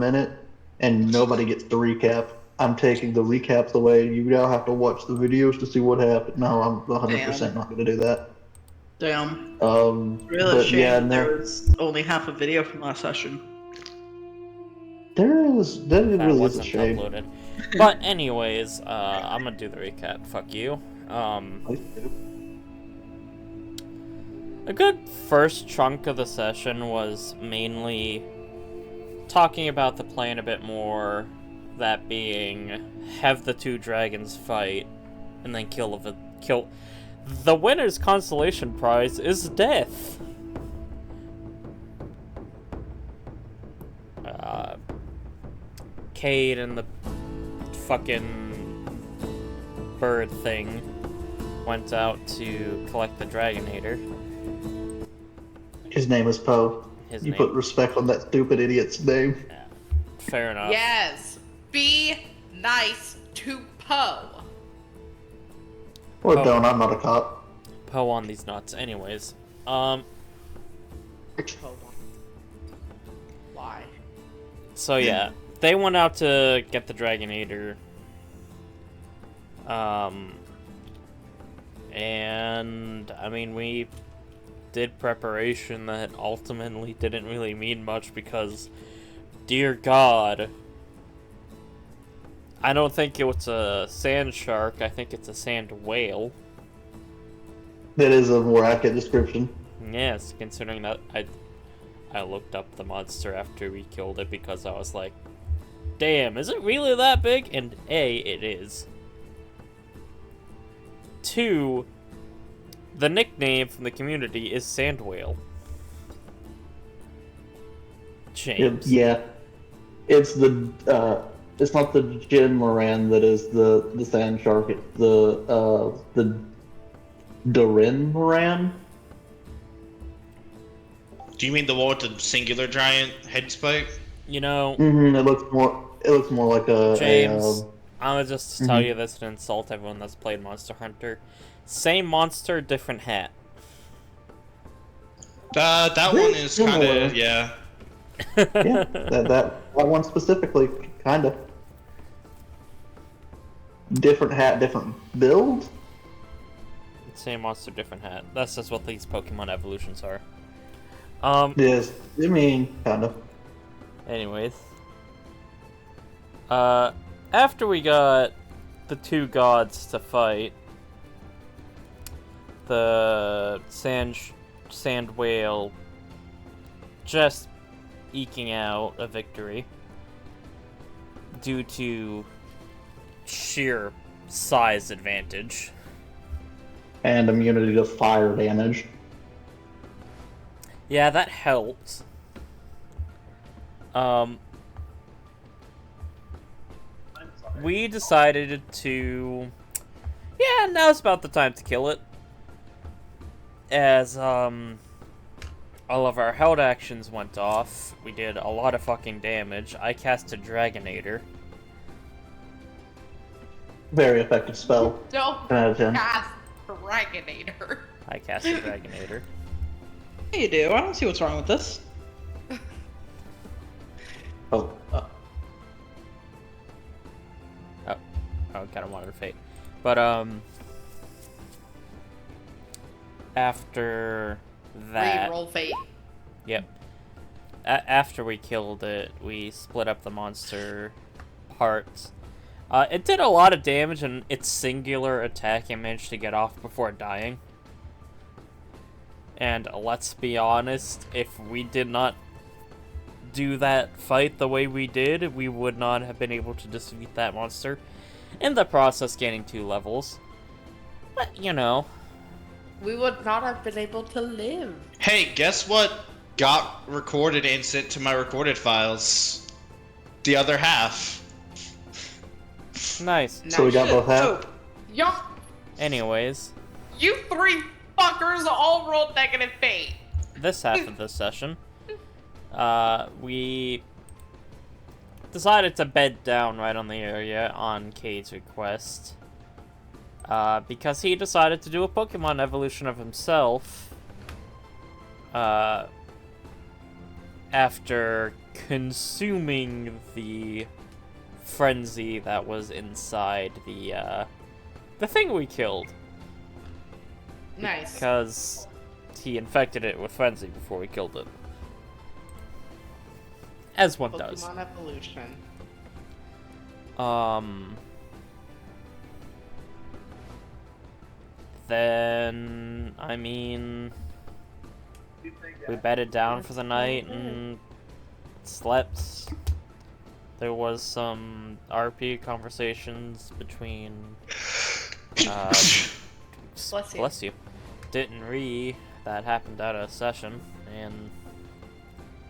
minute, and nobody gets the recap. I'm taking the recaps away. You now have to watch the videos to see what happened. No, I'm 100% not going to do that. Damn. Really But yeah, shame there was only half a video from last session. That really is a shame. Uploaded. But anyways, I'm gonna do the recap. Fuck you. A good first chunk of the session was mainly talking about the plan a bit more, that being have the two dragons fight and then kill the winner's consolation prize is death. Cade and the fucking bird thing went out to collect the Dragonator. His name is Poe. You put respect on that stupid idiot's name. Yeah. Fair enough. Yes. Be nice to Poe. Or don't, I'm not a cop. Poe on these nuts. Anyways. Why? So yeah, they went out to get the Dragonator. And I mean, we did preparation that ultimately didn't really mean much because, dear God, I don't think it was a sand shark. I think it's a sand whale. That is a more accurate description. Yes, considering that I looked up the monster after we killed it because I was like, damn, is it really that big? And A, it is. 2, the nickname from the community is Sand Whale. James. Yeah. It's the, it's not the Jin Moran that is the sand shark, it's the Durin Moran. Do you mean the one with the singular giant head spike? You know, It looks more like a James, I'm gonna just tell you this to insult everyone that's played Monster Hunter. Same monster, different hat. That one is kind of, yeah. Yeah, that one specifically, kind of. Different hat, different build? Same monster, different hat. That's just what these Pokemon evolutions are. Yes, I mean, kind of. Anyways. After we got the two gods to fight, the sand whale just eking out a victory due to sheer size advantage. And immunity to fire damage. Yeah, that helped. We decided to... Yeah, now's about the time to kill it. As, all of our held actions went off, we did a lot of fucking damage. I cast a Dragonator. Very effective spell. Don't 10 out of 10. cast Dragonator. I cast a Dragonator. Yeah, you do. I don't see what's wrong with this. Oh, I kind of wanted to fate. But, after that... Reroll fate. Yep. After we killed it, we split up the monster parts. It did a lot of damage, and its singular attack I managed to get off before dying. And let's be honest, if we did not do that fight the way we did, we would not have been able to defeat that monster. In the process, gaining 2 levels. But, you know. We would not have been able to live. Hey, guess what got recorded and sent to my recorded files? The other half. Nice. so we got both half? Yup. Anyways, You three fuckers all rolled negative fate. this half of this session, we decided to bed down right on the area on Cade's request. Because he decided to do a Pokemon evolution of himself. After consuming the frenzy that was inside the thing we killed. Nice. Because he infected it with frenzy before we killed it. As one does. Pokemon evolution. Then, I mean, we bedded down for the night and slept. There was some RP conversations between, Bless you. Dit and Ree that happened at a session, and,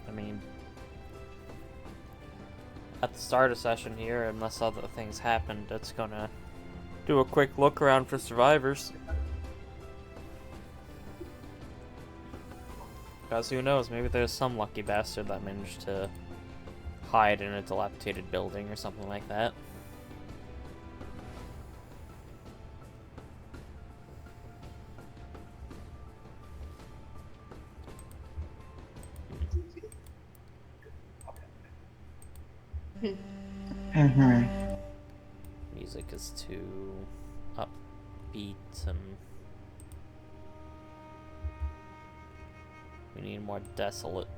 I mean, at the start of session here, unless other things happened, it's gonna do a quick look around for survivors. Because who knows, maybe there's some lucky bastard that managed to hide in a dilapidated building or something like that. Music is too upbeat and we need more desolate.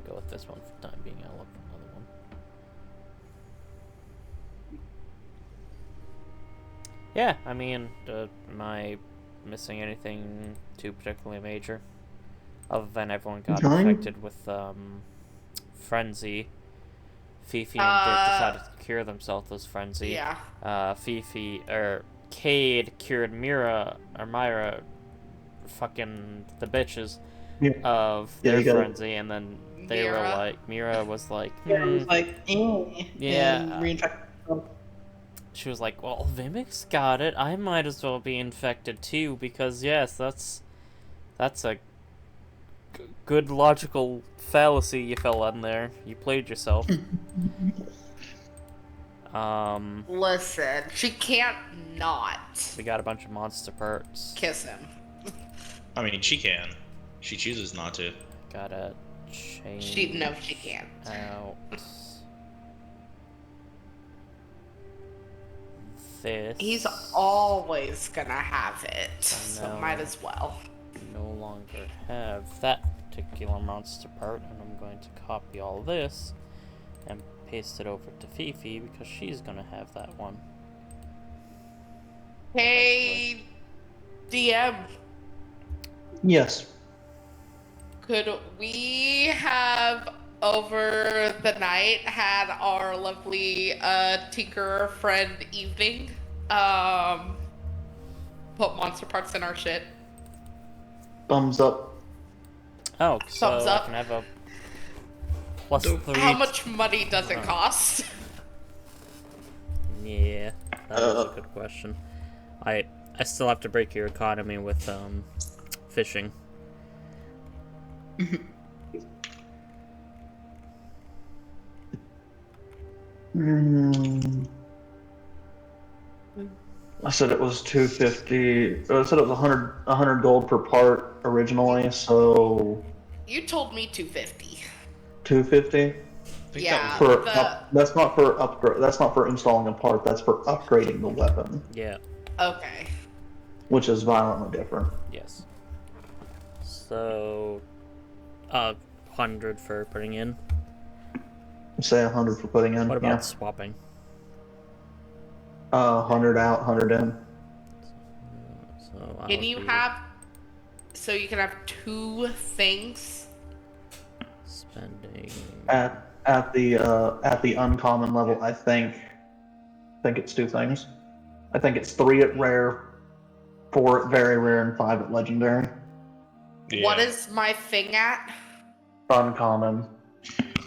Go with this one for the time being. I'll look for another one. Yeah, I mean, am I missing anything too particularly major? Other than everyone got infected with frenzy. Fifi and Dit decided to cure themselves with frenzy. Yeah. Cade cured Myra, fucking the bitches, of their frenzy, and then they were like, Mira was like, Yeah, it was like, yeah. and reinfected herself. She was like, well, Vimix got it, I might as well be infected too, because yes, that's a good logical fallacy you fell in there. You played yourself. Listen, she can't not We got a bunch of monster perks. kiss him. I mean, she can. She chooses not to. Gotta change She can't. out this. He's always gonna have it, so know. might as well. No longer have that particular monster part, and I'm going to copy all this and paste it over to Fifi because she's gonna have that one. Hey, DM, Yes. could we have over the night had our lovely tinker friend evening? Put monster parts in our shit. Thumbs up. Oh, so Thumbs up. I can have a +3. How much money does it cost? Yeah, that is a good question. I still have to break your economy with fishing. I said it was 250. I said it was 100 gold per part originally, so You told me 250. 250. Yeah, That's not for upgrade. That's not for installing a part. That's for upgrading the weapon, Yeah. okay. which is violently different. Yes. So, 100 for putting in. Say 100 for putting in. What about Yeah. swapping? 100 out, 100 in. So Can you so you can have two things? spending? At the uncommon level, I think it's 2 things. I think it's 3 at rare, 4 at very rare, and 5 at legendary. Yeah. What is my thing at? Uncommon.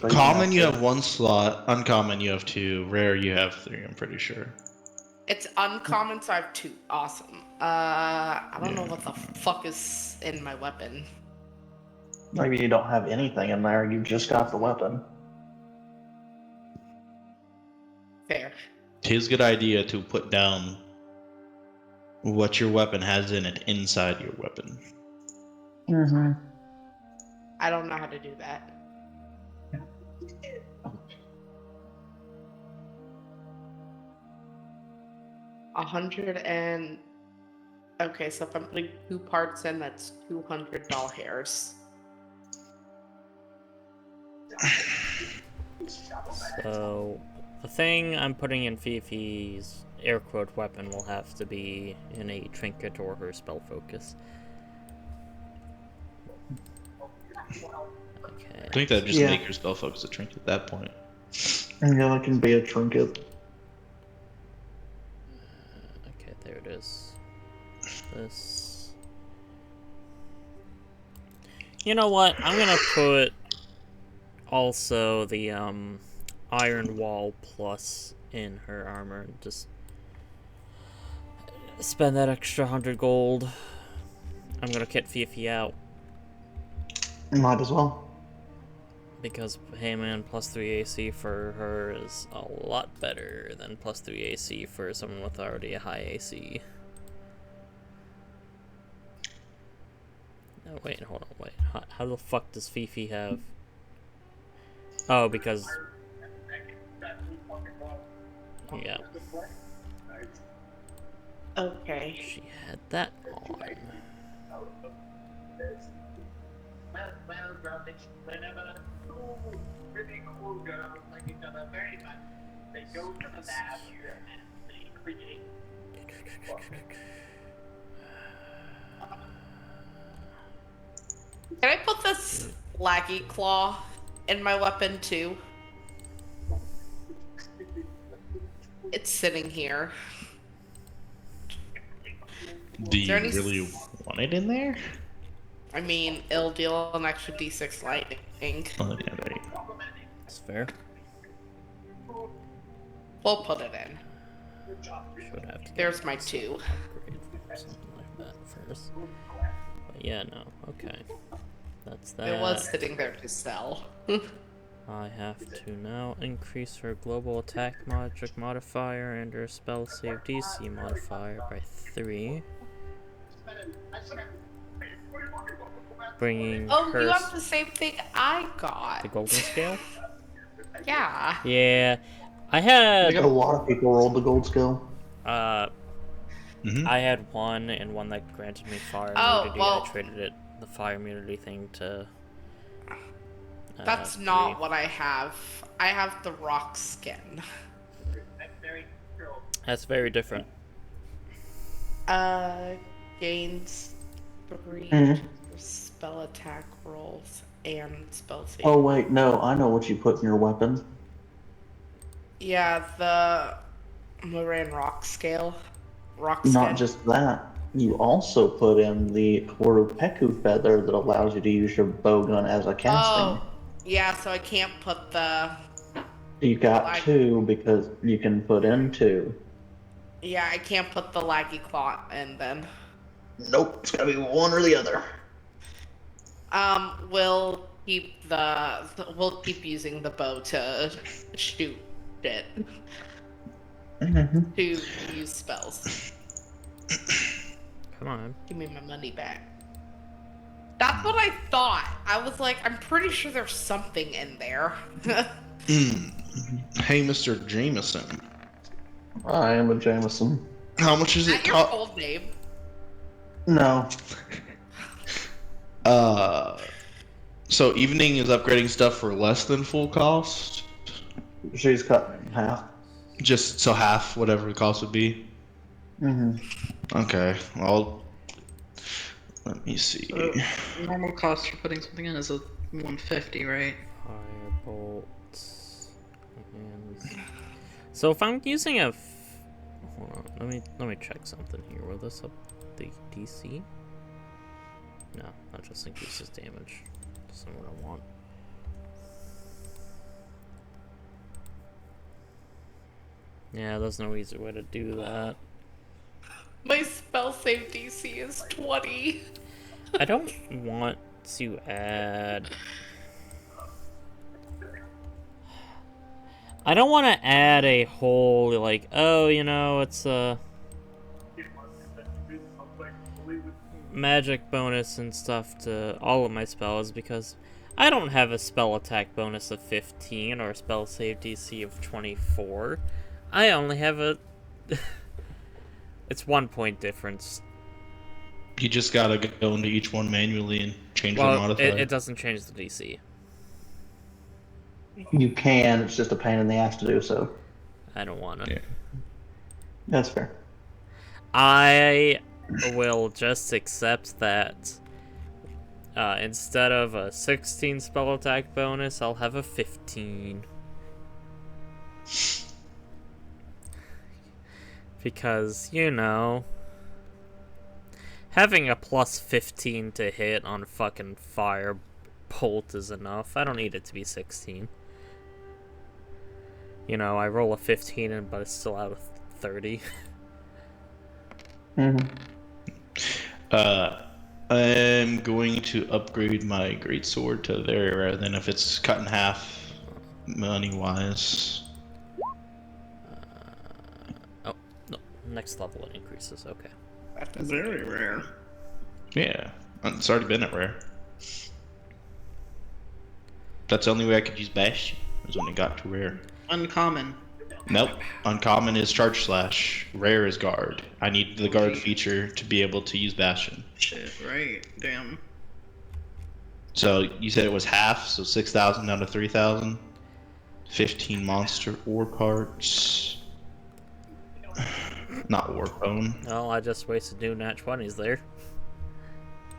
So Common, you to- have 1 slot. Uncommon, you have 2. Rare, you have 3. I'm pretty sure. It's uncommon, so I have 2. Awesome. I don't know what the fuck is in my weapon. Maybe you don't have anything in there. You just got the weapon. Fair. It's a good idea to put down what your weapon has in it inside your weapon. Mm-hmm. I don't know how to do that. Okay, so if I'm putting 2 parts in, that's 200 doll hairs. So, the thing I'm putting in Fifi's air quote weapon will have to be in a trinket or her spell focus. Okay. I think that'd just Yeah. make your spell focus a trinket at that point. Yeah, it can be a trinket. Okay, there it is. This. You know what? I'm gonna put also the Iron Wall plus in her armor and just spend that extra 100 gold. I'm gonna kit Fifi out Might as well. because, hey man, plus 3 AC for her is a lot better than plus 3 AC for someone with already a high AC. No, wait, hold on, wait. How the fuck does Fifi have... Oh, because... Yeah, Okay. she had that on. Can I put this laggy claw in my weapon too? It's sitting here. Do you there any really want it in there? I mean, it'll deal an extra d6 lightning. Oh, yeah, there you go. That's fair. We'll put it in. Should have to There's my 2. upgrade something like that first. But yeah, no, okay. That's that. It was sitting there to sell. I have to now increase her global attack magic modifier and her spell save DC modifier by 3. Bringing Oh, her you have the same thing I got. the golden scale? Yeah. Yeah. I I had got a lot of people rolled the gold skill. Mhm. I had one and one that granted me fire Oh, immunity. well- I traded it the fire immunity thing to That's not what I have. I have the rock skin. That's very different. Gains 3 Mhm. spell attack rolls and spell save. Oh wait, no, I know what you put in your weapon. Yeah, the Moran rock scale. Rock skin. Not just that. You also put in the Koropeku feather that allows you to use your bowgun as a casting. Oh, yeah, so I can't put the... You got Like- 2 because you can put in 2. Yeah, I can't put the laggy claw in then. Nope, it's gotta be one or the other. We'll keep using the bow to shoot it. Mm-hmm. To use spells. Come on. Give me my money back. That's what I thought. I was like, I'm pretty sure there's something in there. Hey, Mr. Jameson. I am a Jameson. How much is Is it that your cost? full name? No. So Evening is upgrading stuff for less than full cost? She's cut in half. Just so half, whatever the cost would be? Mm-hmm. Okay, well, let me see. Normal cost for putting something in is a 150, right? Firebolt. And... So if I'm using a... Hold on, let me check something here. Will this up the DC? No, that just increases damage. That's not what I want. Yeah, there's no easy way to do that. My spell save DC is 20. I don't want to add... I don't want to add a whole, like, oh, you know, it's a... magic bonus and stuff to all of my spells, because I don't have a spell attack bonus of 15 or a spell save DC of 24. I only have a... It's 1 point difference. You just gotta go into each one manually and change the Well, modifier. it doesn't change the DC. You can, it's just a pain in the ass to do so. I don't want to. Yeah. That's fair. I will just accept that instead of a 16 spell attack bonus, I'll have a 15. Because, you know, having a plus 15 to hit on fucking fire bolt is enough. I don't need it to be 16. You know, I roll a 15, but it's still out of 30. Mm-hmm. I'm going to upgrade my greatsword to very rare. Then if it's cut in half, money-wise. Oh, no. Next level it increases, okay. Very rare. Yeah, it's already been at rare. That's the only way I could use Bastion, was when it got to rare. Uncommon. Nope. Uncommon is Charge Slash. Rare is Guard. I need the Guard feature to be able to use Bastion. Shit, right. Damn. So you said it was half, so 6,000 down to 3,000. 15 monster ore parts. Not war bone. Well, I just wasted 2 nat 20s there.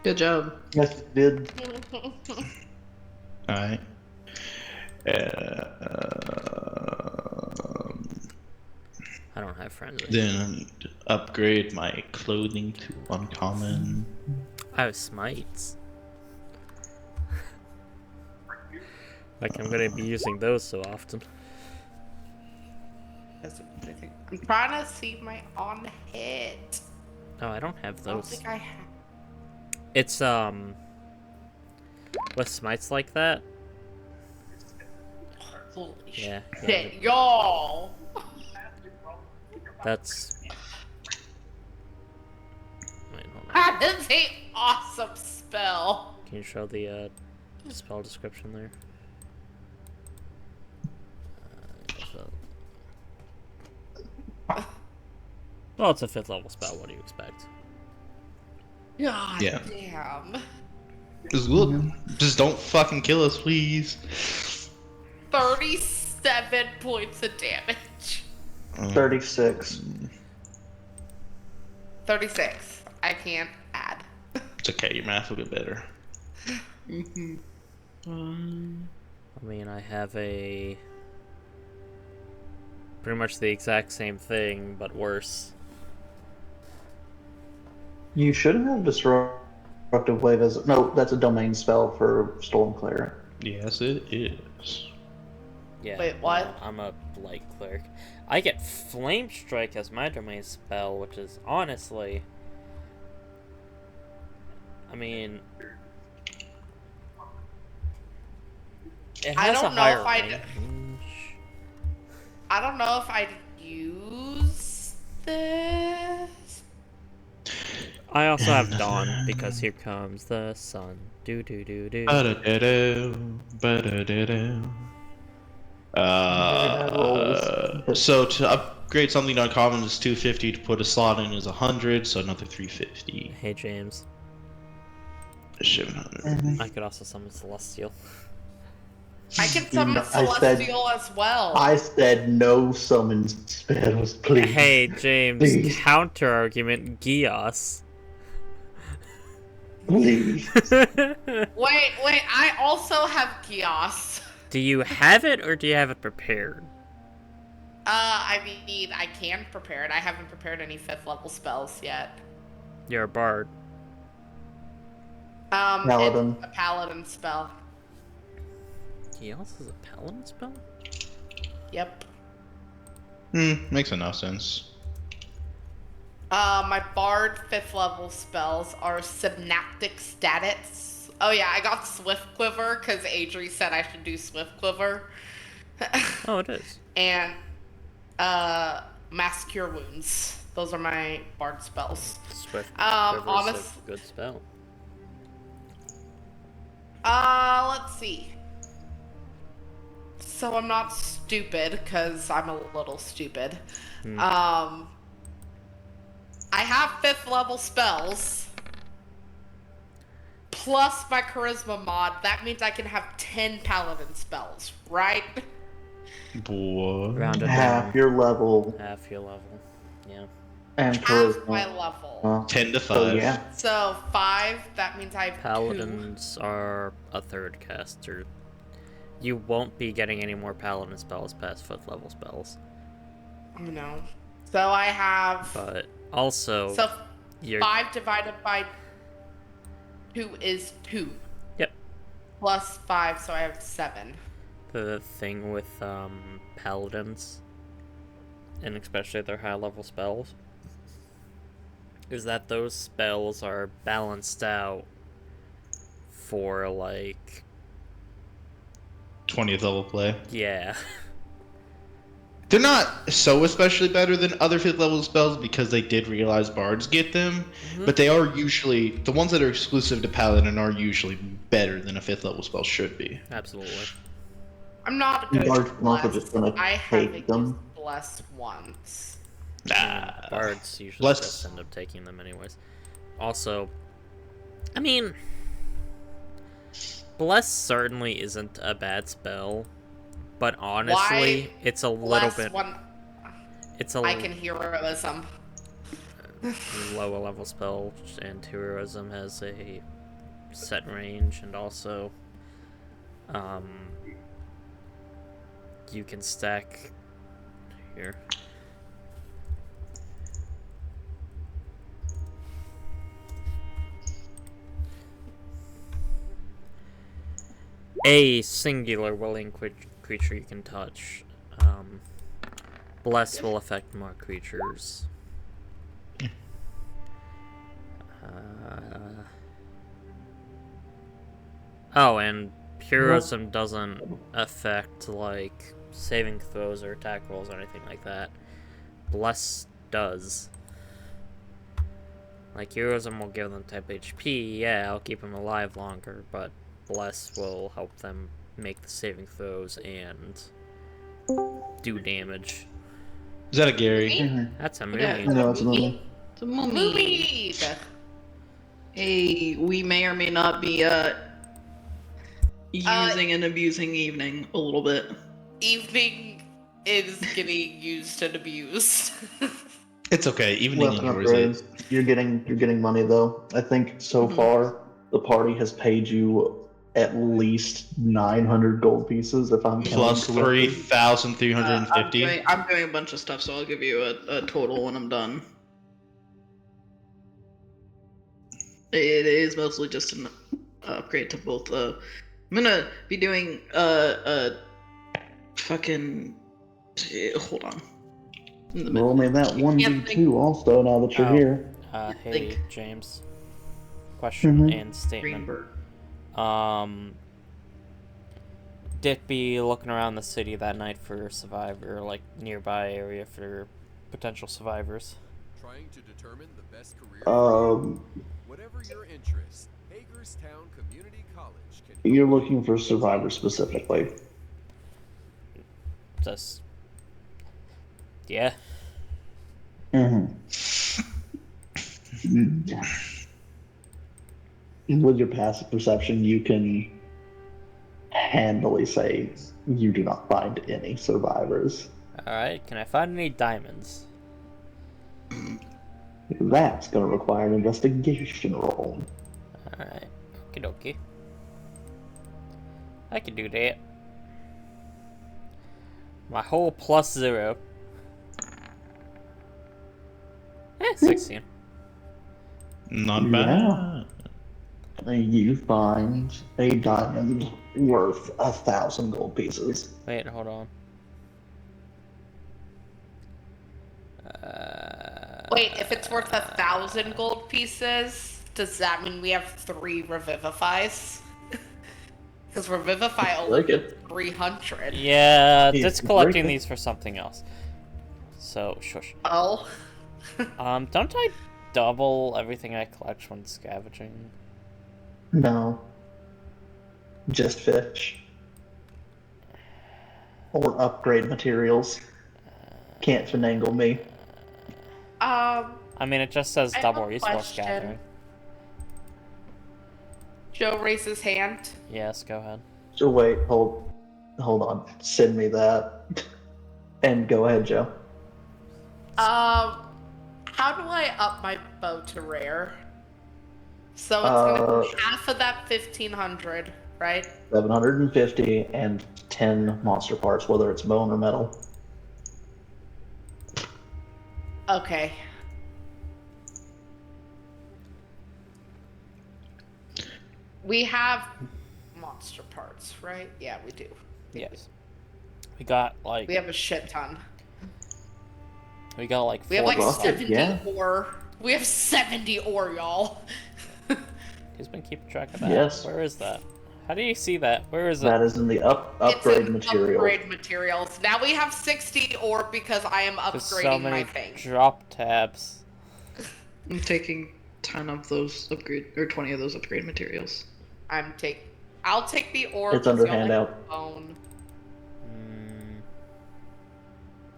Good job. Yes, it did. Alright. I don't have friends. Then I need to upgrade my clothing to uncommon. I have smites. Like, I'm gonna be using those so often. I'm trying to see my on hit. No, I don't have I don't those. think I have. It's, with smites like that? Holy Yeah. shit, y'all! That's... Wait, hold on. That is an awesome spell. Can you show the, spell description there? Well, it's a 5th level spell, what do you expect? God Yeah. damn. Just look. Just don't fucking kill us, please. 37 points of damage. 36. 36. I can't add. It's okay, your math will get better. Mm-hmm. I mean, I have a... pretty much the exact same thing, but worse. You should have Disruptive Wave as... No, that's a domain spell for Storm Cleric. Yes, it is. Yeah. Wait, what? well, I'm a light cleric. I get Flame Strike as my domain spell, which is honestly... I mean... It I has don't a know higher if I'd- range. I don't know if I'd use this. I also have And, Dawn, because here comes the sun. Do do do do. Ba-da-da-do, ba-da-da-do. rolls. So to upgrade something to uncommon is 250. To put a slot in is 100, so another 350. Hey James, 700. I could also summon Celestial. I can summon I said- Celestial as well. I said no summon spells, please. Hey James, Please. counter argument, Gios. Please. Wait, I also have Gios. Do you have it or do you have it prepared? I mean, I can prepare it. I haven't prepared any 5th level spells yet. You're a bard. Paladin. It's a paladin spell. Gios is a paladin spell? Yep. Makes enough sense. My bard 5th level spells are Synaptic Status. Oh yeah, I got Swift Quiver because Adri said I should do Swift Quiver. Oh, it is. And Mass Cure Wounds. Those are my bard spells. Swift Um, Quiver's honest- a good spell. Let's see. So I'm not stupid, because I'm a little stupid. I have 5th level spells. Plus my charisma mod. That means I can have 10 paladin spells, right? Boy. Rounded Half down. your level Half your level. Yeah. and Half my charisma. level. 10 to 5. So yeah. So 5, that means I have 2. Paladins are a third caster. You won't be getting any more paladin spells past 5th level spells. You know. So I have... But also, So you're 5 divided by 2 is 2. Yep. Plus 5, so I have 7. the thing with paladins, and especially their high level spells, is that those spells are balanced out for like 20th level play. yeah. They're not so especially better than other 5th level spells because they did realize bards get them, but they are usually, the ones that are exclusive to paladin are usually better than a 5th level spell should be. Absolutely. I'm not good Bards at can also bless. just gonna I take haven't them. used bless once. Bards usually Bless- just end up taking them anyways. Also, I mean, Bless certainly isn't a bad spell, but honestly, it's a little Bless bit. one. It's a I can heroism. lower level spell, and heroism has a set range, and also, you can stack here. A singular willing creature you can touch. Bless will affect more creatures. Oh, and heroism doesn't affect like saving throws or attack rolls or anything like that. Bless does. Like heroism will give them type HP, yeah, I'll keep them alive longer, but Bless will help them make the saving throws and do damage. Is that a Gary? Mhm. That's a Yeah. movie. No, it's not. It's a mummy. Movie. Hey, we may or may not be using and abusing evening a little bit. Evening is getting used and abused. It's okay. Evening Weapon ignores it. upgrades. You're getting money though. I think so Mhm. far the party has paid you at least 900 gold pieces if I'm Plus counting correctly. 3,350. I'm doing a bunch of stuff, so I'll give you a total when I'm done. It is mostly just an upgrade to both. I'm gonna be doing fucking. Hold on. In the Roll me that 1d2 also now that you're Oh. here. Hey, Think. James. Question Mhm. and statement. Greenberg. Did be looking around the city that night for survivor, like nearby area for potential survivors. Trying to determine the best career for you? Whatever your interest, Hagerstown Community College can You're looking for survivor specifically. Just yeah. With your passive perception, you can handily say you do not find any survivors. Alright, can I find any diamonds? That's going to require an investigation roll. Alright. Okie dokie. I can do that. My whole +0. 16. Not bad. You find a diamond worth 1,000 gold pieces. Wait, hold on. Wait, if it's worth 1,000 gold pieces, does that mean we have 3 revivifies? Because revivify only Like it. 300. Yeah, He's just collecting breaking. these for something else. So, shush. Oh. Don't I double everything I collect when scavenging? No. just fish. Or upgrade materials. Can't finagle me. I mean, it just says I have double a resource question. gathering. Joe raised his hand. Yes, go ahead. So wait, hold on. Send me that. And go ahead, Joe. How do I up my bow to rare? So it's gonna be half of that 1500, right? 750 and 10 monster parts, whether it's bone or metal. Okay. We have monster parts, right? Yeah, we do. Yes. We got like We have a shit ton. we got like We have like 40 buckets. 70 yeah. ore. We have 70 ore, y'all. Who's been keeping track of that? Yes. Where is that? How do you see that? Where is That it? is in the upgrade It's in material. upgrade materials. Now we have 60 ore because I am There's upgrading so my many thing. drop tabs. I'm taking 10 of those upgrade, or 20 of those upgrade materials. I'll take the ore. It's under 'cause y'all like handout. bone.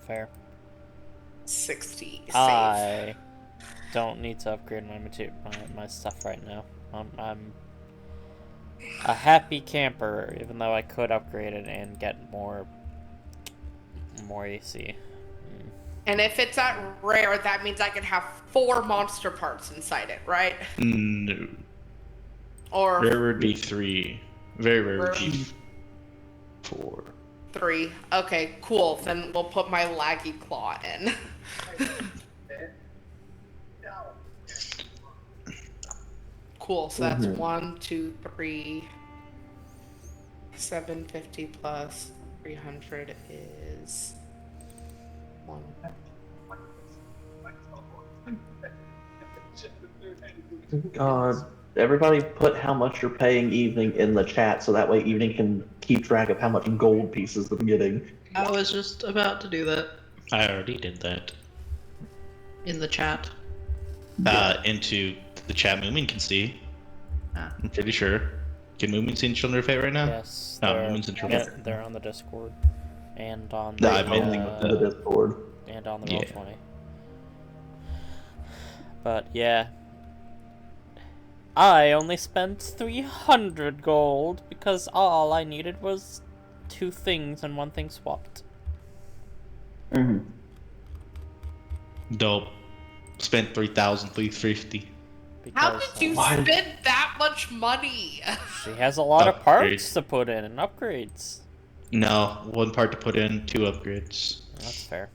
Fair. 60 save. I don't need to upgrade my stuff right now. I'm a happy camper, even though I could upgrade it and get more AC. And if it's at rare, that means I can have 4 monster parts inside it, right? No. Or Rare would be 3. Very rare would be 4. 3. Okay, cool. Then we'll put my laggy claw in. Cool. So that's 1, 2, 3. 750 plus 300 is 1. Everybody put how much you're paying Evening in the chat so that way Evening can keep track of how much gold pieces I'm getting. I was just about to do that I already did that. in the chat. Into the chat, Moomin can see. Ah. I'm pretty sure. Can Moomin see in Children of Fate right now? Yes, No, they're, Moomin's in Children. they're on the Discord and on No, the I mean, In the Discord. and on the Yeah. Roll20. But yeah, I only spent 300 gold because all I needed was 2 things and 1 thing swapped. Mm-hmm. Dope. Spent 3,350. How Because, did you Why? spend that much money? She has a lot of Upgrades. parts to put in and upgrades. No, 1 part to put in, 2 upgrades. That's fair.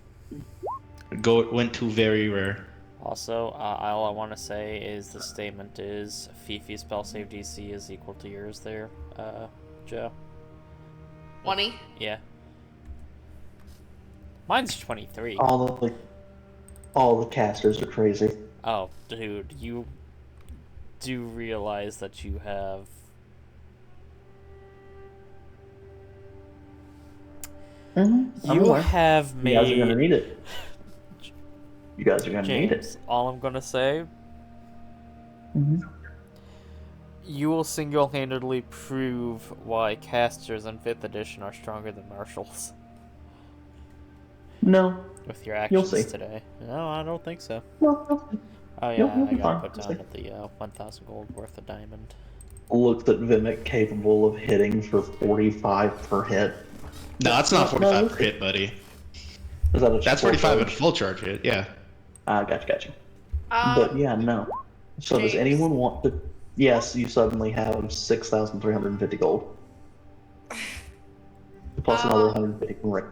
Went to very rare. Also, all I want to say is the statement is Fifi's spell save DC is equal to yours there, Joe. 20? Yeah. Mine's 23. All the casters are crazy. Oh, dude, you do realize that you have... Mm-hmm. You have You guys are gonna made... need it. You guys are gonna need it. James, all I'm gonna say, Mm-hmm. you will single-handedly prove why casters in 5th edition are stronger than marshals No. with your You'll actions see. today. No, I don't think so. No. Oh You'll yeah, I be gotta fine. put down the 1,000 gold worth of diamond. Looks at Vimic capable of hitting for 45 per hit. No, that's not No, 45 per hit, buddy. Is that a That's full 45 at charge? full charge hit, yeah. Gotcha. But yeah, no. So does James. anyone want to? Yes, you suddenly have 6,350 gold. Plus another 150 from Rick.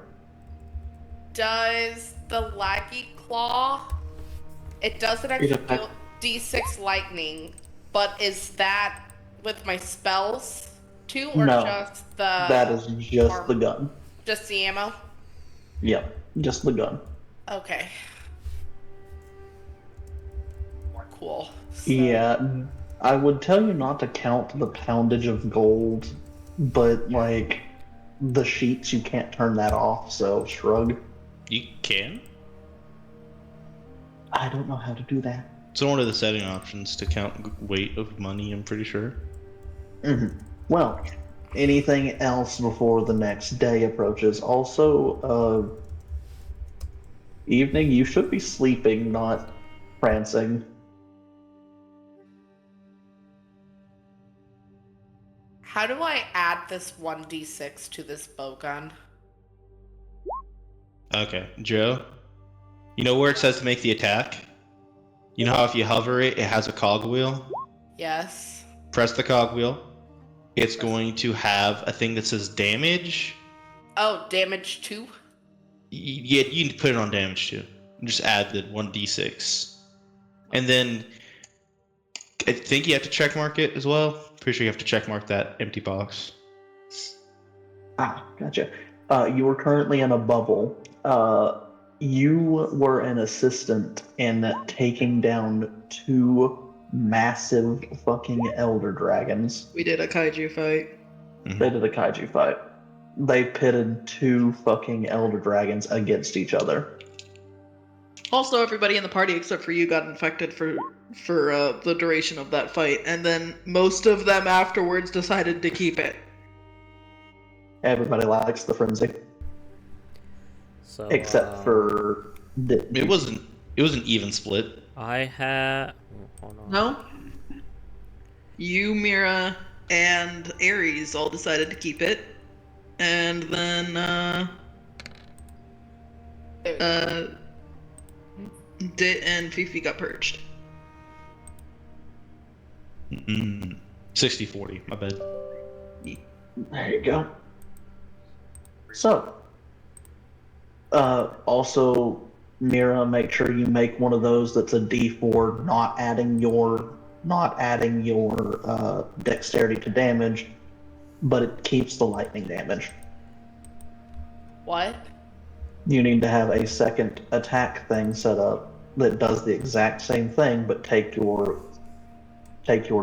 Does the laggy claw? It doesn't It actually affect- do D6 lightning, but is that with my spells too, or No. just the That is just arm- the gun. just the ammo? Yep, just the gun. Okay. Cool. So- Yeah, I would tell you not to count the poundage of gold, but like the sheets, you can't turn that off, so shrug. You can? I don't know how to do that. It's one of the setting options to count weight of money, I'm pretty sure. Mm-hmm. Well, anything else before the next day approaches? Also, evening, you should be sleeping, not prancing. How do I add this 1d6 to this bowgun? Okay, Joe. You know where it says to make the attack? You know how if you hover it, it has a cogwheel? Yes. Press the cogwheel. It's going to have a thing that says damage. Oh, damage 2? Yeah, you can put it on damage too. Just add the 1d6. And then I think you have to check mark it as well. Pretty sure you have to check mark that empty box. Ah, gotcha. You were currently in a bubble. You were an assistant in taking down 2 massive fucking elder dragons. We did a kaiju fight. They did a kaiju fight. They pitted 2 fucking elder dragons against each other. Also, everybody in the party except for you got infected for the duration of that fight, and then most of them afterwards decided to keep it. Everybody likes the frenzy, So, except for It was an even split. I had. Hold on. No? You, Mira, and Ares all decided to keep it, and then Dit and Fifi got purged. 60-40, my bad. There you go. So, also, Mira, make sure you make one of those that's a D4, not adding your dexterity to damage, but it keeps the lightning damage. What? You need to have a second attack thing set up that does the exact same thing, but take your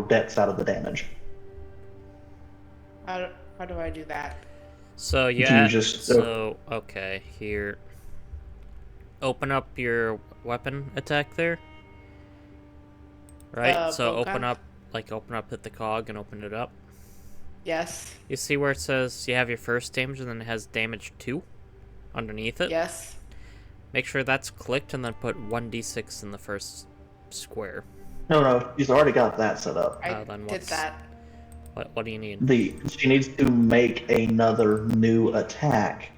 dex out of the damage. How do I do that? So okay, here. Open up your weapon attack there. Right? So open up hit the cog and open it up. Yes. You see where it says you have your first damage and then it has damage 2 underneath it? Yes. Make sure that's clicked and then put 1d6 in the first square. No, he's already got that set up. I then did that. What do you need? She needs to make another new attack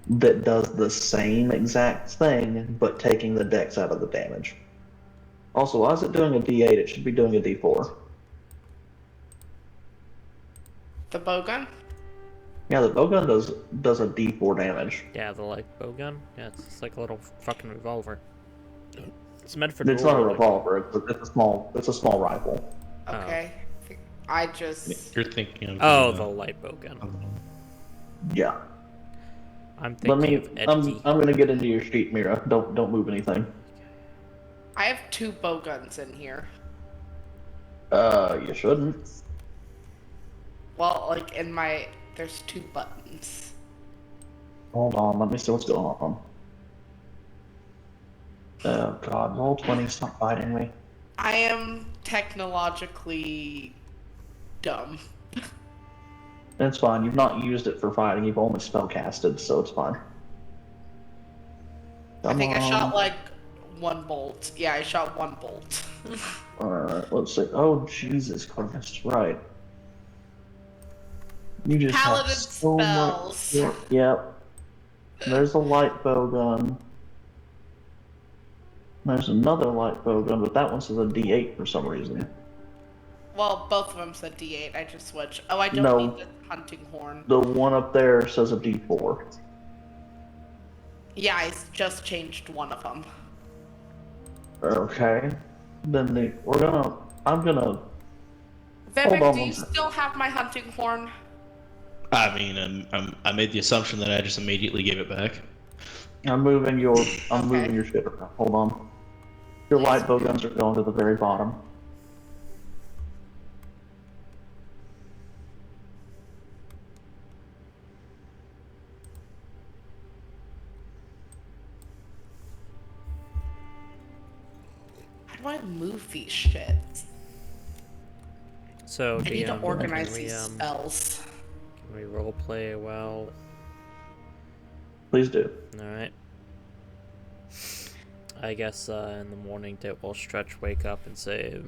that does the same exact thing, but taking the dex out of the damage. Also, why is it doing a D8? It should be doing a D4. The bowgun? Yeah, the bowgun does a D4 damage. Yeah, the light bowgun? Yeah, it's like a little fucking revolver. It's meant for It's not a dueling. revolver. It's a small rifle. Okay. I just... You're thinking of the light bowgun. Yeah. I'm thinking of Edgy. I'm gonna get into your sheet, Mira. Don't move anything. I have 2 bowguns in here. You shouldn't. Well, like in my... There's 2 buttons. Hold on, let me see what's going on. Oh god, roll 20, stop fighting me. I am technologically dumb. It's fine, you've not used it for fighting, you've only spellcasted, so it's fine. I think I Come shot on. like 1 bolt. Yeah, I shot 1 bolt. Alright, let's see. Oh, Jesus Christ, right. You just Paladin have so much... spells. Yep. There's a light bowgun. There's another light bowgun, but that one says a D8 for some reason. Well, both of them said D8. I just switched. Oh, I don't No. need the hunting horn. The one up there says a D4. Yeah, I just changed one of them. Okay. Then I'm gonna... Vivek, on do you one sec. still have my hunting horn? I mean, I made the assumption that I just immediately gave it back. I'm moving your shit around. Hold on. Your light bowguns are going to the very bottom. How do I move these shits? So, I need to DM, organize can we, these spells. We roleplay well. Please do. Alright. I guess in the morning Dit will stretch, wake up, and say,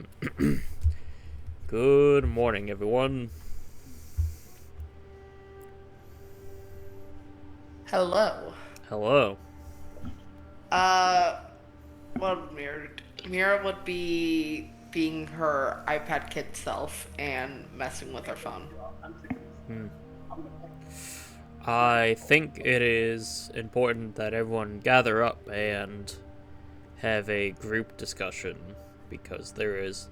Good morning, everyone. Hello. Hello. Well, Mira would be being her iPad kid self and messing with her phone. I think it is important that everyone gather up and have a group discussion, because there is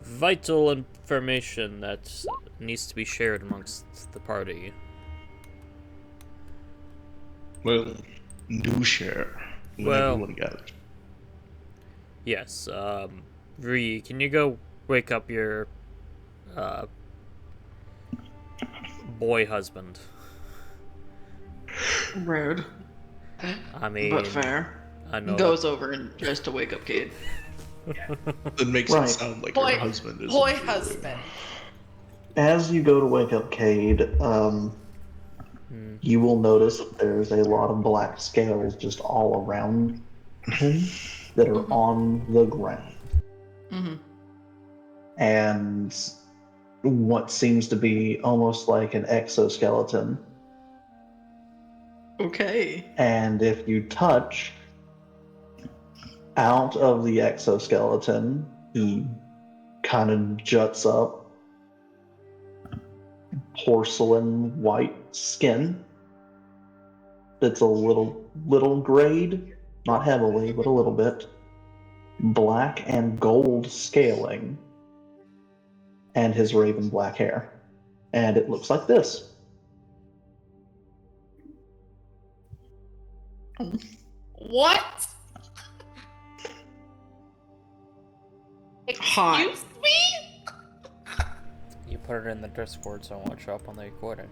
vital information that needs to be shared amongst the party. Well, do share. Well- Everyone gather. Yes, Ree, can you go wake up your boy husband? Rude, I mean, but fair. I know Goes over and tries to wake up Cade. It makes Right. it sound like Boy- her husband is. Boy husband. As you go to wake up Cade, you will notice that there's a lot of black scales just all around him that are on the ground. Mm-hmm. And what seems to be almost like an exoskeleton. Okay. And if you touch out of the exoskeleton, he kind of juts up. Porcelain white skin that's a little grayed, not heavily, but a little bit. Black and gold scaling. And his raven black hair. And it looks like this. What? Hot. Excuse me? you put it in the Discord so it won't show up on the recording.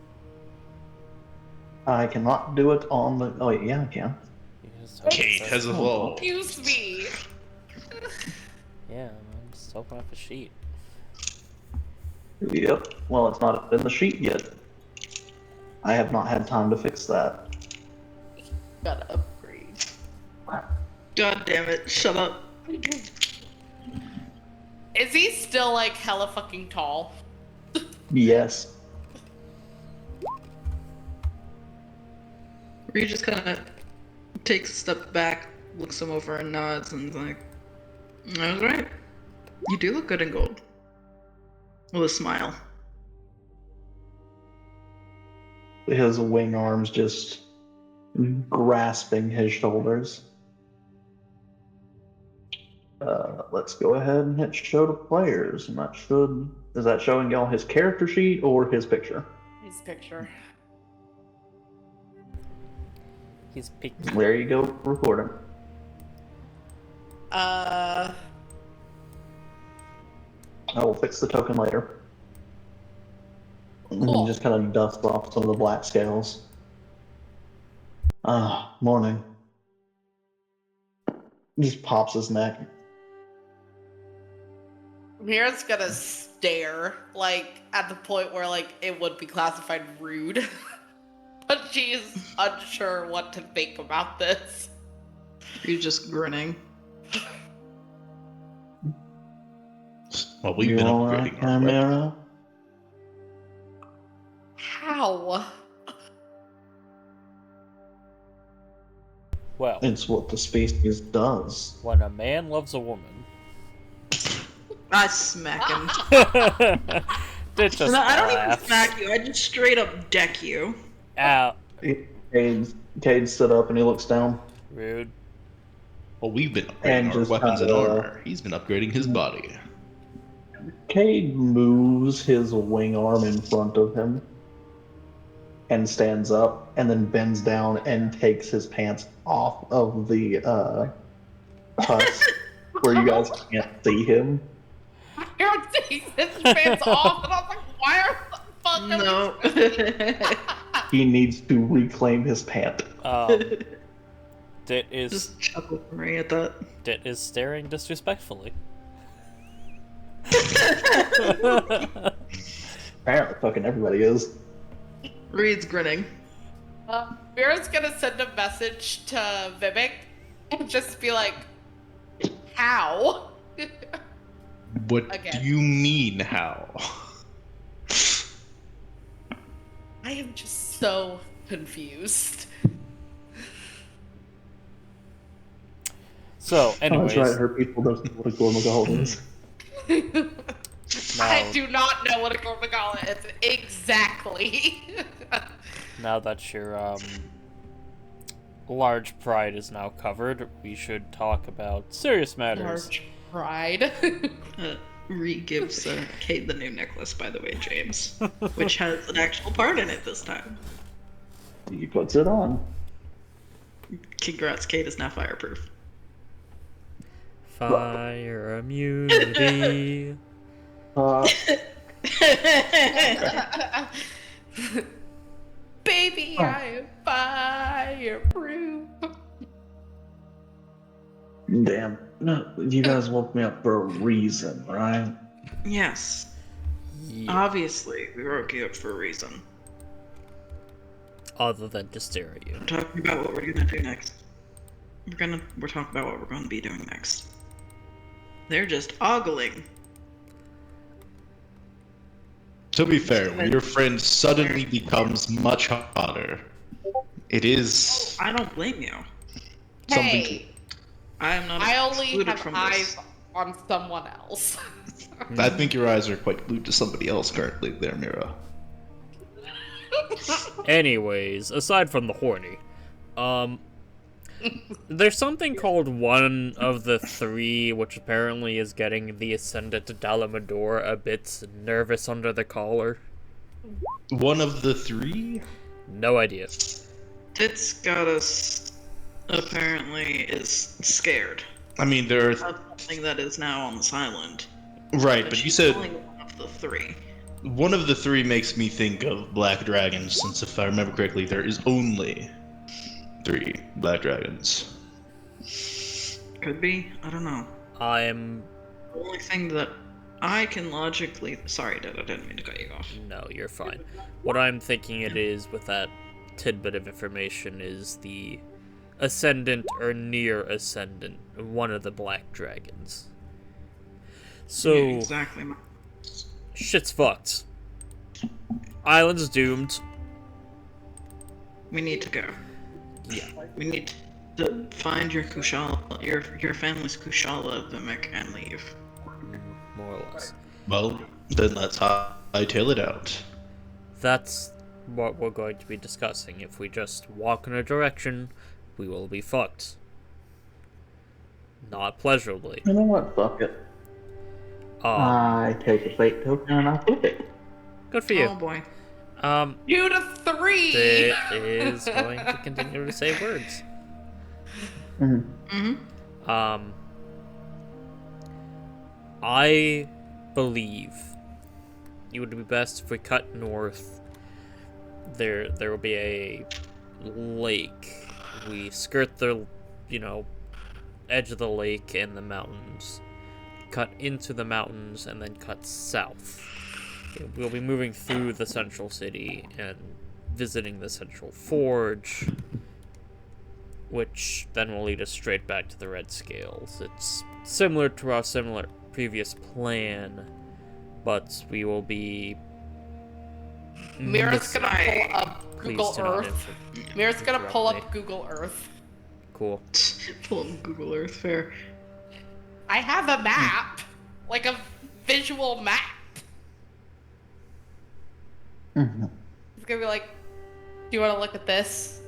I cannot do it on the. Oh, yeah, I can. You just hope it Kate says- has evolved. Excuse me. Yeah, man, just open up a sheet. Yep. Well, it's not in the sheet yet. I have not had time to fix that. Gotta upgrade. God damn it! Shut up. Is he still like hella fucking tall? Yes. Ree just kind of takes a step back, looks him over, and nods, and is like, "That's right. You do look good in gold." With a smile. His wing arms just grasping his shoulders. Let's go ahead and hit show to players. I'm not sure. Is that showing y'all his character sheet or his picture? His picture. He's picky. There you go, recording. I will fix the token later. And Cool. just kind of dust off some of the black scales. Morning. Just pops his neck. Mira's gonna stare, like, at the point where, like, it would be classified rude. But she is unsure what to think about this. Ree just grinning. Well, we've You been all right, upgrading our weapons. Chimera? How? Well, It's what the species does. when a man loves a woman, I smack him. Dit just No, I don't even laughs. smack you. I just straight up deck you. Ow. Cade stood up and he looks down. Rude. Well, we've been And upgrading our just weapons and kinda, armor. He's been upgrading his body. Cade moves his wing arm in front of him and stands up and then bends down and takes his pants off of the husk where you guys can't see him. Mira takes his pants off, and I was like, why are the fuck are No. He needs to reclaim his pant. Dit is Just chuckle for me at that. Dit is staring disrespectfully. Apparently, fucking everybody is. Reed's grinning. Mira's gonna send a message to Vivek and just be like, how? What Again. do you mean, how? I am just so confused. So, Oh, anyways, that's right. Her people doesn't know what a Gormagal is. I do not know what a Gormagala is exactly. now that your large pride is now covered, we should talk about serious matters. Large pride. Reed gives Kate the new necklace, by the way, James, which has an actual part in it this time. He puts it on. Congrats, Kate is now fireproof. Fire immunity. Baby, Oh. I am fireproof. Damn. No, you guys woke me up for a reason, right? Yes, Yeah. obviously, we woke you up for a reason. Other than to stare at you. We're talking about what we're gonna do next. We're talking about what we're gonna be doing next. They're just ogling. To be fair, when your friend suddenly becomes much hotter, it is I don't blame you. something. Hey, I am not I only excluded have from eyes this. on someone else. I think your eyes are quite glued to somebody else currently there, Mira. Anyways, aside from the horny, there's something called one of the three, which apparently is getting the Ascendant Dalamador a bit nervous under the collar. One of the three? No idea. Tits got us apparently is scared I mean, there are. of something that is now on this island. Right, but you she's said only one of the three. one of the three makes me think of black dragons, since if I remember correctly, there is only 3 black dragons. Could be. I don't know. I'm... The only thing that I can logically. Sorry, Dad, I didn't mean to cut you off. No, you're fine. What I'm thinking it is with that tidbit of information is the Ascendant or near Ascendant, one of the black dragons. So, Yeah, exactly. shit's fucked. Island's doomed. We need to go. Yeah. We need to find your Kushala, your family's Kushala, Vimic, and leave. More or less. Well, then let's hightail it out. That's what we're going to be discussing. If we just walk in a direction, we will be fucked. Not pleasurably. You know what? Fuck it. I take a fate token and I flip it. Good for Oh you. boy. 2 to 3. It is going to continue to say words. Mhm. Mm-hmm. I believe it would be best if we cut north. There will be a lake. We skirt the, edge of the lake and the mountains. Cut into the mountains and then cut south. We'll be moving through the central city and visiting the central forge, which then will lead us straight back to the Red Scales. It's similar to our previous plan, but we will be... Mira's gonna pull up Please Google do not Earth. Mira's gonna interrupt pull me. up Google Earth. Cool. Pull up Google Earth, fair. I have a map, like a visual map. Mhm. It's gonna be like, do you want to look at this?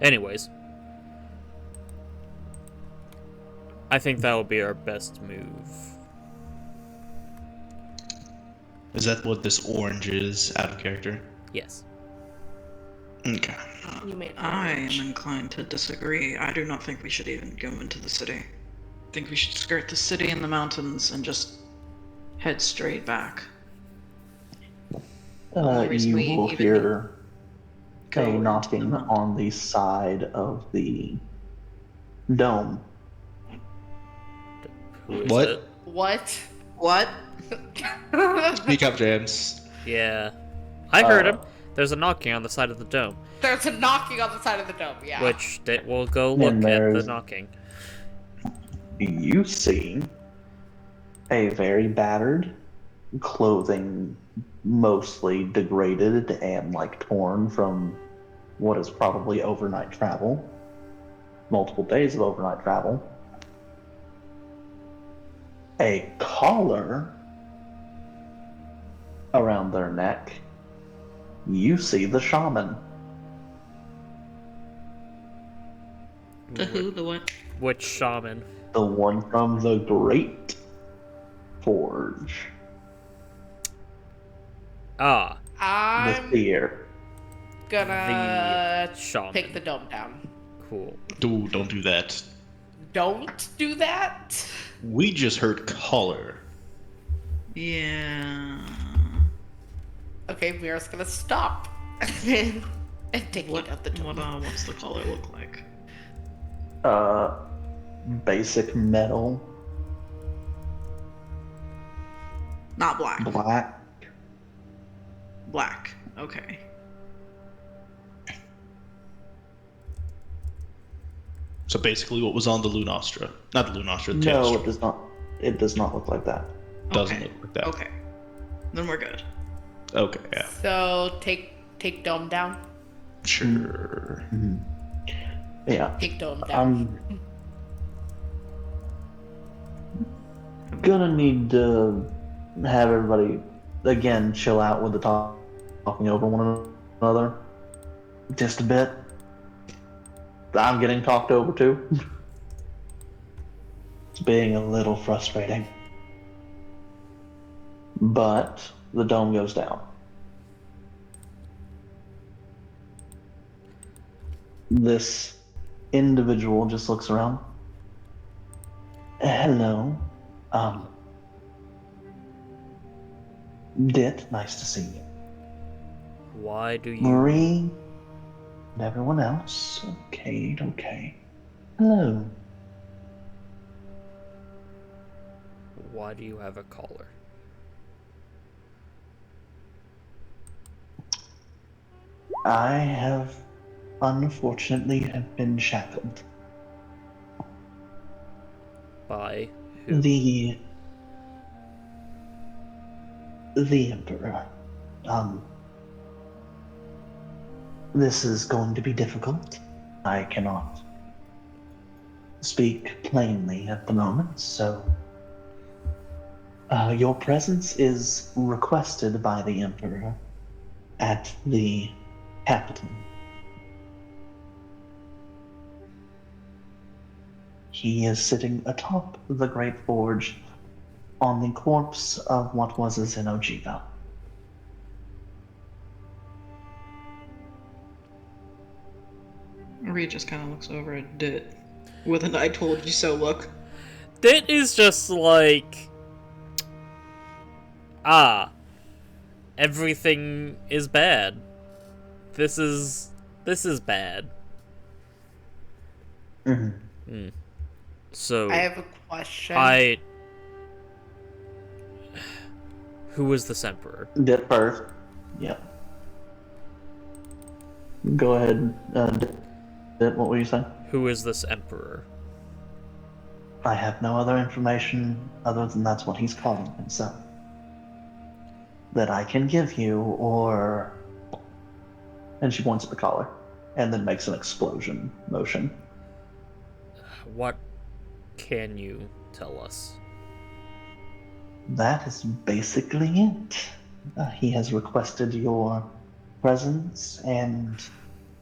Anyways, I think that will be our best move. Is that what this orange is, out of character? Yes. Okay. You made I am inclined to disagree. I do not think we should even go into the city. I think we should skirt the city and the mountains and just head straight back. Only reason we You will even hear go a into knocking the- on the side of the dome. Who is What? it? What? What? Speak up, James. Yeah. I heard him. Uh, There's a knocking on the side of the dome, There's a knocking on the side of the dome, yeah. which we'll go look And at the there's- knocking. You see a very battered, clothing mostly degraded and like torn from what is probably overnight travel, multiple days of overnight travel. A collar around their neck. You see the shaman. The who? The what? Which shaman? The one from the Great Forge. Ah, The I'm Seer. gonna the shaman. take the dome down. Cool. Dude, don't do that. Don't do that. We just heard color. Yeah. Okay, Mira's gonna stop. and take What? it out the dome. What's the color look like? Basic metal, Not black. black. Black. Okay. So basically, what was on the Lunastra? Not the Lunastra. The No, Tailstra. it does not. It does not look like that. Doesn't Okay. look like that. Okay. Then we're good. Okay, yeah. So take dome down. Sure. Yeah. Take dome down. I'm gonna need to have everybody again chill out with the talking over one another just a bit. I'm getting talked over too. It's being a little frustrating. But the dome goes down. This individual just looks around. Hello. Dit, nice to see you. Why do you? Marie and everyone else. Okay. Hello. Why do you have a collar? I have unfortunately have been shackled. By who? The Emperor. This is going to be difficult. I cannot speak plainly at the moment, so your presence is requested by the Emperor at the capital. He is sitting atop the Great Forge on the corpse of what was a Xenojiva. Maria just kind of looks over at Dit with an "I told you so" look. That is just like, everything is bad. This is bad. Mm-hmm. So I have a question. who is this emperor? Dit first. Yeah. Go ahead, Dit, what were you saying? Who is this emperor? I have no other information other than that's what he's calling himself. That I can give you, or... And she points at the collar, and then makes an explosion motion. What can you tell us? That is basically it. He has requested your presence, and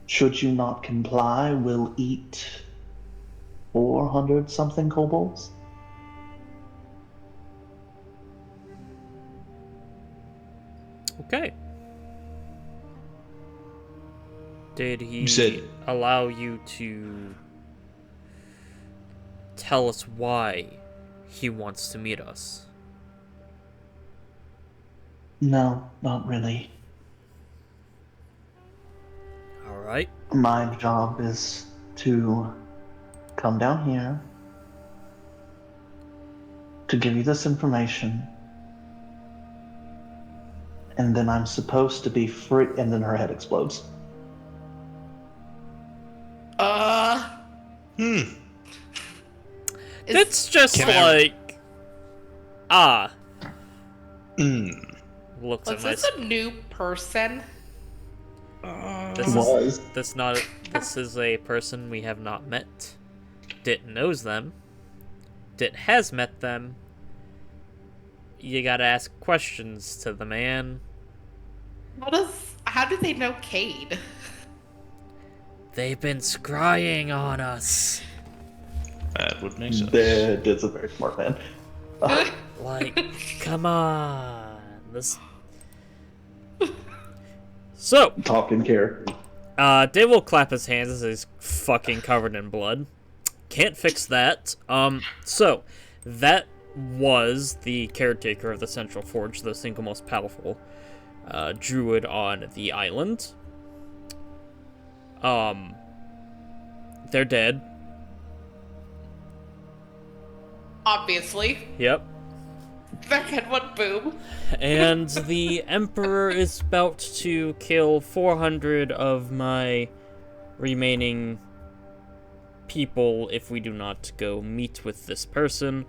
should you not comply, will eat 400 something kobolds. Okay. Did he You said- allow you to tell us why he wants to meet us? No, not really. Alright. My job is to come down here, to give you this information, and then I'm supposed to be free, and then her head explodes. Hmm. It's just Can I- like, ah, Hmm. looks Was at my. this a new person? This Was. This is a person we have not met. Dit knows them. Dit has met them. You gotta ask questions to the man. How do they know Cade? They've been scrying on us. That would make sense. Dit's a very smart man. Like, come on. This. So, Talking character. Dave will clap his hands as he's fucking covered in blood. Can't fix that. So, that was the caretaker of the Central Forge, the single most powerful druid on the island. They're dead. Obviously. Yep. Their head went boom. And the Emperor is about to kill 400 of my remaining people if we do not go meet with this person.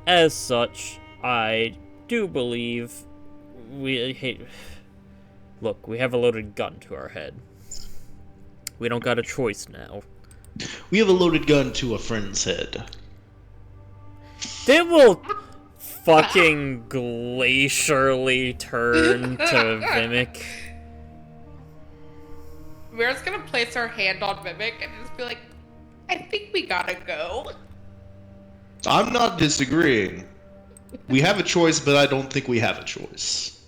As such, I do believe Look, we have a loaded gun to our head. We don't got a choice now. We have a loaded gun to a friend's head. They will fucking glacially turn to Vimic. Mira's gonna place her hand on Mimic and just be like, I think we gotta go. I'm not disagreeing. We have a choice, but I don't think we have a choice.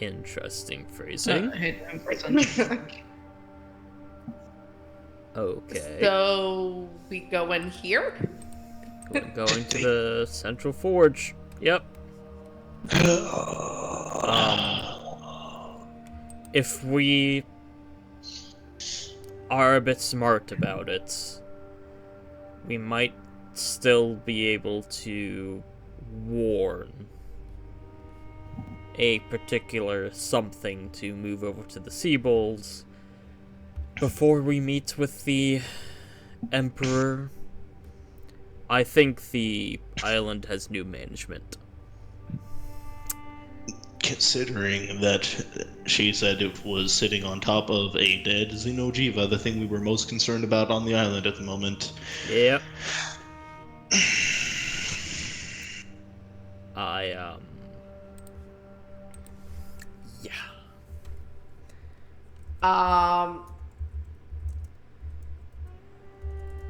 Interesting phrasing. Hey, I'm present. Okay. So we go in here? We're going to the Central Forge. Yep. If we are a bit smart about it, we might still be able to warn a particular something to move over to the Seabolds before we meet with the Emperor. I think the island has new management. Considering that she said it was sitting on top of a dead Xeno'jiiva, the thing we were most concerned about on the island at the moment. Yep. Yeah.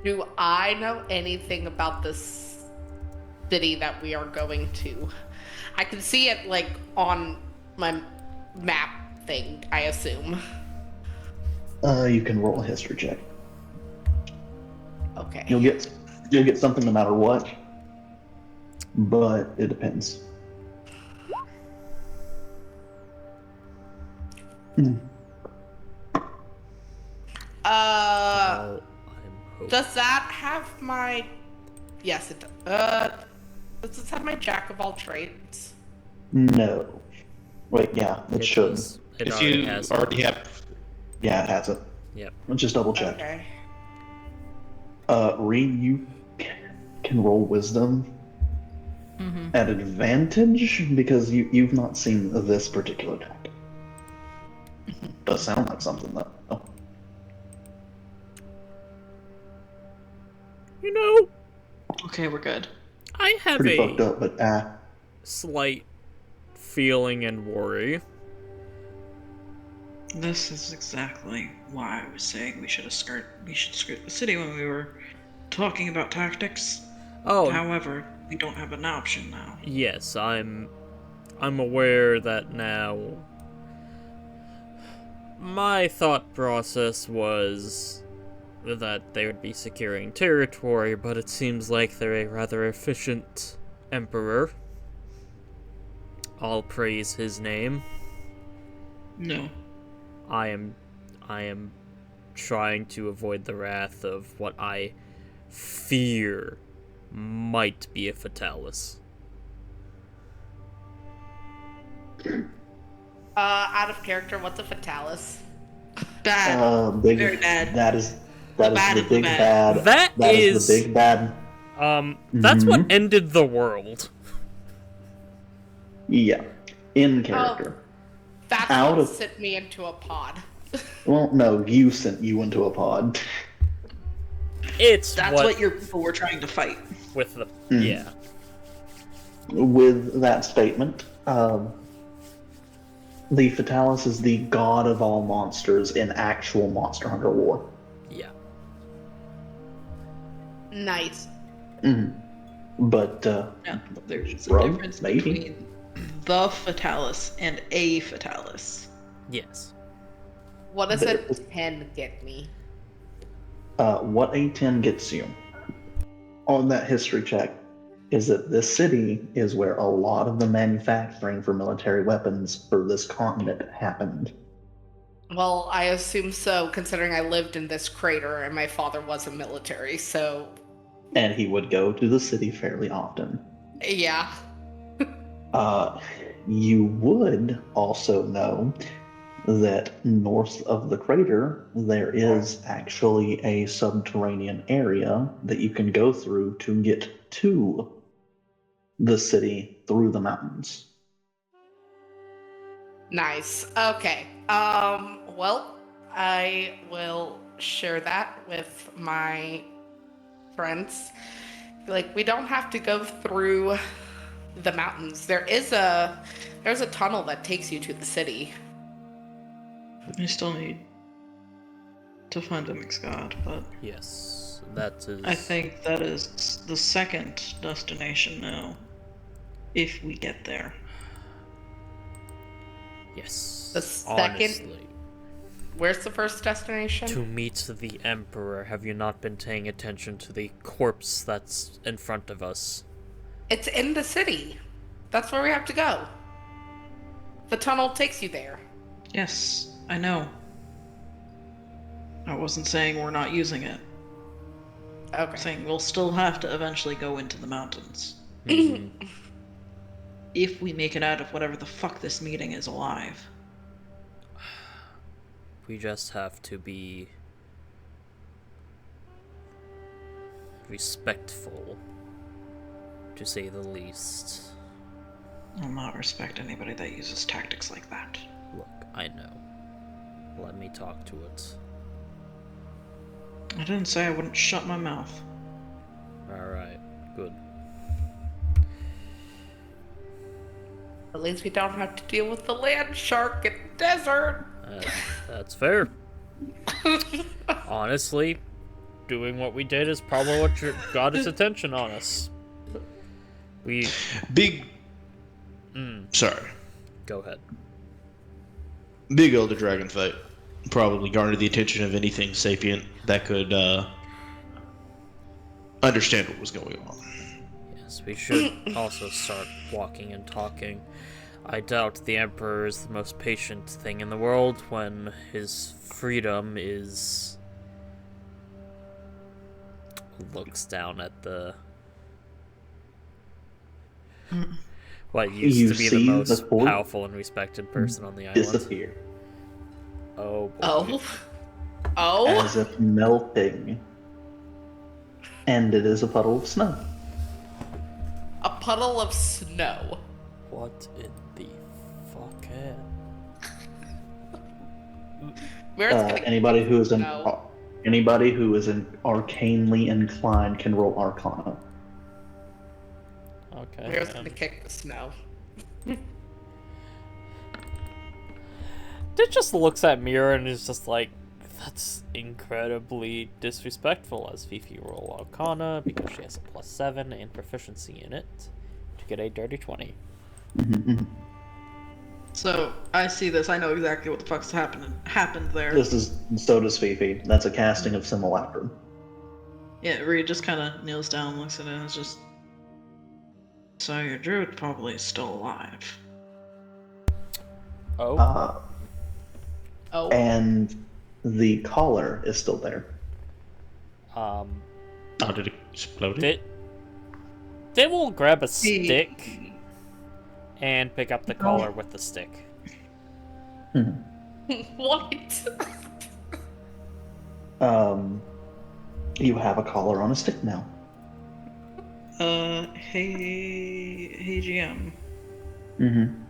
Do I know anything about this city that we are going to? I can see it like on my map thing, I assume. You can roll a history check. Okay. You'll get something no matter what, but it depends. Well, I'm hoping. Does that have my? Yes, it does. Does this have my jack of all trades? No. Wait, yeah, it should. does. It If already you has. already have, Yeah, it has it. Yep. Let's just double check. Okay. Reed, you can roll wisdom Mm-hmm. at advantage because you've not seen this particular deck. Does sound like something though. Oh. You know, Okay, we're good. I have Pretty fucked a up, but slight feeling and worry. This is exactly why I was saying we should skirt the city when we were talking about tactics. Oh, However, we don't have an option now. yes, I'm aware that now. My thought process was that they would be securing territory, but it seems like they're a rather efficient emperor. I'll praise his name. No. I am trying to avoid the wrath of what I fear might be a Fatalis. Out of character, what's a Fatalis? Bad. Big, Very bad. That is bad the is the big bad. bad. That is is the big bad. That's what Mhm. ended the world. Yeah, in character. That's Out what of- sent me into a pod. Well, no, you sent you into a pod. It's That's what your people were trying to fight. with the Mm. yeah. With that statement, the Fatalis is the god of all monsters in actual Monster Hunter lore. Yeah. Nice. But Yeah, there's a Rum, difference maybe. between the Fatalis and a Fatalis. Yes. What does There a is- 10 get me? what a 10 gets you on that history check is that this city is where a lot of the manufacturing for military weapons for this continent happened. Well, I assume so, considering I lived in this crater and my father wasn't military, so And he would go to the city fairly often. yeah. You would also know that north of the crater, there is actually a subterranean area that you can go through to get to the city through the mountains. Nice. Okay. Well, I will share that with my friends. Like, we don't have to go through the mountains. There's a tunnel that takes you to the city. You still need to find a mixed god, but Yes. That is. I think that is the second destination now. If we get there. Yes. The second- Honestly. Where's the first destination? To meet the Emperor, have you not been paying attention to the corpse that's in front of us? It's in the city. That's where we have to go. The tunnel takes you there. Yes, I know. I wasn't saying we're not using it. I'm Okay. saying we'll still have to eventually go into the mountains. Mhm. If we make it out of whatever the fuck this meeting is alive. We just have to be respectful, to say the least. I'll not respect anybody that uses tactics like that. Look, I know. Let me talk to it. I didn't say I wouldn't shut my mouth. Alright, good. At least we don't have to deal with the land shark in the desert. That's fair. Honestly, doing what we did is probably what got his attention on us. We... Big. Mm, Sorry. go ahead. Big Elder Dragon fight probably garnered the attention of anything sapient that could understand what was going on. Yes, we should also start walking and talking. I doubt the Emperor is the most patient thing in the world when his freedom is... looks down at the... what used You to be the see the most fort powerful and respected person on the island. Disappear Oh, boy. Oh. Oh. as if melting. And it is a puddle of snow. A puddle of snow. What in the fuck? Where's gonna Anybody who is snow? anybody who is arcanely inclined can roll Arcana. Okay. Where's gonna kick the snow? It just looks at Mira and is just like, that's incredibly disrespectful as Fifi roll Arcana because she has a +7 and proficiency in it to get a dirty 20. So, I see this, I know exactly what the fuck's happened there. So does Fifi. That's a casting of Simulacrum. Yeah, Reed just kind of kneels down, looks at it, and is just... So your druid probably is still alive. Oh, Oh. And the collar is still there. Oh, did it explode? They will grab a stick and pick up the collar with the stick. What? You have a collar on a stick now. Hey GM. Mm-hmm.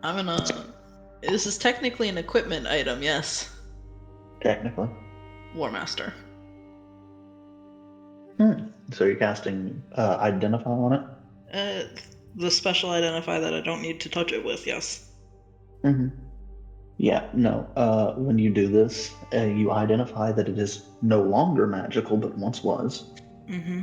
I'm gonna. This is technically an equipment item, yes. Technically. War Master. So you're casting Identify on it? The special identify that I don't need to touch it with, yes. Mm-hmm. Yeah, no. When you do this, you identify that it is no longer magical, but once was. Mm-hmm.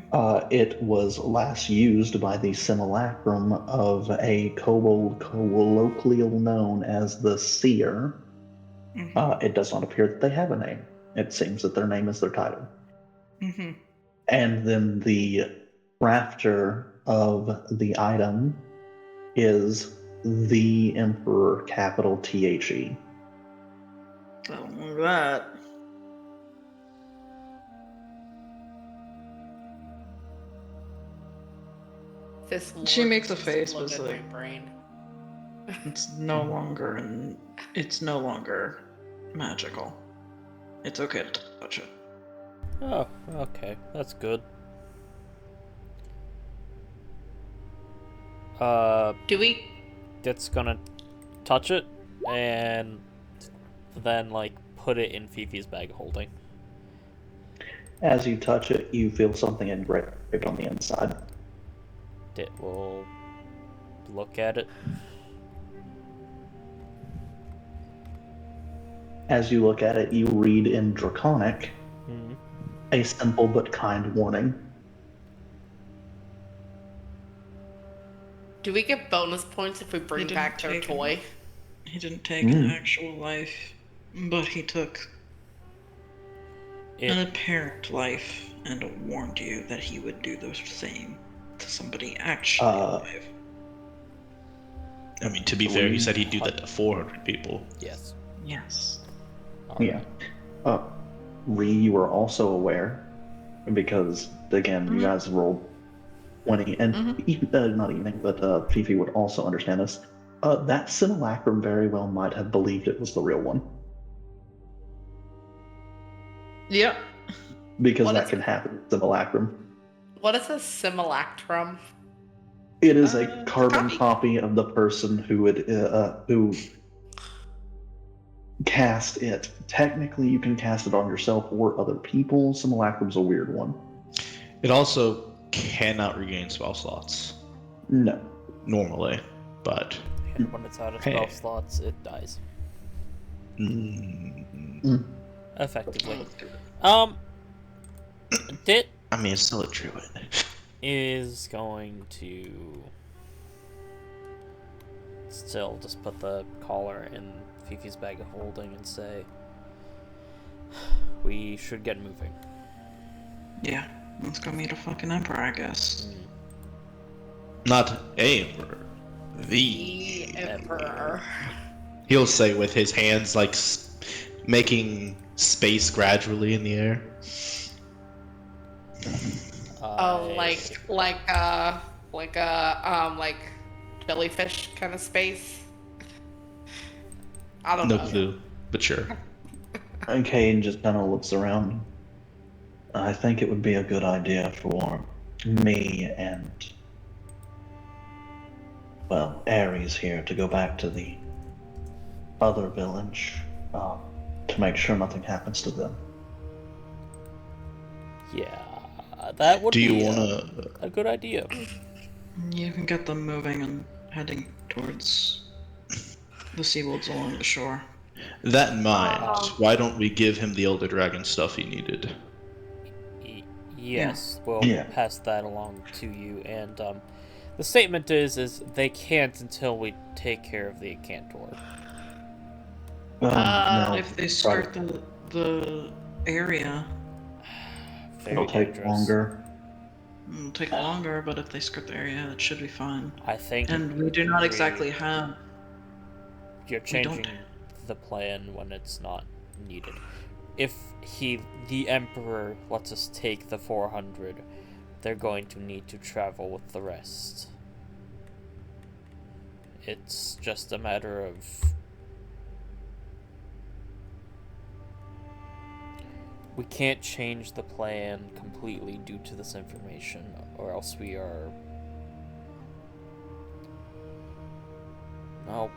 It was last used by the simulacrum of a kobold colloquial known as the Seer. Mm-hmm. It does not appear that they have a name. It seems that their name is their title. Mm-hmm. And then the crafter of the item is the Emperor, capital THE. I don't know that. This She lore makes a just face, exploded was my like- brain. It's no longer magical. It's okay to touch it. Oh, okay. That's good. Do we? Dit's gonna touch it and then, like, put it in Fifi's bag of holding. As you touch it, you feel something engraved on the inside. Dit will look at it. As you look at it, you read in Draconic Hmm. a simple but kind warning. Do we get bonus points if we bring didn't back their take it. toy? He didn't take an actual life, but he took an apparent life and warned you that he would do the same to somebody actually alive. I mean, to be fair, he said he'd do that to 400 people. Yes. Yes. Yeah. Ree, you were also aware, because, again, you guys rolled 20, and not even, but Fifi would also understand this. That simulacrum very well might have believed it was the real one. Yep. Because What that is can happen with simulacrum. What is a simulacrum? It is a It's a carbon copy. copy of the person who cast it. Technically, you can cast it on yourself or other people. Simulacrum's a weird one. It also cannot regain spell slots No. normally, but And when it's out of Hey. spell slots, it dies. Effectively. Dit I mean, it's still a druid. is going to still just put the collar in Fifi's bag of holding and say, we should get moving. Yeah. Let's go meet a fucking emperor, I guess. Not a emperor, the The Emperor. He'll say with his hands like making space gradually in the air. Oh, like jellyfish kind of space. I don't No know. clue, but sure. And Kane just kind of looks around. I think it would be a good idea for me and, well, Ares here to go back to the other village to make sure nothing happens to them. Yeah, that would Do you be wanna? a good idea. You can get them moving and heading towards the seawolves along the shore. That in mind, why don't we give him the Elder Dragon stuff he needed? Yes, we'll Yeah. pass that along to you. And the statement is they can't until we take care of the Cantor. No, If they skirt the area, Very it'll take dangerous. longer. it'll take longer, but if they skirt the area, it should be fine. I think And we do not exactly have... you're we don't- changing the plan when it's not needed. If the Emperor lets us take the 400, they're going to need to travel with the rest. It's just a matter of... We can't change the plan completely due to this information, or else we are... well,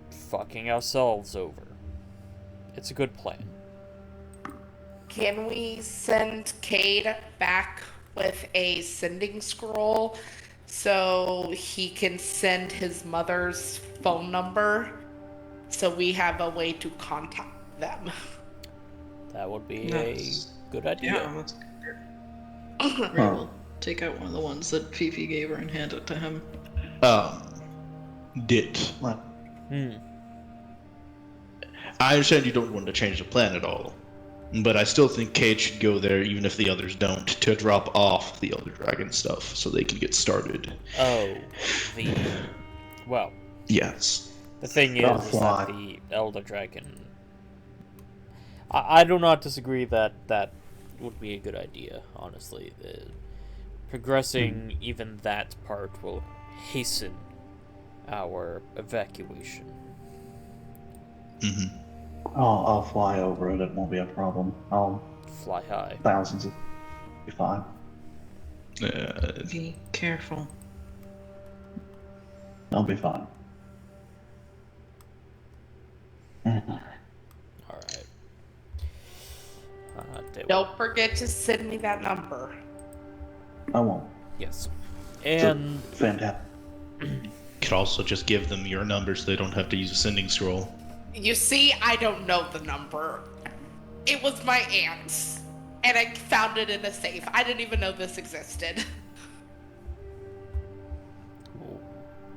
fucking ourselves over. It's a good plan. Can we send Cade back with a sending scroll so he can send his mother's phone number so we have a way to contact them? That would be That's- a good idea. Yeah, that's good. Ray will take out one of the ones that Fifi gave her and hand it to him. Dit. What? Hmm. I understand you don't want to change the plan at all, but I still think Cade should go there, even if the others don't, to drop off the Elder Dragon stuff so they can get started. Oh, well, Yes. the thing is That's that why. the Elder Dragon... I do not disagree that that would be a good idea, honestly. Progressing even that part will hasten our evacuation. Mm-hmm. I'll fly over it. It won't be a problem. Fly high. Thousands of be fine. Be careful. I'll be fine. Alright. Don't forget to send me that number. I won't. Yes. And Fantastic. Could also just give them your number so they don't have to use a sending scroll. You see, I don't know the number. It was my aunt's, and I found it in a safe. I didn't even know this existed.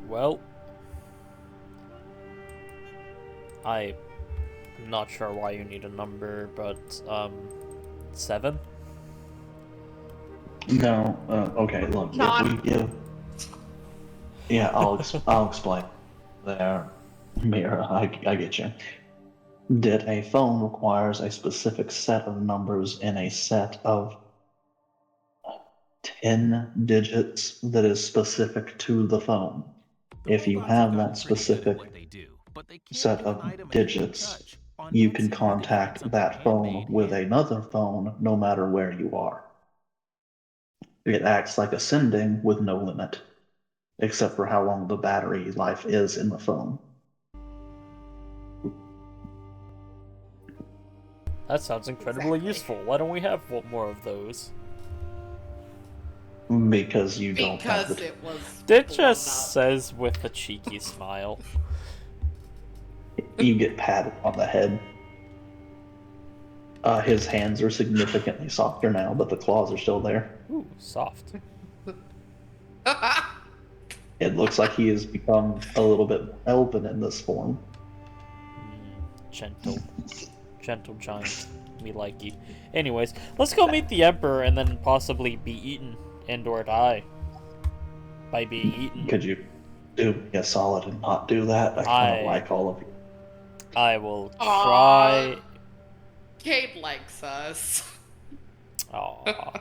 well, I'm not sure why you need a number, but 7? No. Okay. Look. Not- If we give. Yeah. I'll explain. There, Mira. I get you. That a phone requires a specific set of numbers in a set of 10 digits that is specific to the phone. If you have that specific set of digits, you can contact that phone with another phone no matter where you are. It acts like a sending with no limit, except for how long the battery life is in the phone. That sounds incredibly useful. Why don't we have more of those? Because you don't have Because the it was. It blown just up. says with a cheeky smile. you get patted on the head. His hands are significantly softer now, but the claws are still there. Ooh, soft. It looks like he has become a little bit more elven in this form. Gentle. Gentle giant. Me like you. Anyways, let's go meet the Emperor and then possibly be eaten and or die. By being eaten. Could you do me a solid and not do that? I kind of like all of you. I will Aw. try. Cade likes us. Aww.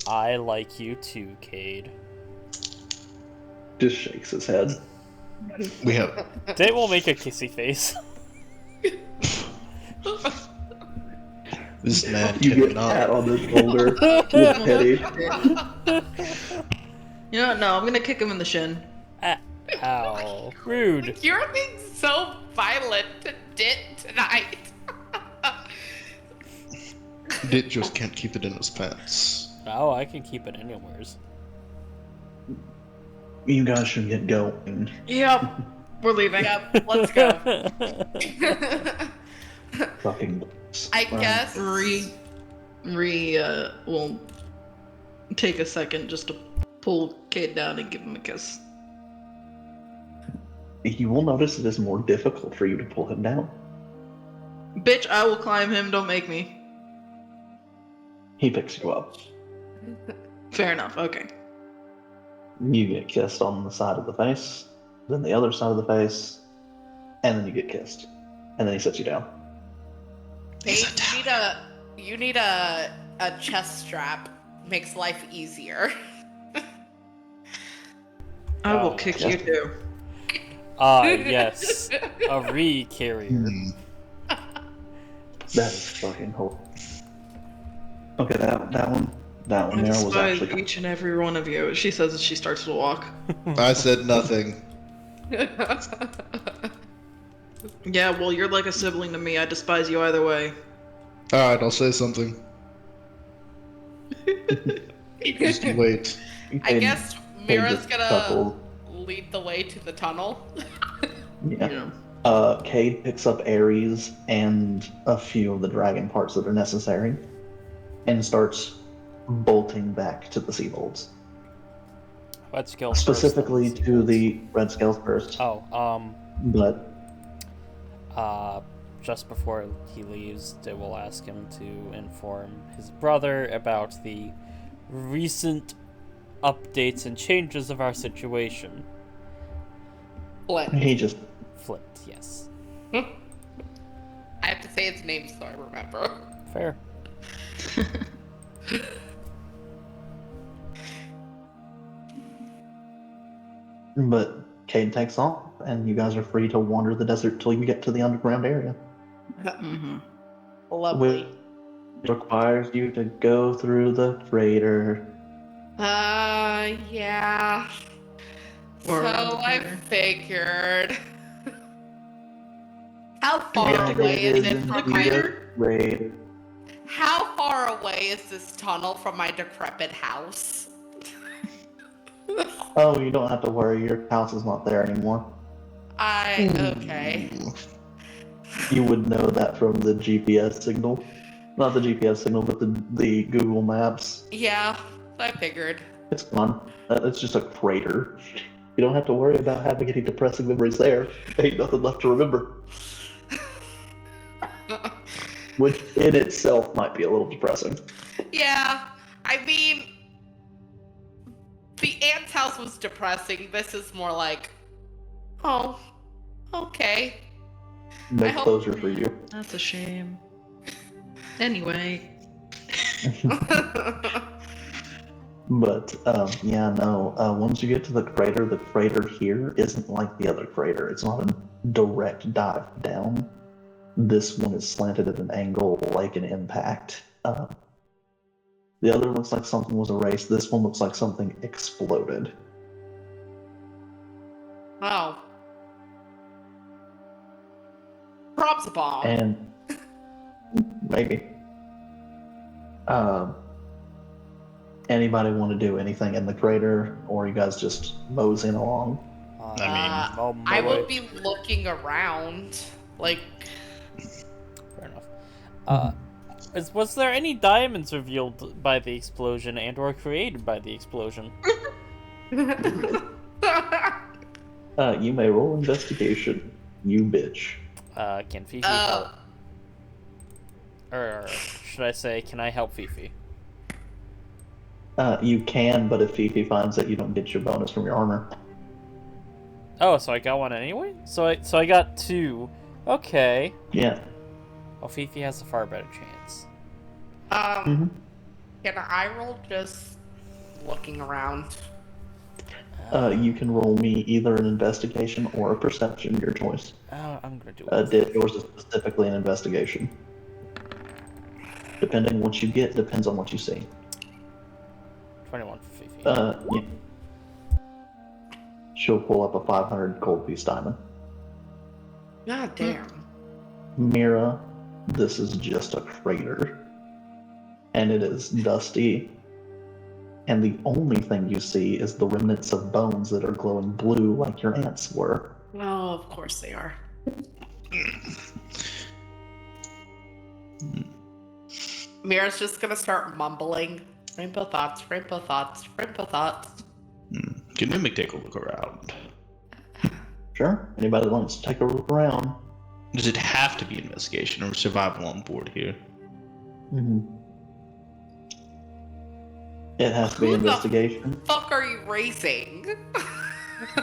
I like you too, Cade. Just shakes his head. We have. They will make a kissy face. This man You get a pat cannot. on the shoulder with pity. You know what? No, I'm gonna kick him in the shin. Ow. Rude. You're being so violent to Dit tonight. Dit just can't keep it in his pants. Oh, I can keep it anywheres. You guys should get going. Yep. We're leaving. Yep, let's go. Fucking. I guess. Re will take a second just to pull Cade down and give him a kiss. You will notice it is more difficult for you to pull him down. Bitch, I will climb him, don't make me. He picks you up. Fair enough, okay. You get kissed on the side of the face, then the other side of the face, and then you get kissed, and then he sets you down. Paige, you need a chest strap. Makes life easier. I will kick you too. Yes. A re-carrier. That is fucking horrible. Okay, that one I there was despise actually. each and every one of you. She says as she starts to walk. I said nothing. Yeah, well, you're like a sibling to me. I despise you either way. Alright, I'll say something. Just you wait. I guess Mira's just gonna chuckles. lead the way to the tunnel. Yeah. Cade picks up Ares and a few of the dragon parts that are necessary, and starts bolting back to the Seabolts. Red Scales Specifically first, then to the Red Scales first. Oh, But just before he leaves, they will ask him to inform his brother about the recent updates and changes of our situation. Flint. he just Flint, yes. I have to say his name so I remember. Fair. But Cade takes off, and you guys are free to wander the desert till you get to the underground area. Mm-hmm. Lovely. Which requires you to go through the crater. Yeah. Or So around the I corner. figured. How far have to go away is it in the from my? crater? Crater. How far away is this tunnel from my decrepit house? Oh, you don't have to worry. Your house is not there anymore. Okay. You would know that from the GPS signal. Not the GPS signal, but the Google Maps. Yeah, I figured. It's gone. It's just a crater. You don't have to worry about having any depressing memories there. Ain't nothing left to remember. Which in itself might be a little depressing. Yeah, I mean, the ant's house was depressing. This is more like, oh, okay. No I hope- closure for you. That's a shame. Anyway. But yeah, no. Once you get to the crater here isn't like the other crater. It's not a direct dive down. This one is slanted at an angle like an impact. The other looks like something was erased. This one looks like something exploded. Oh. Props a bomb. And maybe. Anybody want to do anything in the crater, or you guys just moseying along? I would be looking around. Like, Fair enough. Was there any diamonds revealed by the explosion and/or created by the explosion? You may roll investigation. You bitch. Can Fifi help? Or should I say, can I help Fifi? You can, but if Fifi finds that, you don't get your bonus from your armor. Oh, so I got one anyway? So I got 2. Okay. Yeah. Well, Fifi has a far better chance. Can I roll just looking around? You can roll me either an investigation or a perception, your choice. I'm gonna do it. Yours is specifically an investigation. Depending on what you get, depends on what you see. 21 for Fifi. Yeah. She'll pull up a 500 gold piece diamond. God damn. Mira, this is just a crater. And it is dusty. And the only thing you see is the remnants of bones that are glowing blue like your ants were. Oh, of course they are. Mira's just gonna start mumbling. Rainbow thoughts, rainbow thoughts, rainbow thoughts. Can Mimic take a look around? Sure. Anybody that wants to take a look around? Does it have to be investigation or survival on board here? It has to be Who the investigation. Fuck are you racing?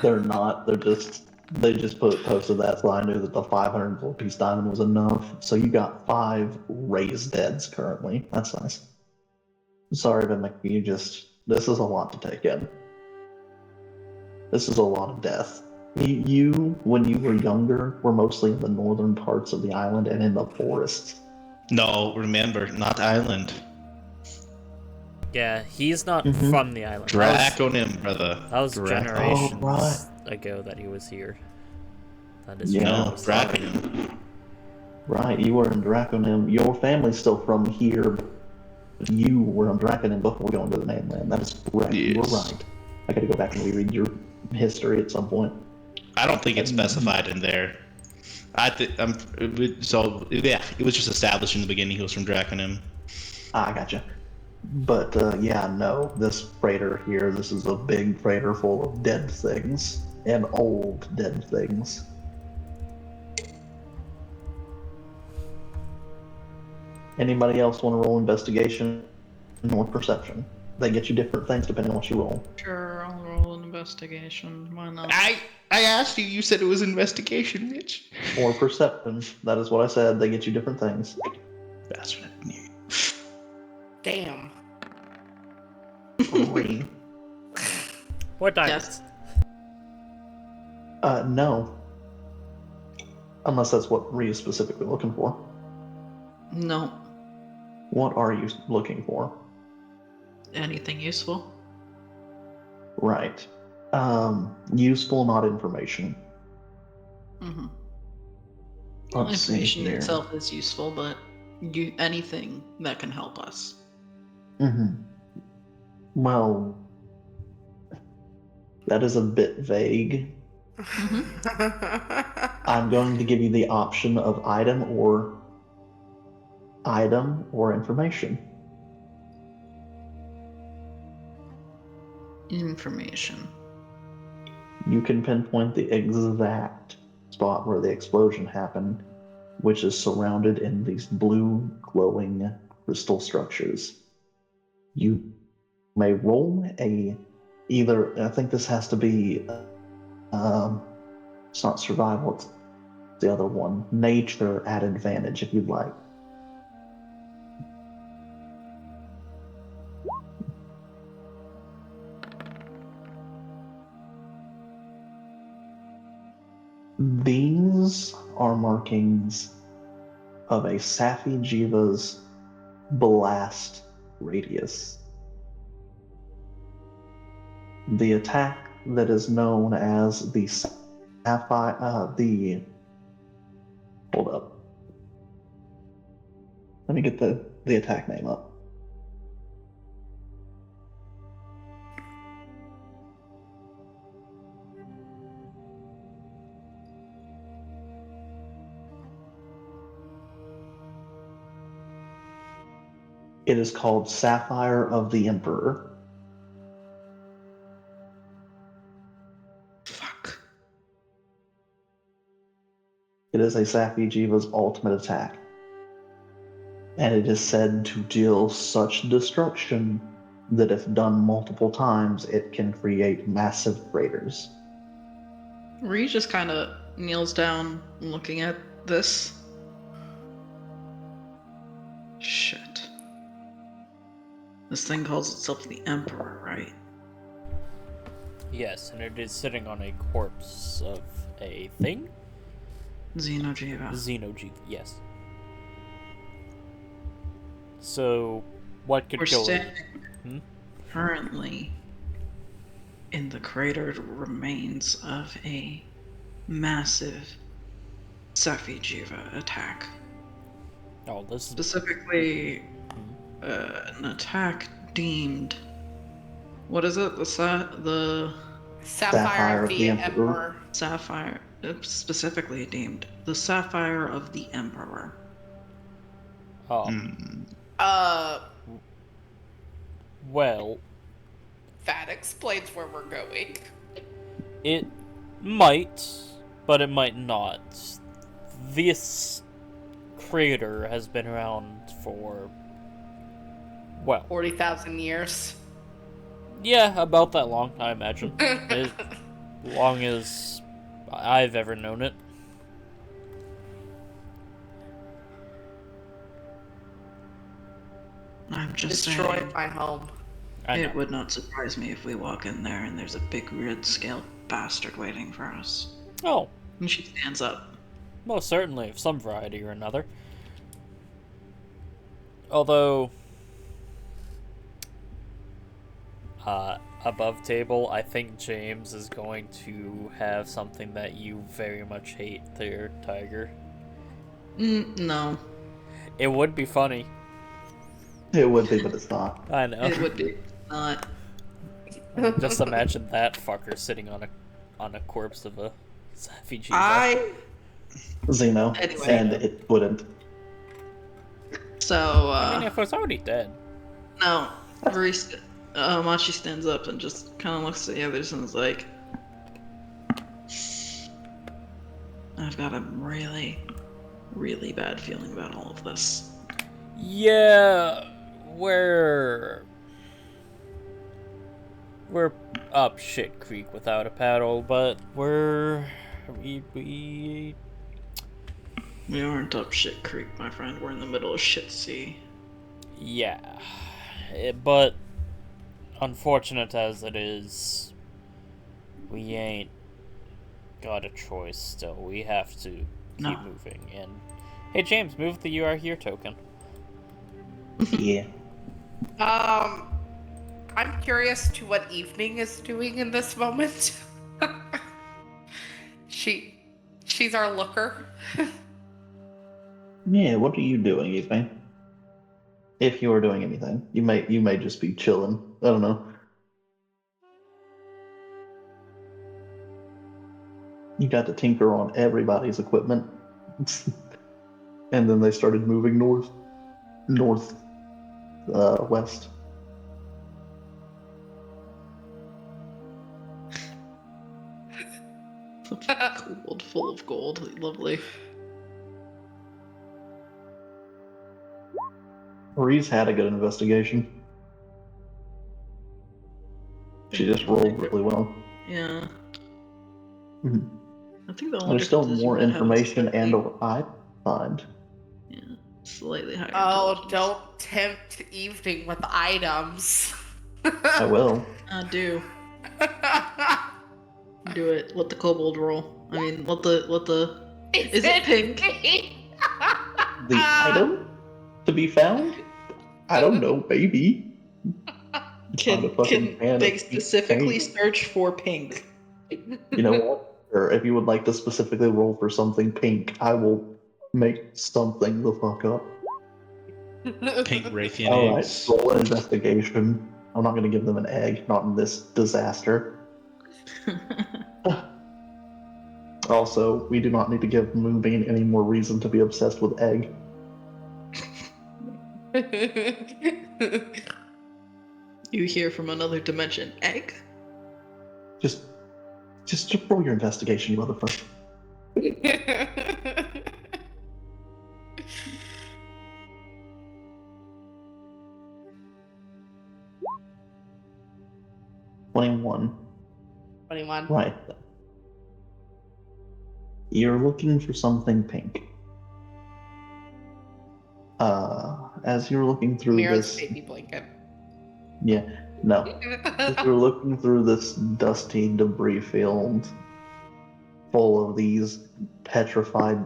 They're not. They're just They just posted that, so I knew that the 500 gold piece diamond was enough. So you got 5 raised deads currently. That's nice. Sorry to make you just. This is a lot to take in. This is a lot of death. You, when you were younger, were mostly in the northern parts of the island and in the forests. No, remember, not island. Yeah, he's not Mhm. from the island. Draconim, brother. That was Drac- generations Oh, right. ago that he was here. That is Yeah. No, true. Draconim. Right, you were in Draconim. Your family's still from here, but you were in Draconim before going to the mainland. That is correct. You were Yes. right. I gotta go back and reread your history at some point. I don't think it's specified in there. So yeah, it was just established in the beginning. He was from Draconim. I gotcha. But yeah, no, this freighter here, this is a big freighter full of dead things and old dead things. Anybody else want to roll investigation or perception? They get you different things depending on what you roll. Sure, I'll roll an investigation. Why not? I asked you. You said it was investigation, Mitch. Or perception. That is what I said. They get you different things. That's what I knew. Damn. 3. What diamonds? Yes. No. Unless that's what Rhea is specifically looking for. No. What are you looking for? Anything useful? Right. Useful, not information. Mm-hmm. Let's see Information here. itself is useful, but anything that can help us. Mm-hmm. Well, that is a bit vague. I'm going to give you the option of item or information. Information. You can pinpoint the exact spot where the explosion happened, which is surrounded in these blue glowing crystal structures. You may roll either, I think this has to be, it's not survival, it's the other one, nature at advantage if you'd like. These are markings of a Safi Jiva's blast radius. The attack that is known as the Sapphire, hold up. Let me get the attack name up. It is called Sapphire of the Emperor. Fuck. It is a Safi Jiva's ultimate attack. And it is said to deal such destruction that if done multiple times, it can create massive craters. Ree just kind of kneels down looking at this. Shit. This thing calls itself the Emperor, right? Yes, and it is sitting on a corpse of a thing? Xenojiva. Xenojiva, yes. So, what could We're kill it? standing currently in the cratered remains of a massive Safi Jiva attack. Oh, this is... Specifically, an attack deemed. What is it? The Sapphire of the Emperor. Sapphire. Specifically deemed the Sapphire of the Emperor. Oh, well, That explains where we're going. it might, but it might not. This crater has been around for, well, 40,000 years. yeah, about that long, I imagine. As long as I've ever known it. I'm just Destroyed saying. my home. I know. It would not surprise me if we walk in there and there's a big red-scaled bastard waiting for us. Oh, And she stands up. most certainly, of some variety or another. Although, above table, I think James is going to have something that you very much hate there, Tiger. No. It would be funny. It would be, but it's not. I know. It would be not. Just imagine that fucker sitting on a corpse of a Vegeta. Xeno, Anyway. and it wouldn't. So, I mean, if it's already dead. no. Machi stands up and just kind of looks at the others and is like, I've got a really, really bad feeling about all of this. Yeah, we're up shit creek without a paddle, but we We aren't up shit creek, my friend. We're in the middle of shit sea. yeah, but unfortunate as it is, we ain't got a choice still. We have to keep No. moving. And hey, James, move the "You Are Here" token. Yeah. I'm curious to what Evening is doing in this moment. She's our looker. Yeah, what are you doing, Evening? If you are doing anything. You may just be chilling. I don't know. You got to tinker on everybody's equipment. And then they started moving west. Kobold full of gold. Lovely. Marie's had a good investigation. She just rolled really well. Yeah. Mhm. I think the only There's still difference is you more might have information and slightly- I find. Yeah, slightly higher Oh, intelligence. don't tempt Evening with items. I will. Do. Do it. Let the kobold roll. I mean, let the... Is it pink? The item to be found? I don't know, maybe. Find a fucking pan they of specifically paint. search for pink? You know what? Or if you would like to specifically roll for something pink, I will make something the fuck up. Pink Raytheon Alright, eggs. roll an investigation. I'm not going to give them an egg, not in this disaster. Also, we do not need to give Moonbeam any more reason to be obsessed with egg. You hear from another dimension. Egg? Just roll your investigation, you motherfucker. 21. 21. Right. You're looking for something pink. As you're looking through Mira's this, baby blanket. yeah, no. As you're looking through this dusty debris field full of these petrified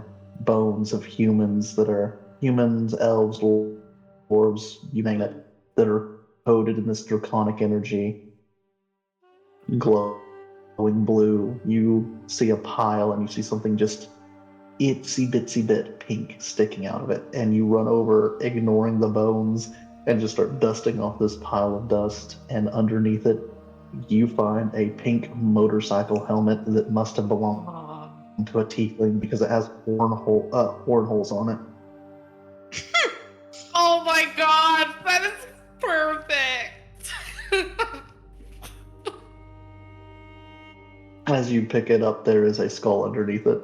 bones of humans that are humans, elves, dwarves, you name it, that are coated in this draconic energy, glowing blue, you see a pile and you see something just itsy bitsy bit pink sticking out of it, and you run over, ignoring the bones, and just start dusting off this pile of dust, and underneath it you find a pink motorcycle helmet that must have belonged Aw. to a tiefling because it has horn holes on it. Oh my god, that is perfect. As you pick it up, there is a skull underneath it.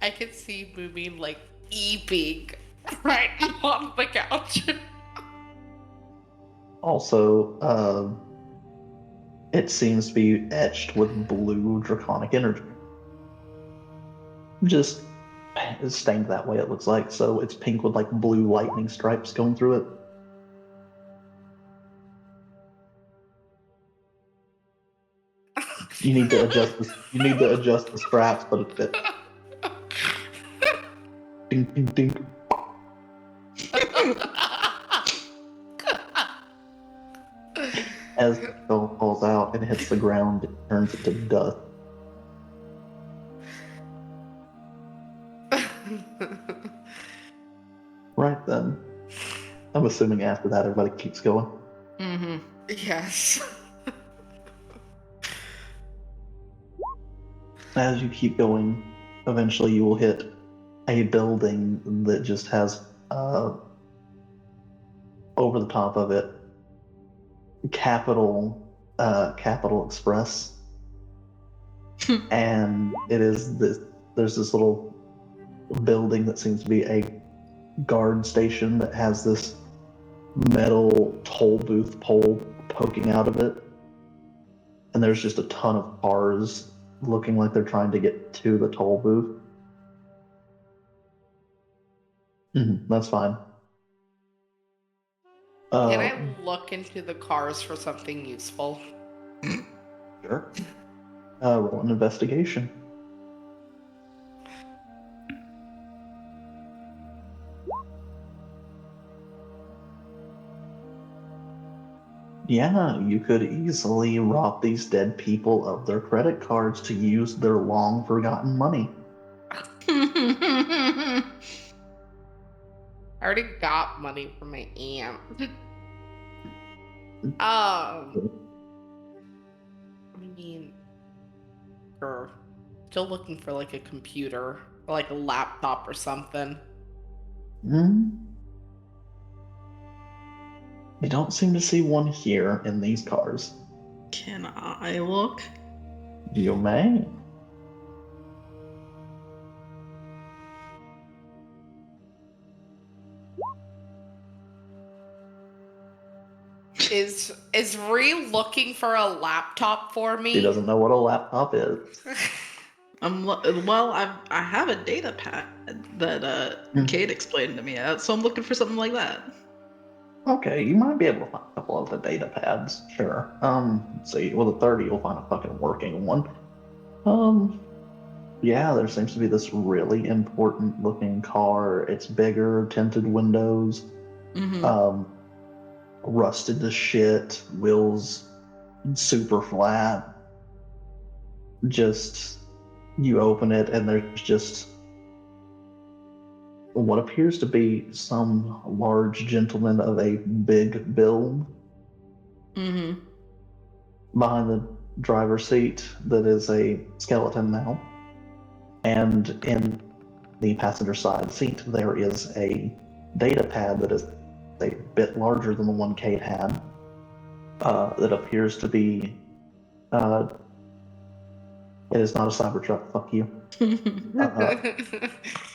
I could see Moomin like eeping right on the couch. Also, It seems to be etched with blue draconic energy. Just it's stained that way, it looks like. So it's pink with like blue lightning stripes going through it. You need to adjust this. You need to adjust the straps, but it fits. Ding ding ding. As the skull falls out and hits the ground, it turns it to dust. Right then. I'm assuming after that everybody keeps going. Mm-hmm. Yes. As you keep going, eventually you will hit a building that just has over the top of it Capital Express. And it is this there's this little building that seems to be a guard station that has this metal toll booth pole poking out of it. And there's just a ton of cars looking like they're trying to get to the toll booth. That's fine. Can I look into the cars for something useful? Sure. Roll an investigation. Yeah, you could easily rob these dead people of their credit cards to use their long forgotten money. I already got money from my aunt. I mean, still looking for like a computer or like a laptop or something. You don't seem to see one here in these cars. Can I look? You may. Is Ree looking for a laptop for me? She doesn't know what a laptop is. Well, I have a data pad that Kate explained to me, so I'm looking for something like that. Okay, you might be able to find a couple of the data pads, sure. See, with a 30, you'll find a fucking working one. Yeah, there seems to be this really important looking car. It's bigger, tinted windows, rusted to shit, wheels super flat. Just, you open it and there's just what appears to be some large gentleman of a big build behind the driver's seat that is a skeleton now. And in the passenger side seat, there is a data pad that is a bit larger than the one Kate had. That appears to be. It is not a Cybertruck, fuck you.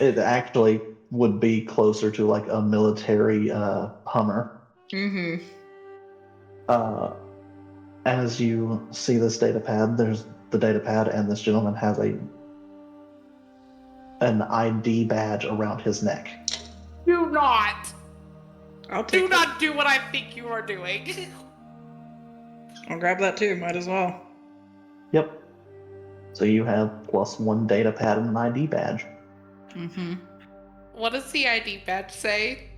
It actually would be closer to like a military Hummer. As you see this data pad, there's the data pad, and this gentleman has an ID badge around his neck. Do not! I'll take Do not do what I think you are doing. I'll grab that too, might as well. Yep. So you have +1 data pad and an ID badge. What does the ID badge say?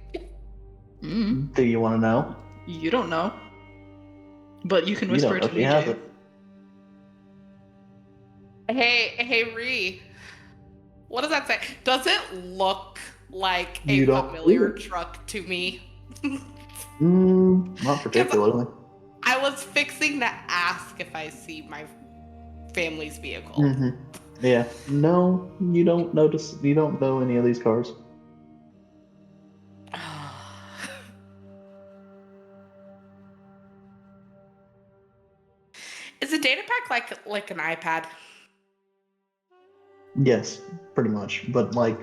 Do you want to know? You don't know. But you can You whisper don't know it if to he me, has Dave. it. Hey, Ree. What does that say? Does it look like a You don't familiar see it. truck to me? Not particularly. I was fixing to ask if I see my family's vehicle. Yeah. No, you don't notice. You don't know any of these cars. Is a data pack like an iPad? Yes, pretty much, but like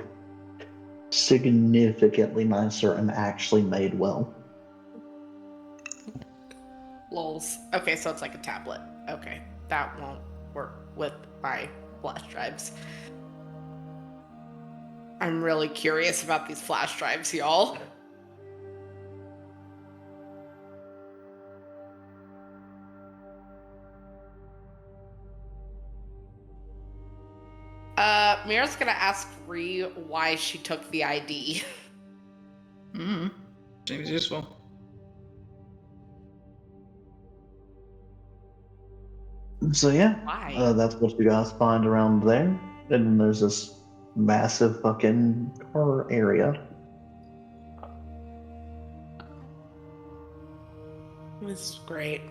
significantly nicer and actually made well. Lols. Okay, so it's like a tablet. Okay, that won't work with my flash drives. I'm really curious about these flash drives, y'all. Mira's gonna ask Ree why she took the ID. Seems useful. So yeah, Why? that's what you guys find around there. And then there's this massive fucking car area. This is great.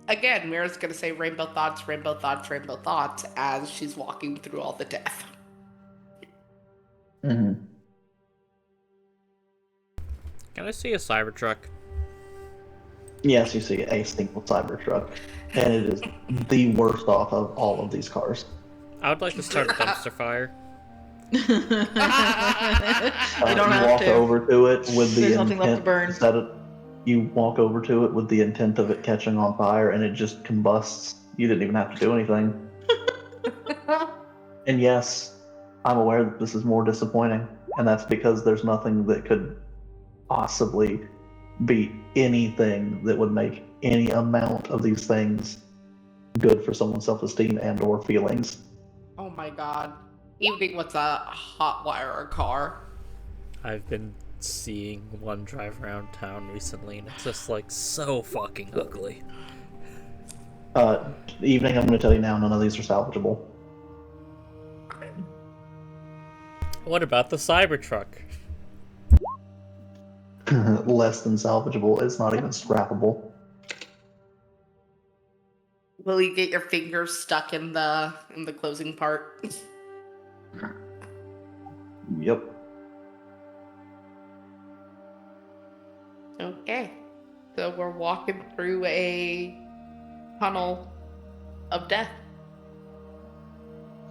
Again, Mira's gonna say rainbow thoughts, rainbow thoughts, rainbow thoughts as she's walking through all the death. Hmm. Can I see a Cybertruck? Yes, you see a single Cybertruck, and it is the worst off of all of these cars. I would like to start a dumpster fire. You don't You have walk to. over to it with the There's nothing left to intent burn. that it, you walk over to it with the intent of it catching on fire, and it just combusts. You didn't even have to do anything. And yes, I'm aware that this is more disappointing, and that's because there's nothing that could possibly be anything that would make any amount of these things good for someone's self-esteem and or feelings. Oh my god. Evening, what's a hot wire a car? I've been seeing one drive around town recently, and it's just like so fucking ugly. Evening, I'm going to tell you now, none of these are salvageable. What about the Cybertruck? Less than salvageable. It's not even scrappable. Will you get your fingers stuck in the closing part? Yep. Okay. So we're walking through a tunnel of death.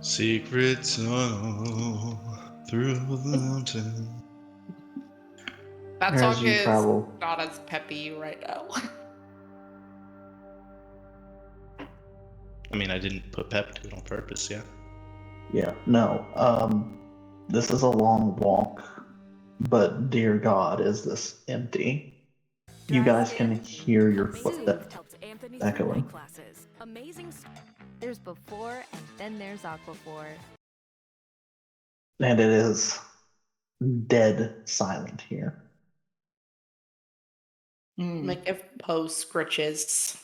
Secret tunnel through the mountain. That As song you is travel. not as peppy right now. I mean, I didn't put pep to it on purpose, yeah. Yeah. No. This is a long walk, but dear God, is this empty. You guys can hear your footsteps echoing. Amazing. There's before and then there's Aquaphor. And it is dead silent here. Like if Poe scritches.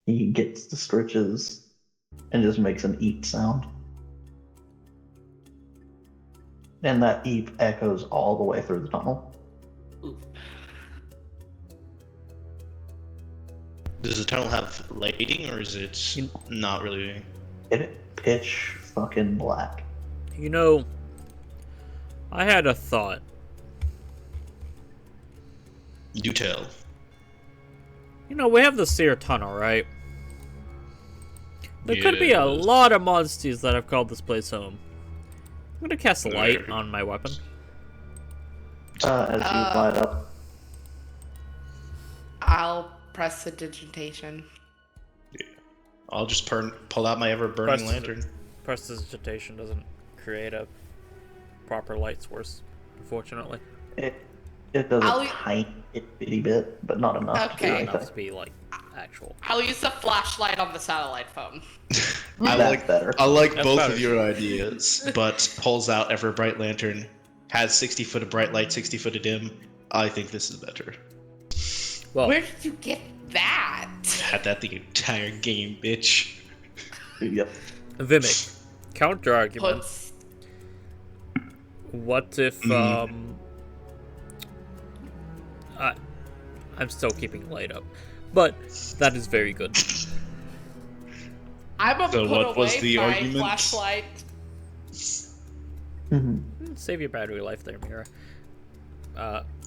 He gets the stretches and just makes an eat sound. And that eep echoes all the way through the tunnel. Does the tunnel have lighting, or is it not really? It pitch fucking black. You know, I had a thought. Do tell. You know, we have the Seer Tunnel, right? There could be a Yes. lot of monsters that have called this place home. I'm gonna cast a light on my weapon. As you light up. I'll press the digitation. I'll just pull out my ever-burning lantern. Prestidigitation doesn't create a proper light source, unfortunately. It does I'll- a tiny bitty bit, but not enough to do Okay. Enough anything. to be like actual. I'll use the flashlight on the satellite phone. That's better. I like That's both better. of your ideas, but pulls out ever bright lantern, has 60 foot of bright light, 60 foot of dim. I think this is better. Well, Where did you get that? Had that the entire game, bitch. Yep. Vimic, counter argument. Puts What if I'm still keeping light up, but that is very good. I'm gonna So put what away was the my argument? flashlight. Save your battery life there, Mira.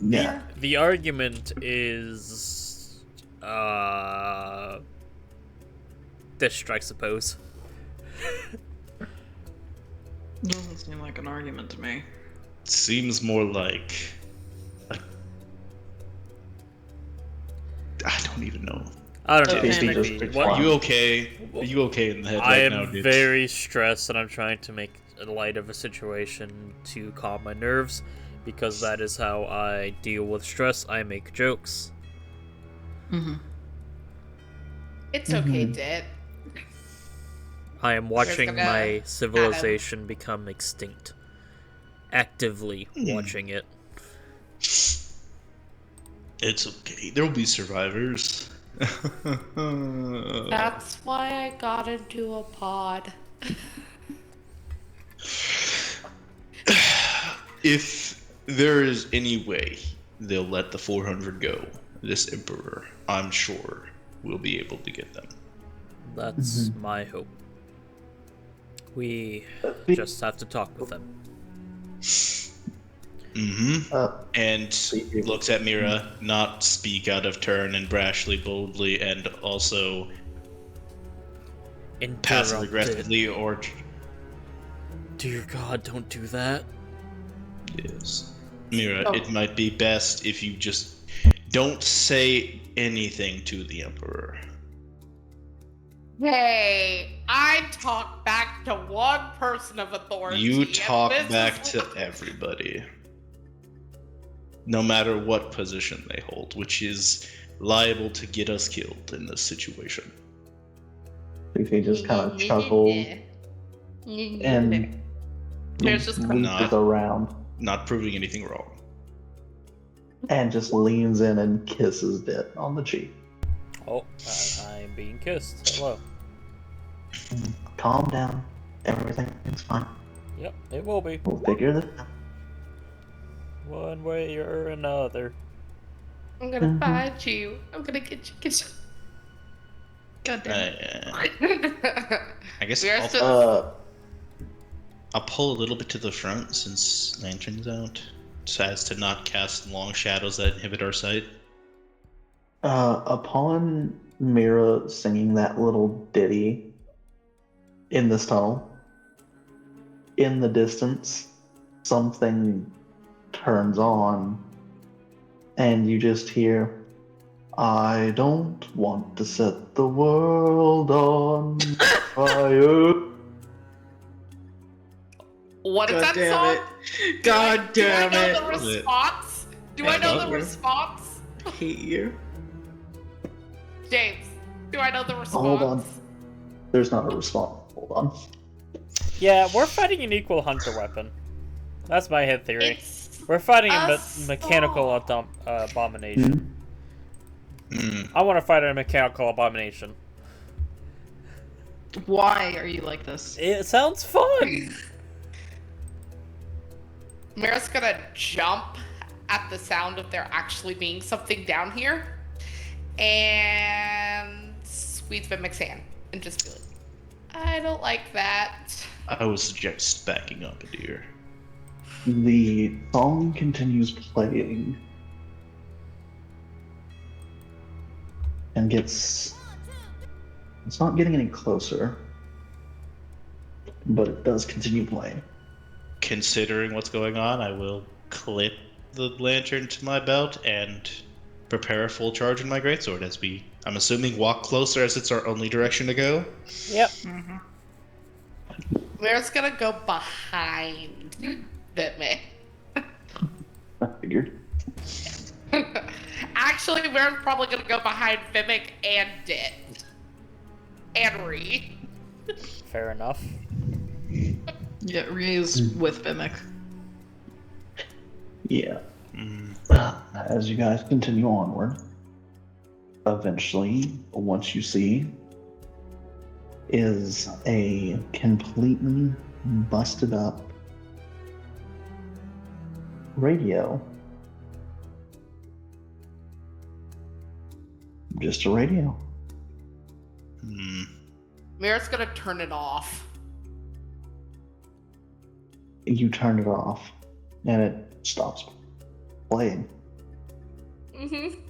Yeah. The argument is this strike suppose. Doesn't seem like an argument to me. Seems more like don't even know. I don't know. Okay, Maybe Maybe. just What? Are you okay? Are you okay in the head I right am now, dude? very stressed, and I'm trying to make light of a situation to calm my nerves, because that is how I deal with stress. I make jokes. Mm-hmm. It's okay, Mhm. Dit. I am watching gonna my civilization become extinct. Actively watching it. It's okay. There will be survivors. That's why I got into a pod. If there is any way they'll let the 400 go, this Emperor, I'm sure, will be able to get them. That's my hope. We just have to talk with them. And looks at Mira, not speak out of turn and brashly, boldly, and also passive aggressively, or Dear God, don't do that. yes, Mira, Oh. it might be best if you just don't say anything to the Emperor. Hey, I talk back to one person of authority. You and talk this back is- to everybody, no matter what position they hold, which is liable to get us killed in this situation. Fifi just kind of chuckles and There's just leaps Not- around Not proving anything wrong. and just leans in and kisses Dit on the cheek. Oh, I'm being kissed. Hello. Calm down. Everything's fine. Yep, it will be. We'll figure this out. One way or another. I'm gonna Mhm. find you. I'm gonna get you. God damn it. I guess We are I'll, still- I'll pull a little bit to the front since Lantern's out, so as to not cast long shadows that inhibit our sight. Upon Mira singing that little ditty in this tunnel, in the distance, something turns on, and you just hear, I don't want to set the world on fire. What is God that damn song? it. God damn Do I know it. the response? Do I I know love the it. response? I hate you. James, do I know the response? Hold on. There's not a response. Hold on. Yeah, we're fighting an equal hunter weapon. That's my hit theory. It's We're fighting a a mechanical song. abomination. Hmm. I want to fight a mechanical abomination. Why are you like this? It sounds fun! Mira's gonna jump at the sound of there actually being something down here and squeeze Vimic's hand and just be like, I don't like that. I would suggest backing up, dear. The song continues playing and it's not getting any closer, but it does continue playing. Considering what's going on, I will clip the lantern to my belt and prepare a full charge in my greatsword as we, I'm assuming, walk closer as it's our only direction to go. Yep. Mira's gonna go behind Vimic. I figured. Actually, we're probably gonna go behind Vimic and Dit. And Ree. Fair enough. Yeah, Rhea's with Vimic. Yeah. Mm. As you guys continue onward, eventually, what you see is a completely busted up radio. Just a radio. Hmm. Mira's gonna turn it off. You turn it off, and it stops playing. Mm-hmm.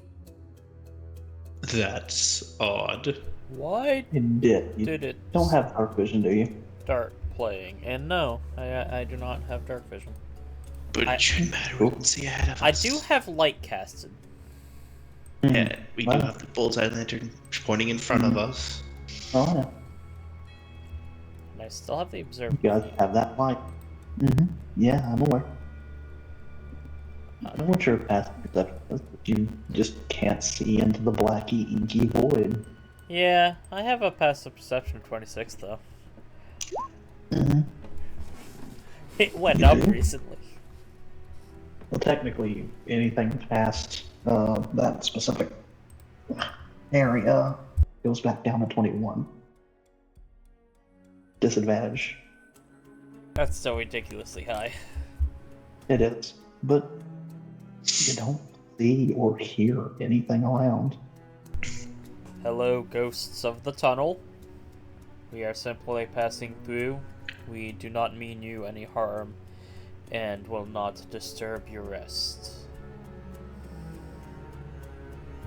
That's odd. Why It did. You did it don't have dark vision, do you? start playing? And no, I do not have dark vision. But I- it shouldn't matter. We can see ahead of I us. do have light casted. Yeah, we do Wow. have the bullseye lantern pointing in front of us. Oh, yeah. And I still have the You observer. guys have that light. Yeah, I'm aware. I know what your passive perception is, but you just can't see into the blacky, inky void. Yeah, I have a passive perception of 26 though. Mm-hmm. It went You up do? recently. Well, technically, anything past that specific area goes back down to 21. Disadvantage. That's so ridiculously high. It is, but you don't see or hear anything around. Hello, ghosts of the tunnel. We are simply passing through. We do not mean you any harm, and will not disturb your rest.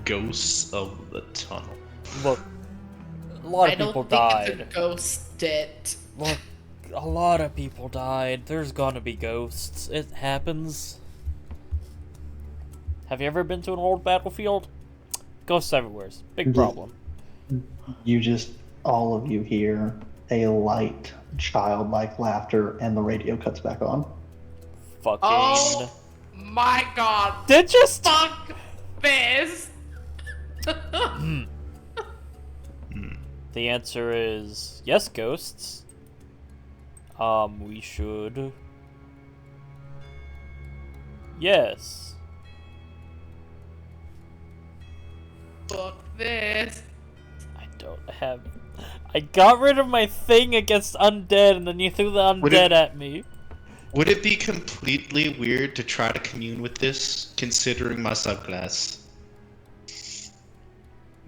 Ghosts of the tunnel. Look, a lot I of people don't think died. it's a ghost it. Look, a lot of people died. There's gonna be ghosts. It happens. Have you ever been to an old battlefield? Ghosts everywhere. Big Yeah. problem. You just, all of you hear a light, childlike laughter, and the radio cuts back on. Fucking. Oh my god. Did just. Fuck this. The answer is yes, ghosts. We should. Yes. Fuck this. I don't have. I got rid of my thing against undead, and then you threw the Would it- undead at me. Would it be completely weird to try to commune with this, considering my subclass?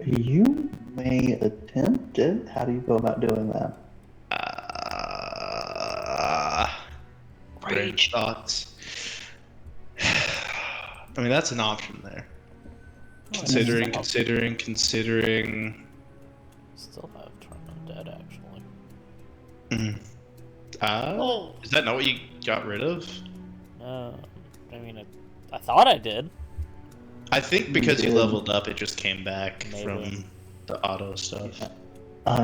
You may attempt it. How do you go about doing that? Rage thoughts. I mean, that's an option there. Considering. Still have turn undead actually. Oh. Is that not what you got rid of? No, I mean I thought I did. I think because you Yeah. leveled up, it just came back Maybe. from the auto stuff.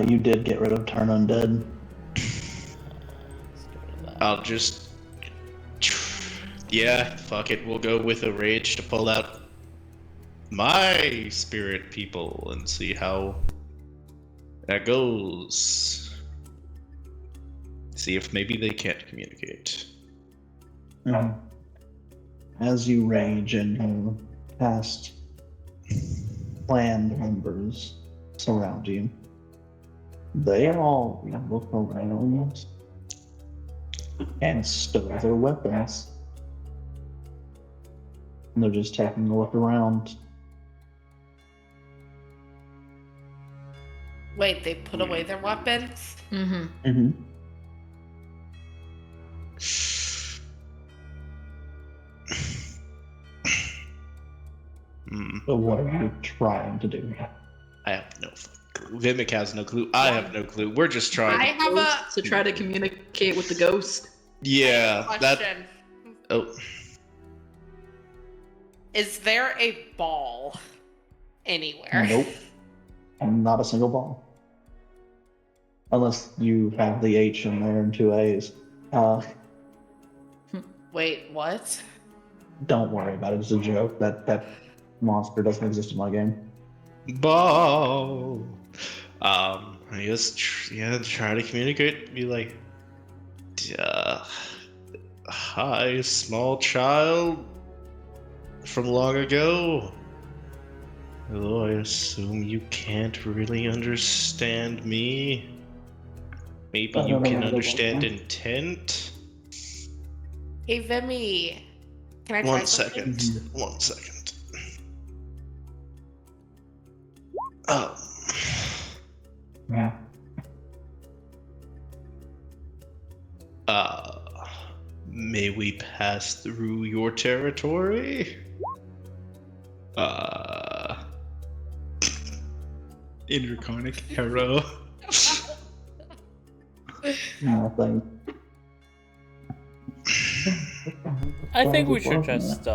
You did get rid of turn undead. Let's get rid of that. I'll just. Yeah, fuck it. We'll go with a rage to pull out my spirit people and see how that goes. See if maybe they can't communicate. As you rage and past clan members surround you, they all look around and stow their weapons. And they're just taking a look around. Wait, they put away their weapons? Mm-hmm. Mm-hmm. So what are you trying to do? I have no fucking clue. Vimic has no clue. I have no clue. We're just trying. I have a To try to communicate with the ghost. Yeah, that. question. Oh, Is there a ball anywhere? Nope. Not a single ball. Unless you have the H in there and two A's. Wait, what? Don't worry about it. It's a joke. That monster doesn't exist in my game. ball. I guess try to communicate. Be like, hi, small child from long ago. Hello, I assume you can't really understand me. Maybe you can understand intent. Hey, Vimy. Can I try One something? second. 1 second. Yeah. May we pass through your territory? Indraconic hero. Nothing. I think we should just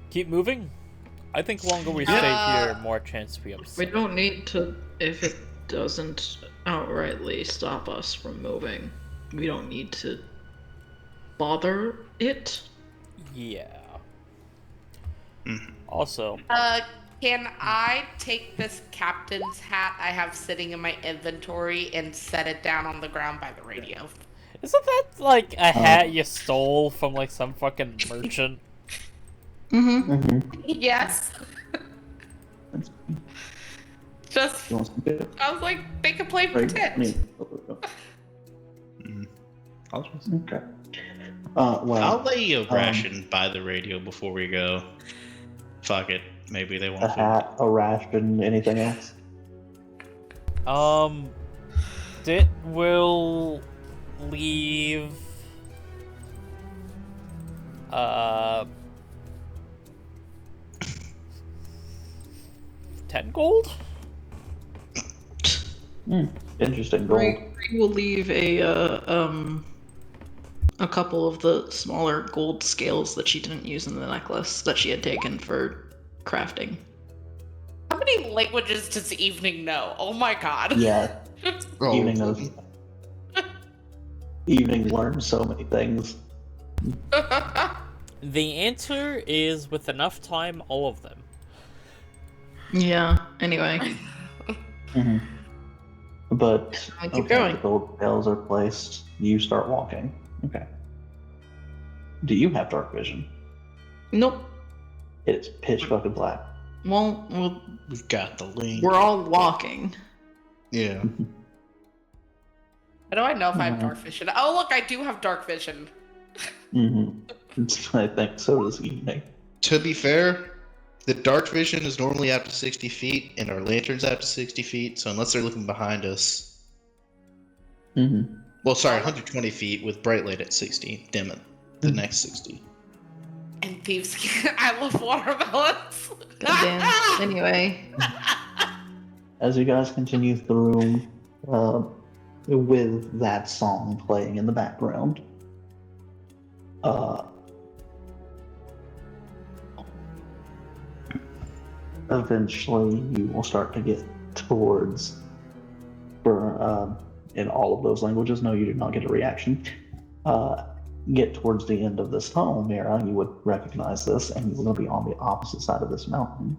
keep moving. I think longer we Yeah. stay here, more chance we We upset. don't need to, if it doesn't outrightly stop us from moving, we don't need to bother it. Yeah. Mhm. Also, Can I take this captain's hat I have sitting in my inventory and set it down on the ground by the radio? isn't that like a hat you stole from like some fucking merchant? Mm-hmm. Mm-hmm. Yes. Just, You want some good? I was like, they can play pretend. I'll just- Okay. Well, I'll lay you a ration by the radio before we go. Fuck it. Maybe they a want food. hat, a ration, anything else? Dit will leave. 10 gold? Interesting. Gold. We will leave a couple of the smaller gold scales that she didn't use in the necklace that she had taken for crafting. How many languages does Evening know? Oh my god. Yeah. Oh, Evening knows. Evening learns so many things. The answer is with enough time, all of them. Yeah. Anyway, Mm-hmm. But I keep going. The gold scales are placed. You start walking. Okay. Do you have dark vision? nope. It's pitch fucking black. Well, We've got the link. we're all walking. Yeah. How do I know if I have dark vision? Oh, look, I do have dark vision. Mm-hmm. I think so does Evening. To be fair, the dark vision is normally up to 60 feet, and our lantern's up to 60 feet, so unless they're looking behind us. Mm-hmm. Well, sorry, 120 feet with bright light at 60, dim it the next 60. And thieves can I love watermelons. Goddamn. Anyway, As you guys continue through, with that song playing in the background, eventually you will start to get towards, in all of those languages, no, you did not get a reaction. Get towards the end of this tunnel, Mira, you would recognize this, and you're going to be on the opposite side of this mountain.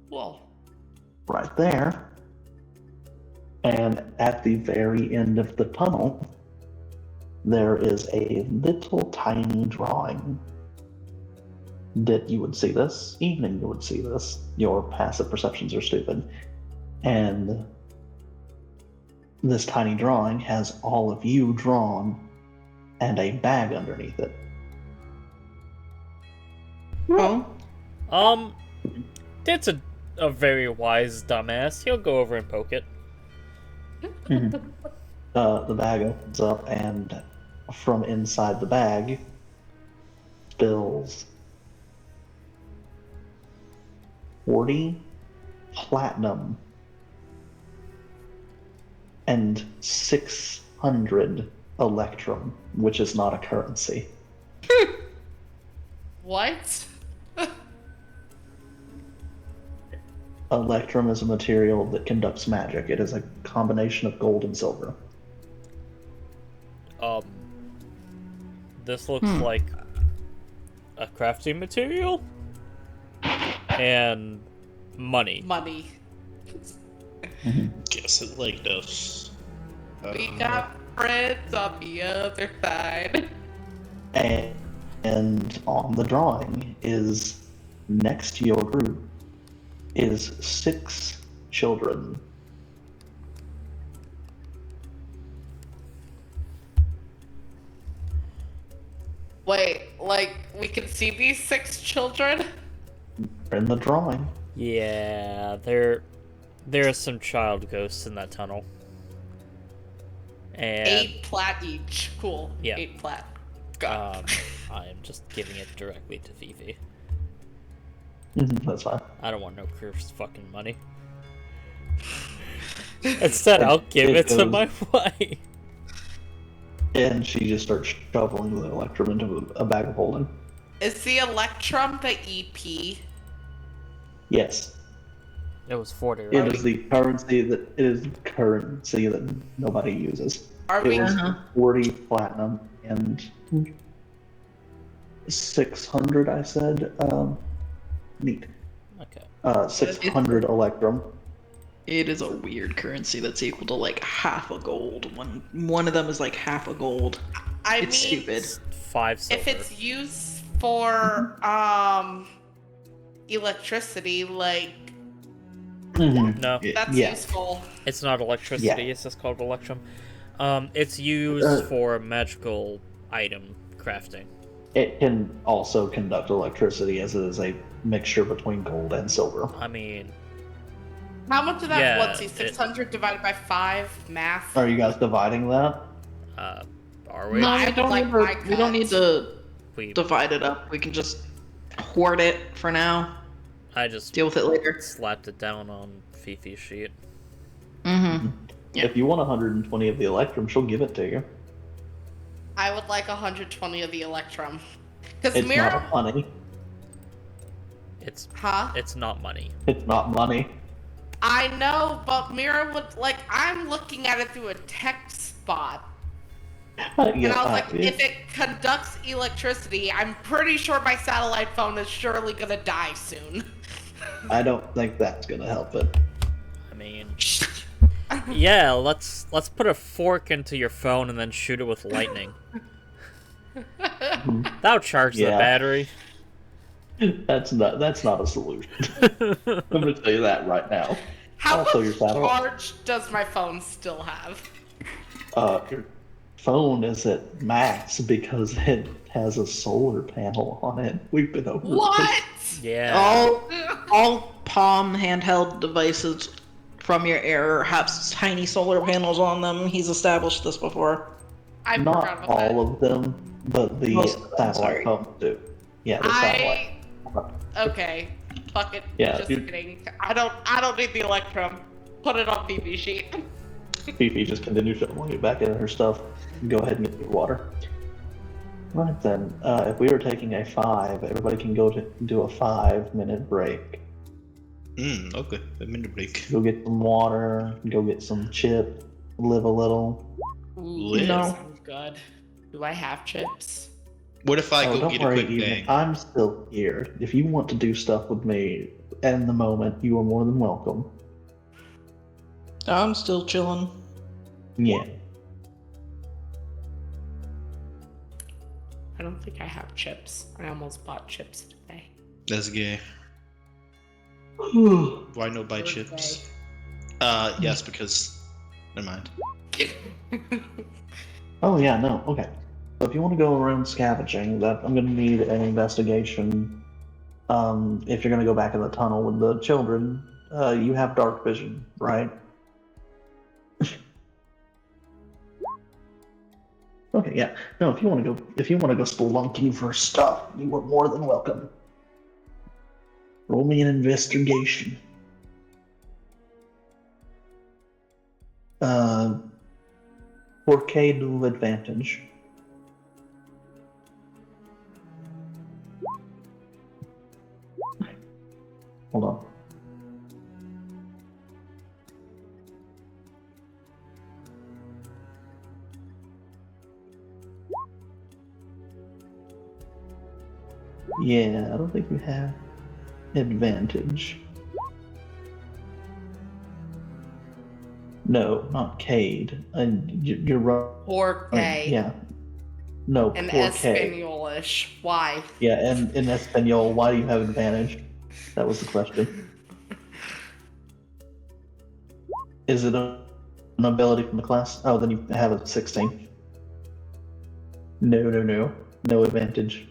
Whoa. Right there. And at the very end of the tunnel, there is a little tiny drawing. That you would see this, Evening you would see this. Your passive perceptions are stupid. And this tiny drawing has all of you drawn and a bag underneath it. well, Dit's a very wise dumbass. He'll go over and poke it. The bag opens up, and from inside the bag spills 40 platinum and 600 electrum, which is not a currency. What? Electrum is a material that conducts magic. It is a combination of gold and silver. This looks like a crafting material and money. Money. Guess it like this. We got friends on the other side. And on the drawing is, next to your group, is 6 children. Wait, like, we can see these 6 children? In the drawing. Yeah, there are some child ghosts in that tunnel. And 8 plat each. Cool. Yeah. 8 plat. Got it. I'm just giving it directly to Fifi. That's fine. I don't want no cursed fucking money. Instead, I'll give it to goes- my wife. And she just starts shoveling the electrum into a bag of holding. Is the Electrum the EP? Yes. It was 40, It right? is the currency that nobody uses. Are It we? was Uh-huh. 40 platinum and 600, I said. Neat. Okay. 600 electrum. It is a weird currency that's equal to like half a gold. One of them is like half a gold. I It's mean, stupid. 5 silver. if it's used for electricity, like Mhm. No, that's Yeah. useful. it's not electricity, it's just called electrum. It's used for magical item crafting. It can also conduct electricity as it is a mixture between gold and silver. I mean, How much of that? Yeah, Let's see, 600 divided by 5. Math. Are you guys dividing that? are we? No, I we don't, like need my to, we don't need to We, divide it up. We can just hoard it for now. I just Deal with it later. slapped it down on Fifi's sheet. Mm-hmm. Yeah. If you want 120 of the electrum, she'll give it to you. I would like 120 of the electrum. Because It's Mira. not money. Huh? It's not money. It's not money. I know, but Mira would like. I'm looking at it through a text spot. And I was like, if it conducts electricity, I'm pretty sure my satellite phone is surely gonna die soon. I don't think that's gonna help it. I mean, yeah, let's put a fork into your phone and then shoot it with lightning. That'll charge the Yeah. battery. That's not a solution. I'm gonna tell you that right now. How Also, your much satellite. charge does my phone still have? Your phone is at max because it has a solar panel on it. We've been over this. What? Yeah. All Palm handheld devices from your era have tiny solar panels on them. He's established this before. I forgot Not about all of them, but the Most of them, satellite sorry. phones do. Yeah, the satellite. Okay. Fuck it. Yeah, Just dude. kidding. I don't need the electrum. Put it on BB sheet. Fifi just continues shuffling it back into her stuff. Go ahead and get your water. Right then, if we were taking a 5, everybody can go to do a 5-minute break. Okay. A minute break. Go get some water, go get some chip, live a little. Ooh, Live. that sounds good. Do I have chips? What if I Oh, go don't get worry, a quick Ethan. bang? I'm still here. If you want to do stuff with me in the moment, you are more than welcome. I'm still chilling. Yeah. I don't think I have chips. I almost bought chips today. That's gay. Why no buy Birthday. chips? Yes, because. Never mind. Oh yeah, no, okay. So if you want to go around scavenging, that I'm gonna need an investigation. If you're gonna go back in the tunnel with the children, you have dark vision, right? Okay, yeah. No, if you want to go spelunking for stuff, you are more than welcome. Roll me an investigation. 4K dual advantage. Hold on. Yeah, I don't think you have advantage. No, not Cade. You're right. 4K. Yeah. No, And 4K. Espanolish. Why? Yeah, and in Espanol, why do you have advantage? That was the question. Is it an ability from the class? Oh, then you have a 16. No. No advantage.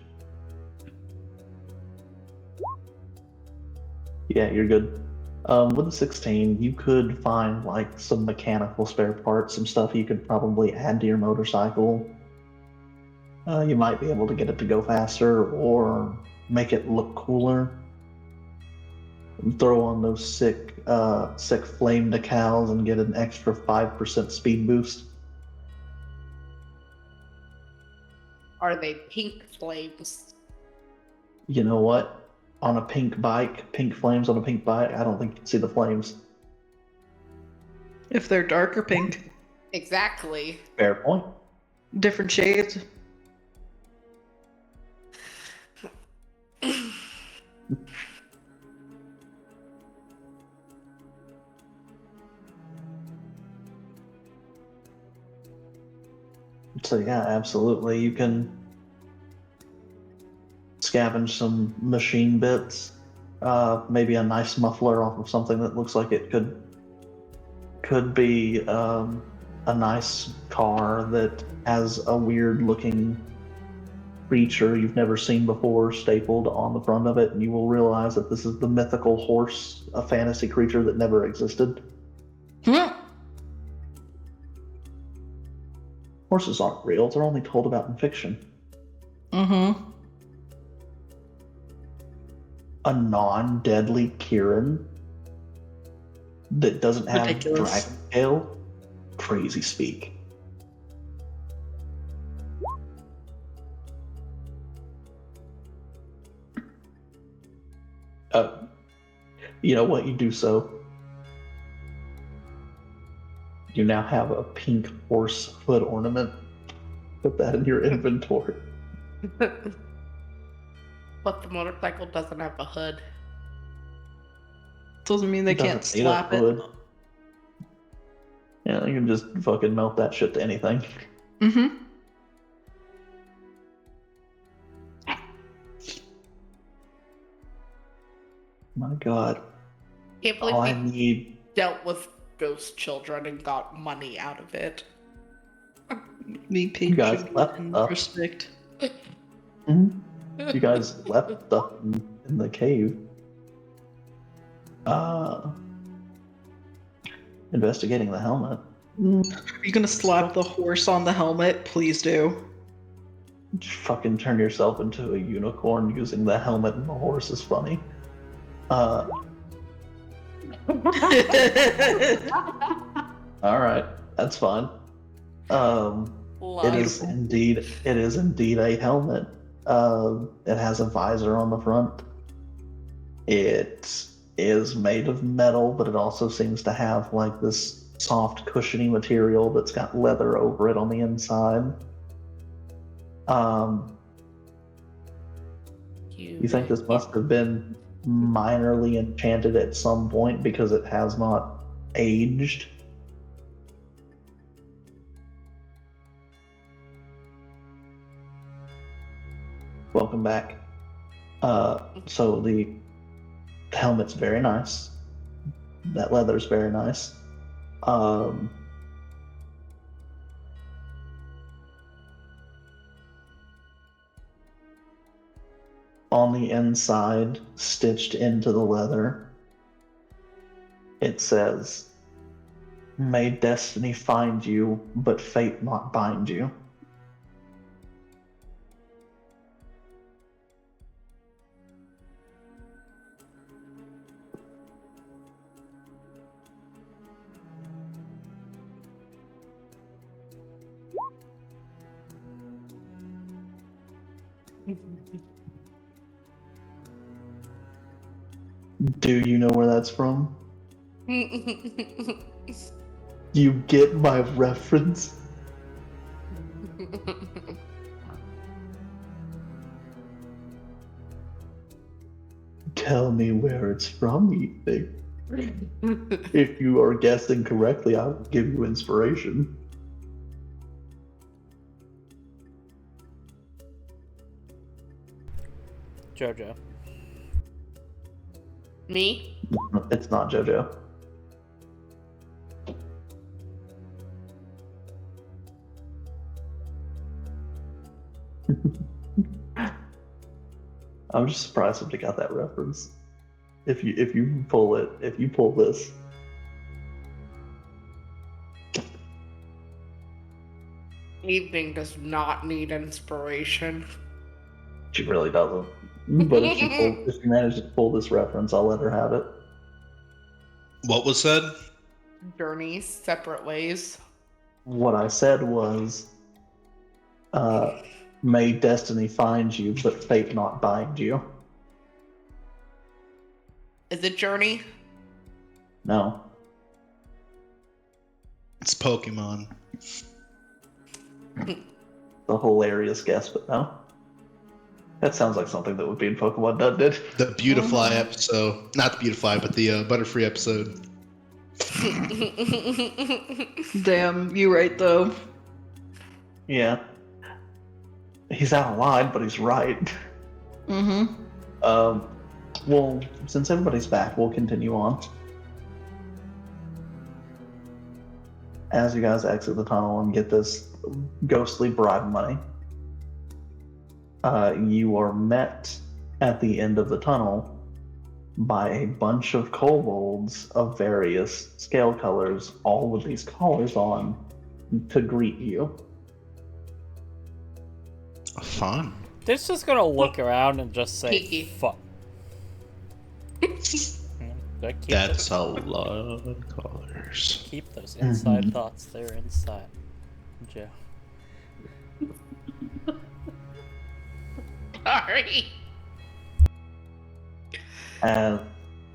Yeah, you're good. With a 16, you could find like some mechanical spare parts, some stuff you could probably add to your motorcycle. You might be able to get it to go faster or make it look cooler. Throw on those sick flame decals and get an extra 5% speed boost. Are they pink flames? You know what? on a pink bike, pink flames on a pink bike. I don't think you can see the flames. If they're dark or pink, Exactly. Fair point. different shades. So yeah, absolutely. You can scavenge some machine bits, maybe a nice muffler off of something that looks like it could be a nice car that has a weird looking creature you've never seen before stapled on the front of it, and you will realize that this is the mythical horse, a fantasy creature that never existed. Horses aren't real, they're only told about in fiction. Mm-hmm. A non-deadly Kieran that doesn't have Ridiculous. dragon tail? Crazy speak. You know what? You do so. You now have a pink horse hood ornament. Put that in your inventory. But the motorcycle doesn't have a hood. Doesn't mean they Doesn't can't need a slap it. hood. Yeah, you can just fucking melt that shit to anything. Mm-hmm. My god. Can't believe All I we need. dealt with ghost children and got money out of it. Me pink guys should be left in up. respect. Mhm. You guys left stuff in the cave. Investigating the helmet. Are you gonna slap the horse on the helmet? Please do. Just fucking turn yourself into a unicorn using the helmet and the horse is funny. Alright, that's fine. It is indeed a helmet. It has a visor on the front. It is made of metal, but it also seems to have like this soft cushiony material that's got leather over it on the inside. You think this must have been minorly enchanted at some point because it has not aged? Welcome back. So the helmet's very nice. That leather's very nice. On the inside, stitched into the leather, it says, "May destiny find you, but fate not bind you." Do you know where that's from? You get my reference? Tell me where it's from, you think. If you are guessing correctly, I will give you inspiration. Jojo. Me? It's not JoJo. I'm just surprised somebody got that reference. If you pull this. Evening does not need inspiration. She really doesn't. But if she manages to pull this reference, I'll let her have it. What was said? Journeys, separate ways. What I said was, may destiny find you, but fate not bind you. Is it Journey? No. It's Pokemon. The hilarious guess, but no. That sounds like something that would be in Pokemon, doesn't it? The Beautifly episode. Not the Beautifly, but the Butterfree episode. Damn, you right though. Yeah. He's out of line, but he's right. Mm-hmm. Well, since everybody's back, we'll continue on. As you guys exit the tunnel and get this ghostly bribe money, you are met at the end of the tunnel by a bunch of kobolds of various scale colors, all with these collars on, to greet you. Fun. They're just gonna look around and just say, Kiki. fuck. That's a lot of colors. Keep those inside thoughts there inside. Joe. Sorry. And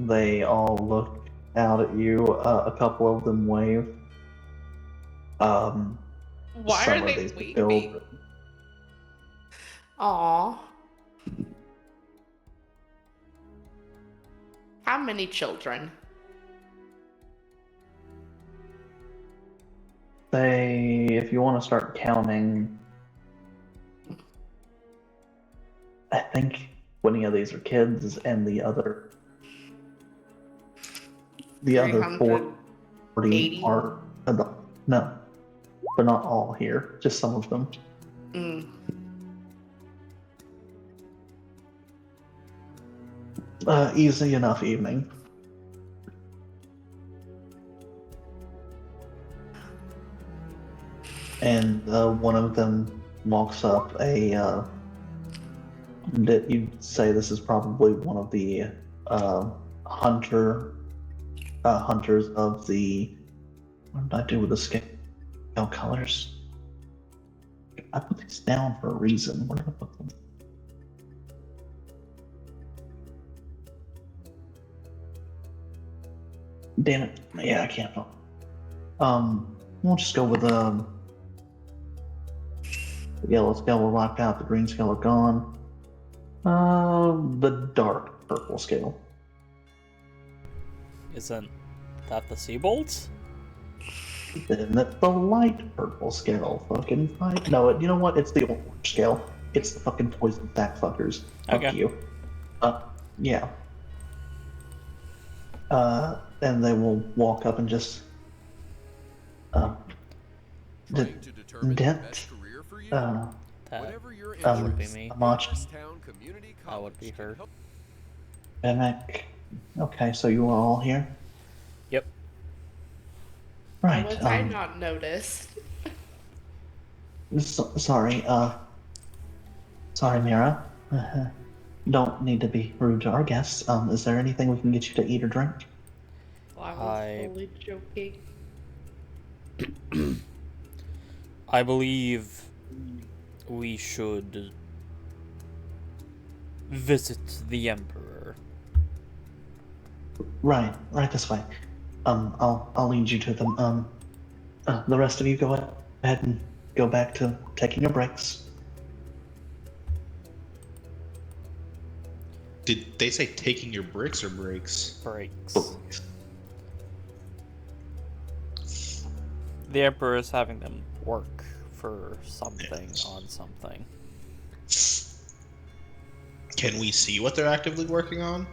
they all look out at you. A couple of them wave. Why Some are of they these weeping? build- Aww. How many children? They, if you want to start counting, I think 20 of these are kids, and the other 40 380? are adult. No, they're not all here. Just some of them. Mm. Easy enough evening. And one of them walks up. You'd say this is probably one of the hunters of the. What did I do with the scale colors? I put these down for a reason. Where did I put them? Damn it. Yeah, I can't. We'll just go with the yellow scale will locked out, the green scale are gone. The dark purple scale. Isn't that the Seabolts? Then that's the light purple scale. Fucking fight. No, you know what? It's the orange scale. It's the fucking poison sack fuckers. Fuck Okay. you. Yeah. And they will walk up and just Trying to determine the Dent, best career for you? That Whatever your would be interest, me. Amach, Hagerstown Community That would be College can her. help. Benek. Okay, so you are all here? Yep. Right. Was I not noticed? Sorry, Mira. Don't need to be rude to our guests. Is there anything we can get you to eat or drink? Well, I was I- totally joking. I believe we should visit the Emperor. Right this way. I'll lead you to them. The rest of you go ahead and go back to taking your breaks. Did they say taking your bricks or breaks? Breaks. The Emperor is having them work for something on something. Can we see what they're actively working on?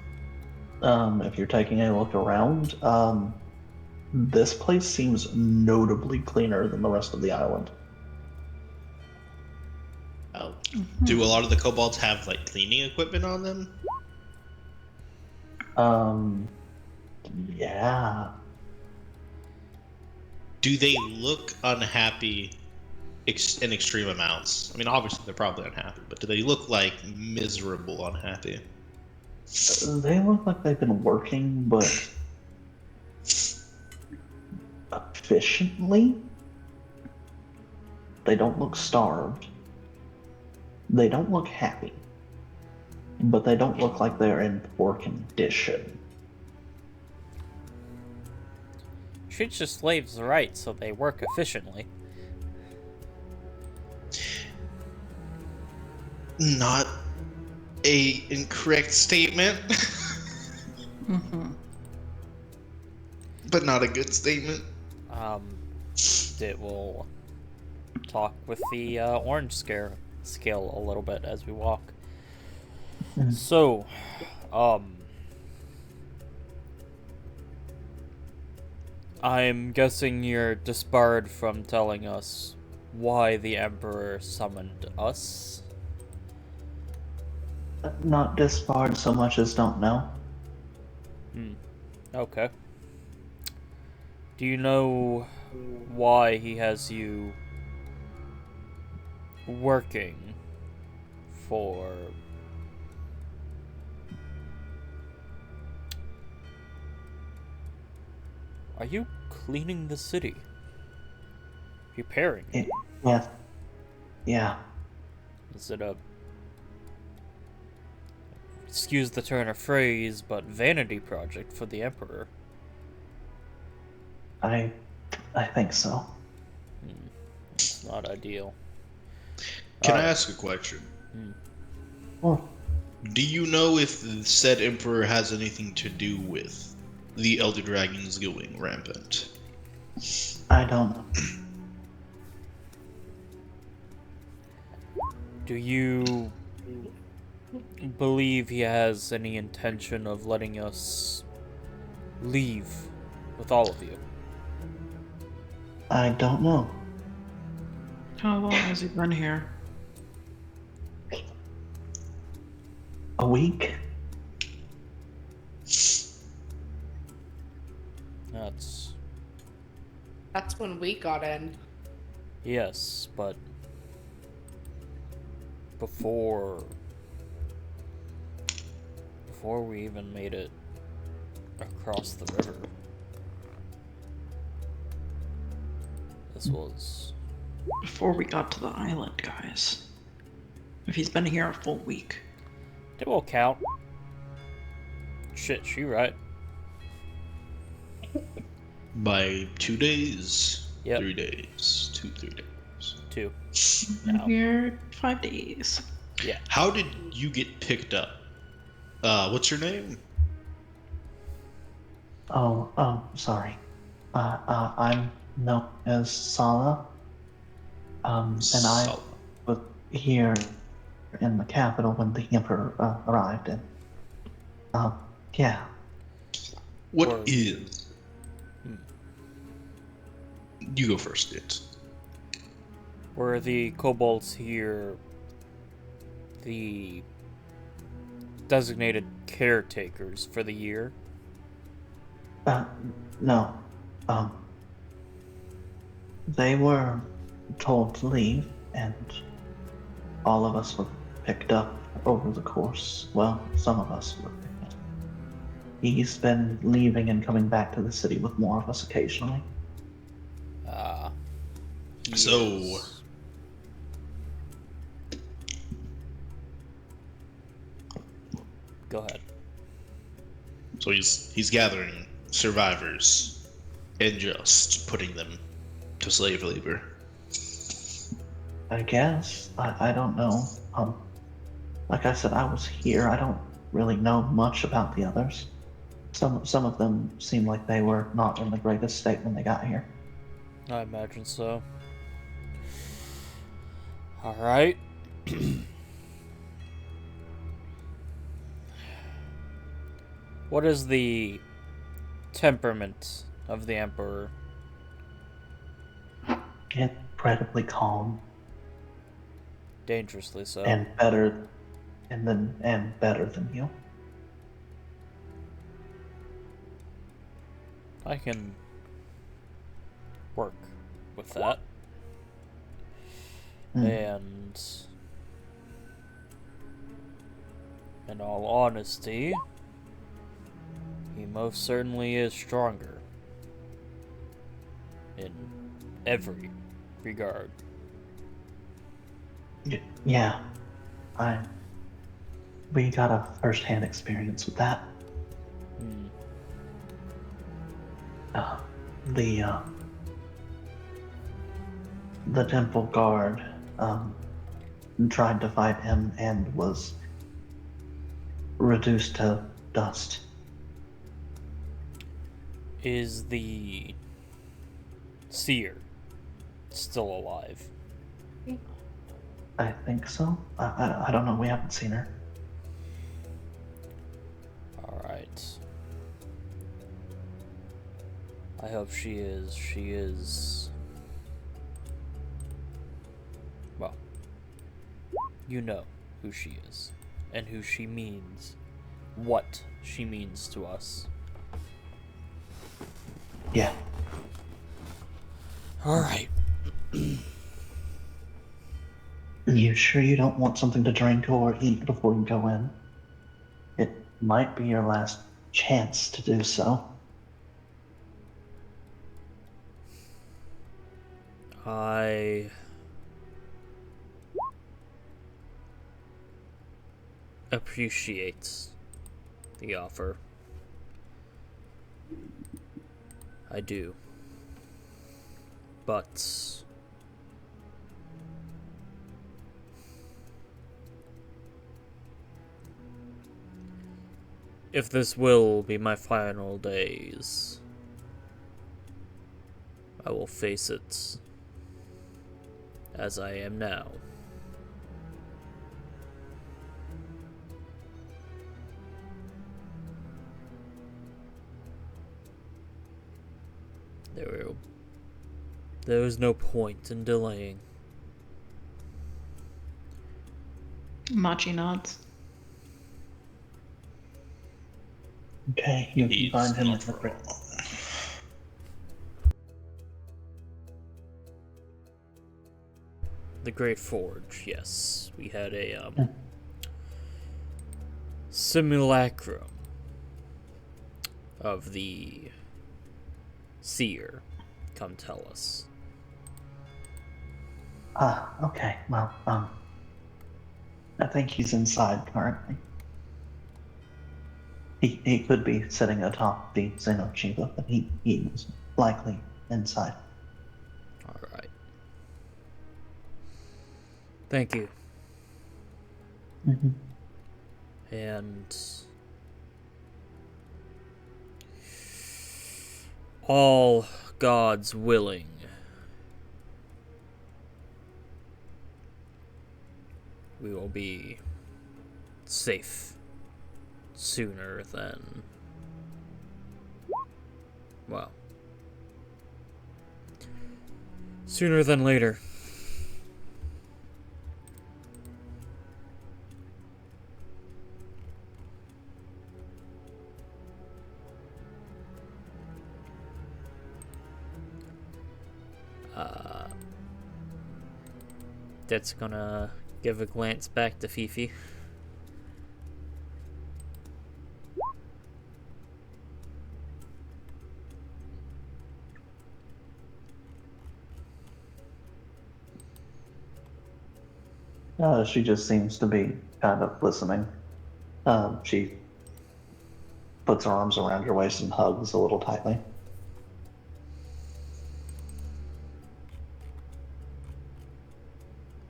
If you're taking a look around, this place seems notably cleaner than the rest of the island. Oh. Do a lot of the kobolds have like cleaning equipment on them? Yeah. Do they look unhappy in extreme amounts? I mean, obviously they're probably unhappy, but do they look like miserable unhappy? They look like they've been working, but efficiently. They don't look starved. They don't look happy. But they don't look like they're in poor condition. treats your slaves right so they work efficiently. Not a incorrect statement, Mm-hmm. but not a good statement. It will talk with the orange scale a little bit as we walk. Mm. So, I'm guessing you're disbarred from telling us why the Emperor summoned us. Not disbarred so much as don't know. Okay. Do you know why he has you working for... Are you cleaning the city? Repairing it? Yeah. Yeah. Is it a... excuse the turn of phrase, but vanity project for the Emperor? I think so. It's not ideal. Can I ask a question? Well, Do you know if the said emperor has anything to do with the Elder Dragons going rampant? I don't know. Do you believe he has any intention of letting us leave with all of you? I don't know. How long has he been here? A week? That's when we got in. Yes, but before we even made it across the river, this was... Before we got to the island, guys. If he's been here a full week. It will count. Shit, she right. By 2 days? Yep. 3 days? 3 days. 2. Been Now. here 5 days. Yeah. How did you get picked up? What's your name? Sorry. I'm known as Sala. And I Sala. was here in the capital when the Emperor arrived. And, yeah. What Or- is? You go first, Dit. Were the kobolds here the designated caretakers for the year? No. They were told to leave, and all of us were picked up over the course. Well, some of us were picked up. He's been leaving and coming back to the city with more of us occasionally. So- Yes. Go ahead. So he's gathering survivors and just putting them to slave labor. I guess. I don't know. Like I said, I was here. I don't really know much about the others. Some of them seem like they were not in the greatest state when they got here. I imagine so. Alright. What is the temperament of the Emperor? Incredibly calm Dangerously so. and better than you. I can work with that. And in all honesty, he most certainly is stronger in every regard. Yeah, we got a first-hand experience with that. Hmm. the the temple guard tried to fight him and was reduced to dust. Is the seer still alive? I think so. I don't know. We haven't seen her. Alright. I hope she is. She is. Well, you know who she is, and who she means, what she means to us. Yeah. Alright. You sure you don't want something to drink or eat before you go in? It might be your last chance to do so. I appreciate the offer. I do. But if this will be my final days, I will face it as I am now. There is no point in delaying. Machi nods. Okay, you can find him in the room. The Great Forge, yes. We had a simulacrum of the seer come tell us. Okay. Well, I think he's inside currently. He could be sitting atop the Xenochiba, but he was likely inside. Alright. Thank you. Mm-hmm. And all gods willing, we will be safe sooner than, well, sooner than later. That's gonna give a glance back to Fifi. She just seems to be kind of listening. She puts her arms around your waist and hugs a little tightly.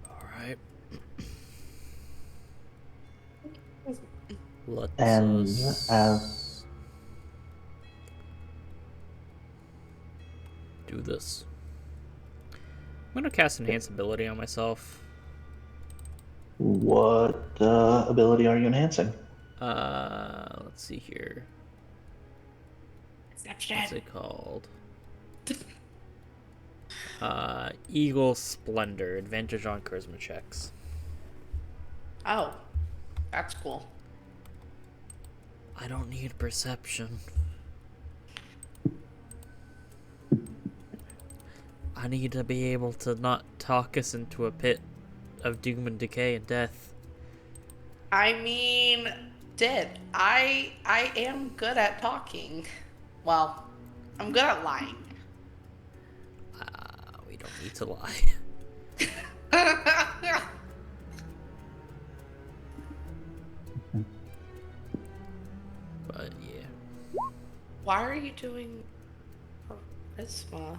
Alright. Let's And do this. I'm gonna cast Enhance ability on myself. What ability are you enhancing? Let's see here. What's it called? Eagle Splendor. Advantage on charisma checks. Oh, that's cool. I don't need perception. I need to be able to not talk us into a pit of doom and decay and death. I mean, I am good at talking. Well, I'm good at lying. We don't need to lie. But yeah. Why are you doing charisma.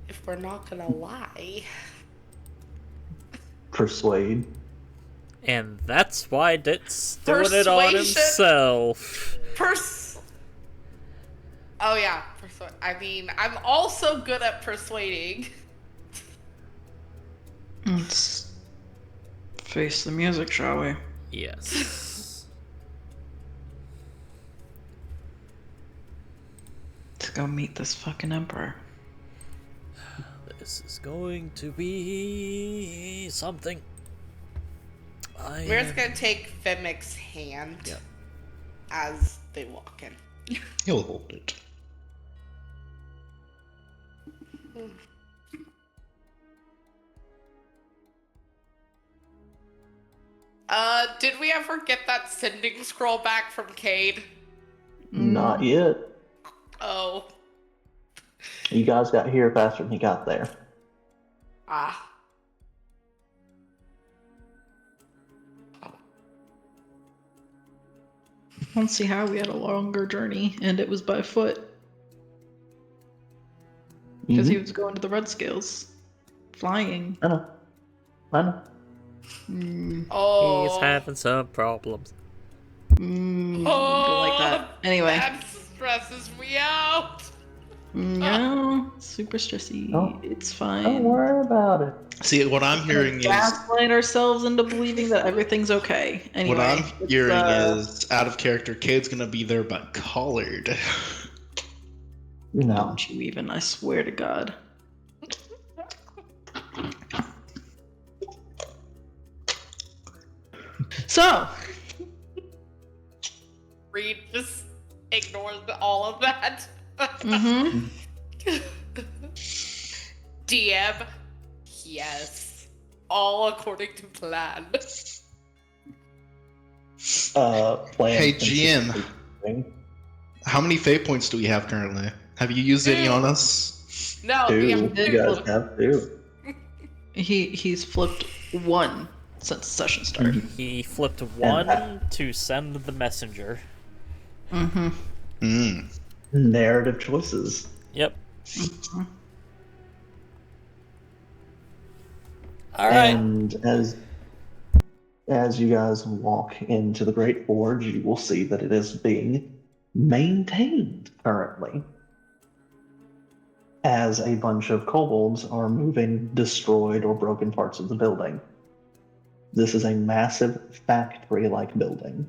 If we're not gonna lie. Persuade. And that's why Dit's doing it on Persuasion? himself. Oh yeah, I mean, I'm also good at persuading. Let's face the music, shall we? Yes. Let's go meet this fucking emperor. This is going to be something. We're just gonna take Fimic's hand Yep. as they walk in. He'll hold it. Did we ever get that sending scroll back from Cade? Not yet. Oh. You guys got here faster than he got there. Ah. I don't see how we had a longer journey, and it was by foot. Because he was going to the Red Scales. Flying. I know. I know. Oh. He's having some problems. Don't like that. Anyway. That stresses me out. No, super stressy. Oh. It's fine. Don't worry about it. See, what I'm hearing is Gaslight ourselves into believing that everything's okay. Anyway, what I'm it's, hearing is out of character. Cade's gonna be there but collared. No. Don't you even? I swear to God. So, Reed just ignores all of that. mm-hmm. DM, yes. All according to plan. Plan Hey, consists GM. of How many fate points do we have currently? Have you used any on us? No, two. we You have guys two. have two. He's flipped one since the session started. He flipped one to send the messenger. Mm-hmm. Mm. Narrative choices. Yep. Alright. And as you guys walk into the Great Forge, you will see that it is being maintained currently, as a bunch of kobolds are moving destroyed or broken parts of the building. This is a massive factory-like building.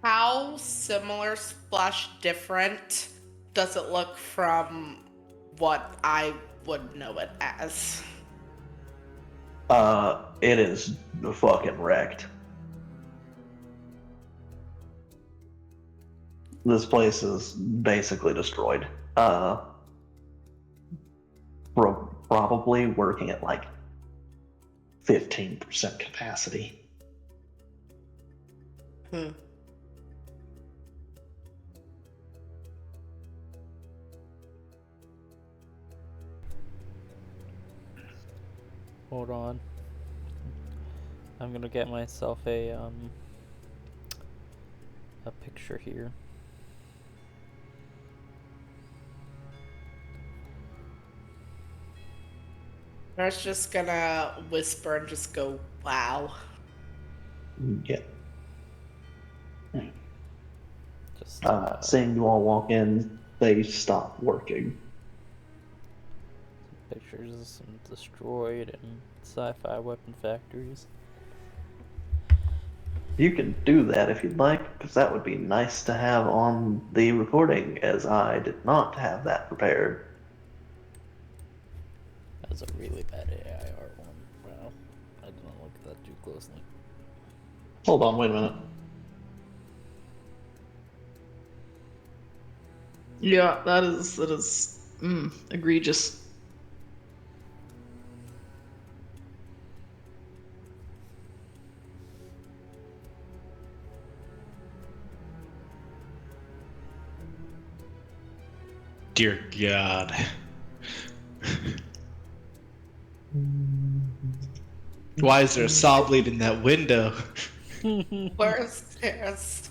How similar slash different does it look from what I would know it as? It is fucking wrecked. This place is basically destroyed. Probably working at like 15% capacity. Hold on. I'm gonna get myself a picture here. I was just gonna whisper and just go, wow. Yeah. Just Seeing you all walk in, they stop working. pictures of some destroyed and sci-fi weapon factories. You can do that if you'd like, because that would be nice to have on the recording, as I did not have that prepared. That's a really bad AIR one. Wow. I didn't look at that too closely. Hold on, wait a minute. Yeah, that is egregious. Dear God. Why is there a saw blade in that window? Where's stairs?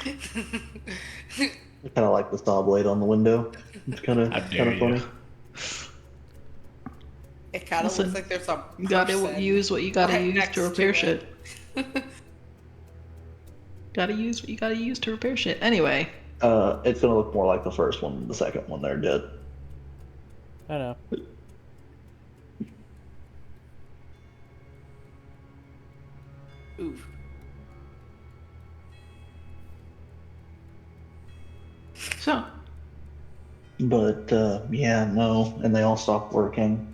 I kind of like the saw blade on the window. It's kind How of dare funny. It kind of Listen, looks like there's a You gotta person use what you gotta right use next to repair it. shit. Gotta use what you gotta use to repair shit. Anyway, It's gonna look more like the first one than the second one. They're dead. I know. Oof. so But yeah, no, and they all stop working.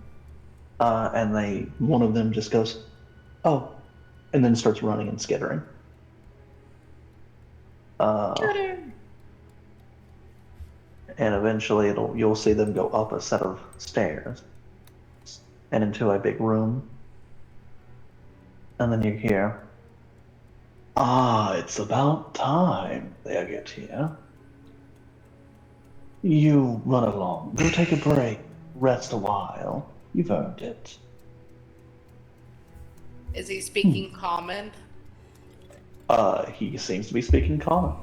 And one of them just goes, "Oh," and then starts running and skittering. And eventually you'll see them go up a set of stairs and into a big room. And then you hear, "Ah, it's about time they get here. You run along, go take a break, rest a while. You've earned it." Is he speaking common? He seems to be speaking common.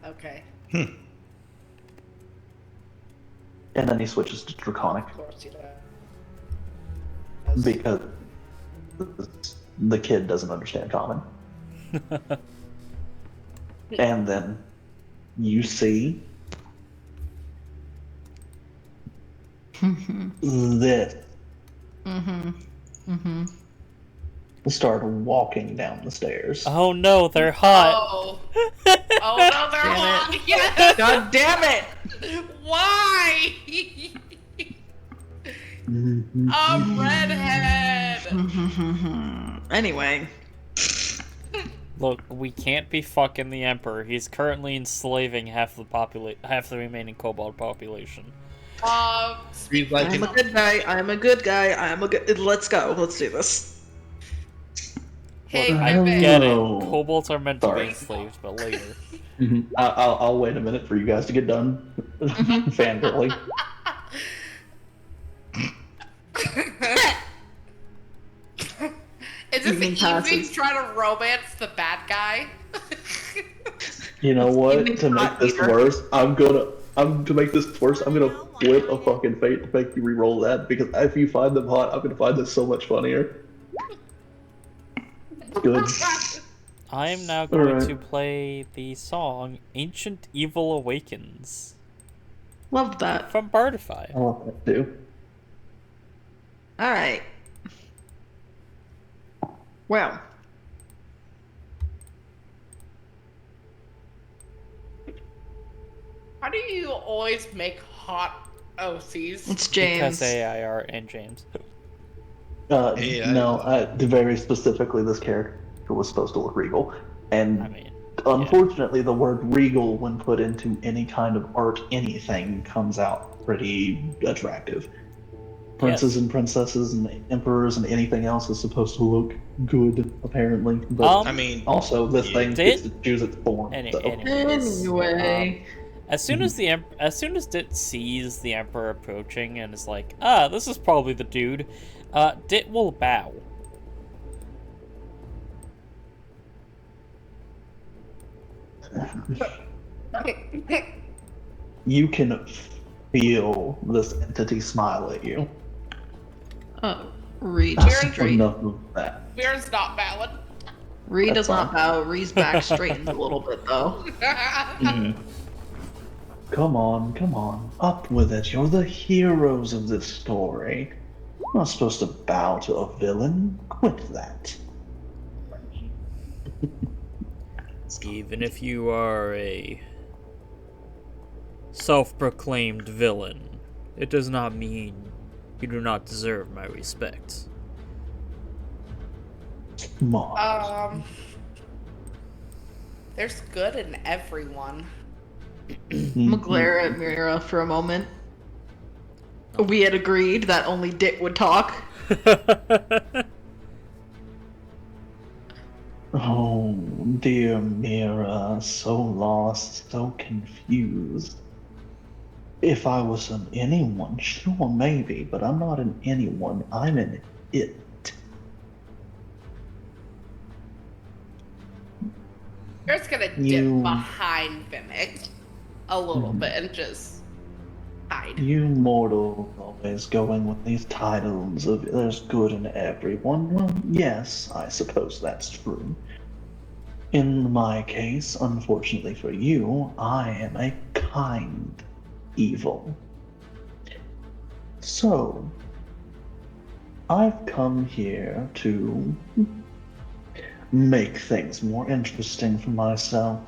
Okay. And then he switches to Draconic Of course he does. because the kid doesn't understand common. And then you see this start walking down the stairs. Oh no, they're hot. Oh. Oh no, they're Damn it. hot. Yes. God damn it! Why? A redhead. Anyway, Look, we can't be fucking the Emperor. He's currently enslaving half the remaining kobold population. Read like I'm an a good guy. I'm a good guy. I'm a good. Let's go. Let's do this. Hey, I don't Pepe. get it. know. Kobolds are meant to Sorry. be enslaved, but later. I'll wait a minute for you guys to get done fangirling. Is Evening this passes. evening trying to romance the bad guy? You know what? Evening To make hot this eater. worse, I'm gonna flip a fucking fate to make you re-roll that because if you find them hot, I'm gonna find this so much funnier. Good. I am now going Alright. to play the song Ancient Evil Awakens Loved that. from Bardify. I want that too. All right. Well, How do you always make hot OCs? it's James. Because AIR and James. Hey, No, very specifically, this character was supposed to look regal, and I mean, unfortunately, the word regal, when put into any kind of art, anything, comes out pretty attractive. Princes and princesses and emperors and anything else is supposed to look good, apparently. But I mean, also, this yeah. thing gets to choose its form. so. Anyway, as soon as Dit sees the Emperor approaching and is like, "Ah, this is probably the dude," Dit will bow. You can feel this entity smile at you. Ree That's just straight. enough of that. Fear's not valid. Ree That's does not fine. bow. Ree's back straightens a little bit though. Come on, up with it. You're the heroes of this story. You're not supposed to bow to a villain. Quit that. Even if you are a self-proclaimed villain, it does not mean you do not deserve my respect. Come on. There's good in everyone. Mm-hmm. I'm gonna glare at Mira for a moment. We had agreed that only Dick would talk. Oh, dear Mira, so lost, so confused. If I was an anyone, sure, maybe, but I'm not an anyone, I'm an it. You're just gonna dip You- behind Vimic a little bit and just hide. You mortals always going with these titles of there's good in everyone. Well, yes, I suppose that's true. In my case, unfortunately for you, I am a kind evil. So, I've come here to make things more interesting for myself.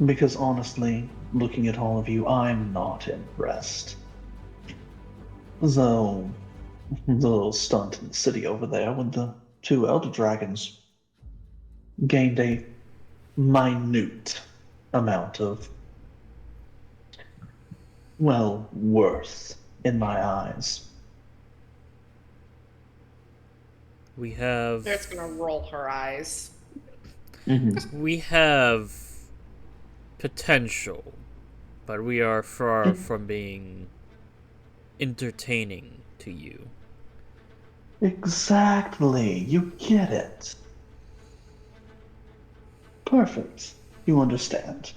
Because honestly, looking at all of you, I'm not impressed. Though, the little stunt in the city over there with the two Elder Dragons gained a minute amount of, well, worth in my eyes. We have They're just gonna roll her eyes. we have potential, but we are far from being entertaining to you. Exactly, you get it. Perfect. You understand.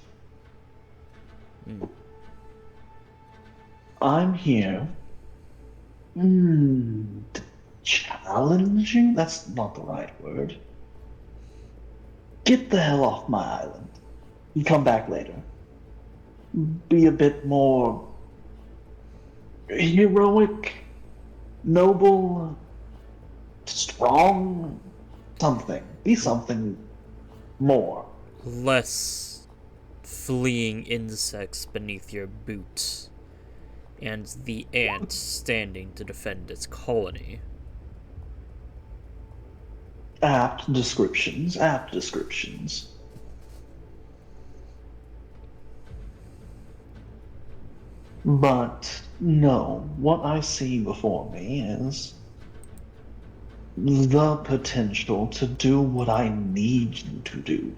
Mm. I'm here. To challenge you? That's not the right word. Get the hell off my island. You come back later. Be a bit more heroic, noble, strong, something. Be something more. Less fleeing insects beneath your boots, and the ant standing to defend its colony. Apt descriptions, apt descriptions. But no, what I see before me is the potential to do what I need you to do.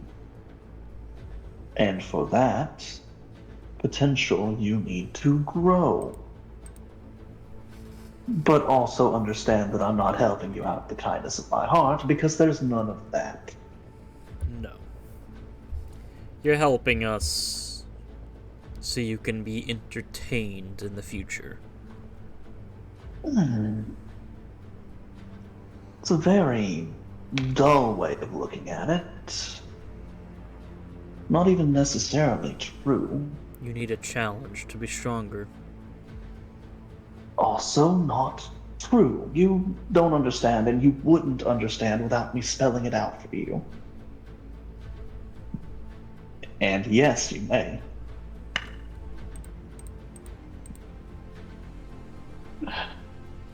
And for that potential, you need to grow. But also understand that I'm not helping you out of the kindness of my heart, because there's none of that. No. You're helping us so you can be entertained in the future. It's a very dull way of looking at it. Not even necessarily true. You need a challenge to be stronger. Also not true. You don't understand, and you wouldn't understand without me spelling it out for you. And yes, you may.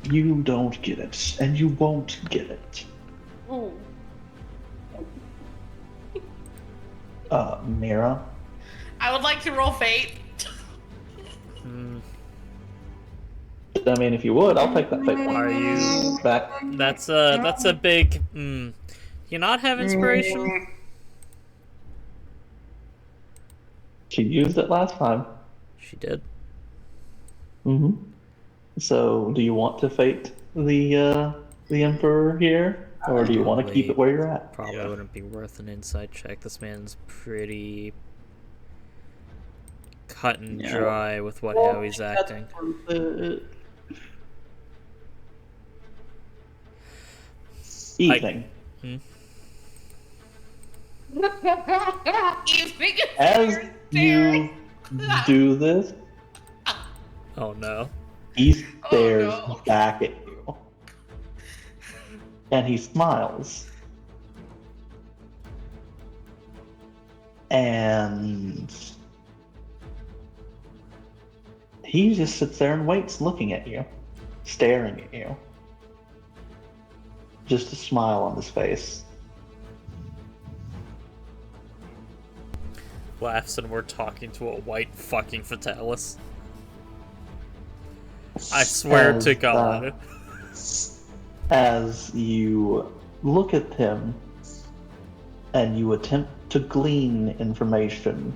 You don't get it, and you won't get it. Ooh. Mira? I would like to roll fate. I mean, if you would, I'll take that fate point. Are you... Back. That's a big... You not have inspiration? She used it last time. She did. So, do you want to fate the Emperor here? Or do you want to keep it where you're at? Probably wouldn't be worth an insight check. This man's pretty cut and dry with how he's acting. Evening. Evening is As you do this, Oh no. he stares no. back at you. And he smiles. And he just sits there and waits, looking at you, staring at you. Just a smile on his face. Laughs and we're talking to a white fucking Fatalis. I swear to God. As you look at him and you attempt to glean information,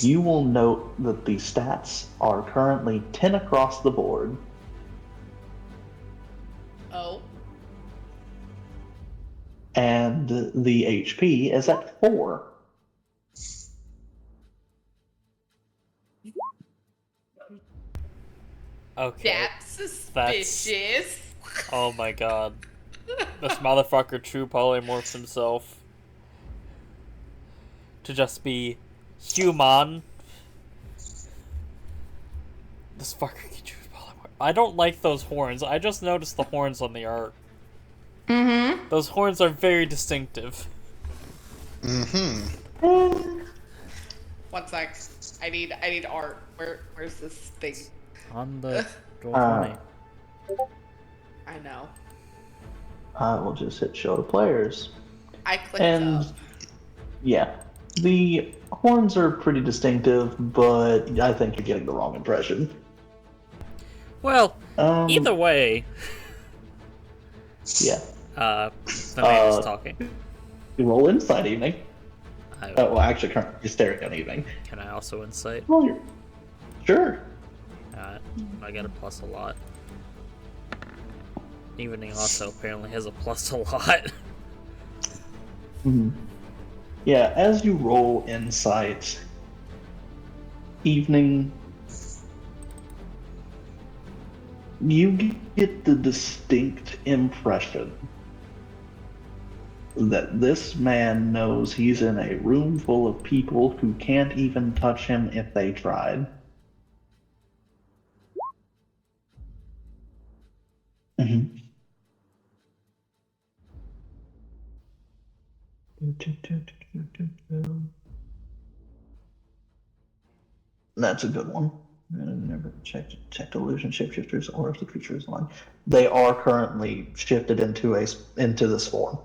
you will note that the stats are currently 10 across the board. Oh. and the HP is at 4. Okay. That's suspicious. Oh my god. This motherfucker true polymorphs himself to just be human. This fucker can true polymorph. I don't like those horns. I just noticed the horns on the art. Mm-hmm. Those horns are very distinctive. Mm-hmm. One sec. I need art. Where's this thing? On the Roll20. I know. I will just hit show to players. I clicked And up. yeah, the horns are pretty distinctive, but I think you're getting the wrong impression. Well, either way, Yeah. the man is talking. You roll insight, evening. I, Actually, currently you're staring on evening. can I also insight? Well, you're... Sure. I got a plus a lot. Evening also apparently has a plus a lot. Mhm. Yeah, as you roll insight, evening, you get the distinct impression that this man knows he's in a room full of people who can't even touch him if they tried. Mhm. That's a good one. Never check illusion shapeshifters or if the creature is aligned. They are currently shifted into this form.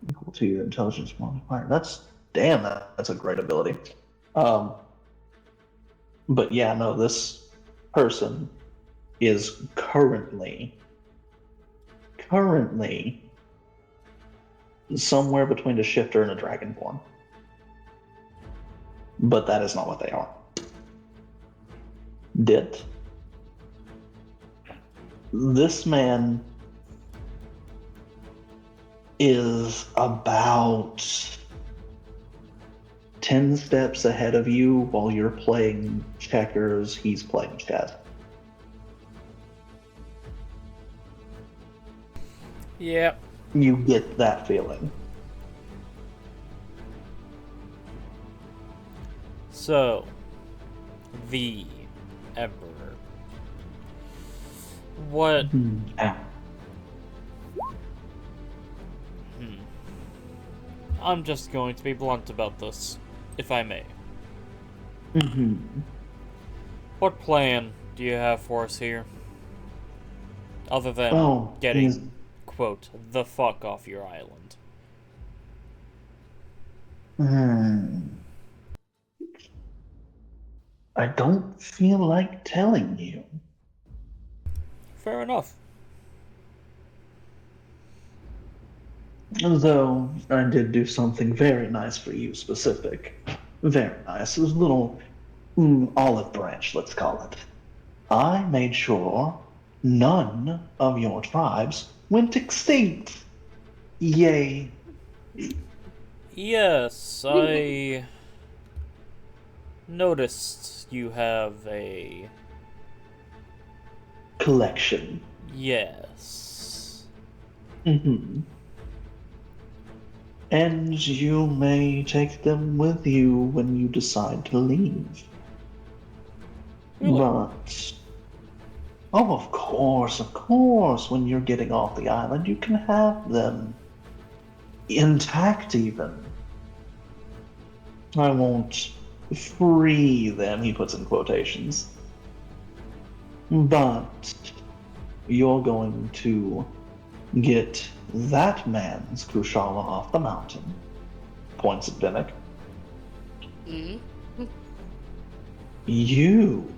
Equal to your intelligence modifier. That's a great ability. But yeah, no, this person is currently somewhere between a shifter and a dragon form. But that is not what they are. Dit. This man is about 10 steps ahead of you while you're playing checkers, he's playing chess. Yep. You get that feeling. So, the Emperor. What? Ah. I'm just going to be blunt about this, if I may. Mhm. What plan do you have for us here? Other than Oh, getting, he's- quote, the fuck off your island. I don't feel like telling you. Fair enough. Though I did do something very nice for you, specific. Very nice. It was a little olive branch, let's call it. I made sure none of your tribes went extinct. Yay. Yes, I noticed you have a... Collection. Yes. And you may take them with you when you decide to leave. Really? But, oh, of course, when you're getting off the island, you can have them. Intact, even. I won't free them, he puts in quotations. But, you're going to get that man's Kushala off the mountain. Points at Vimic. Mm-hmm. You,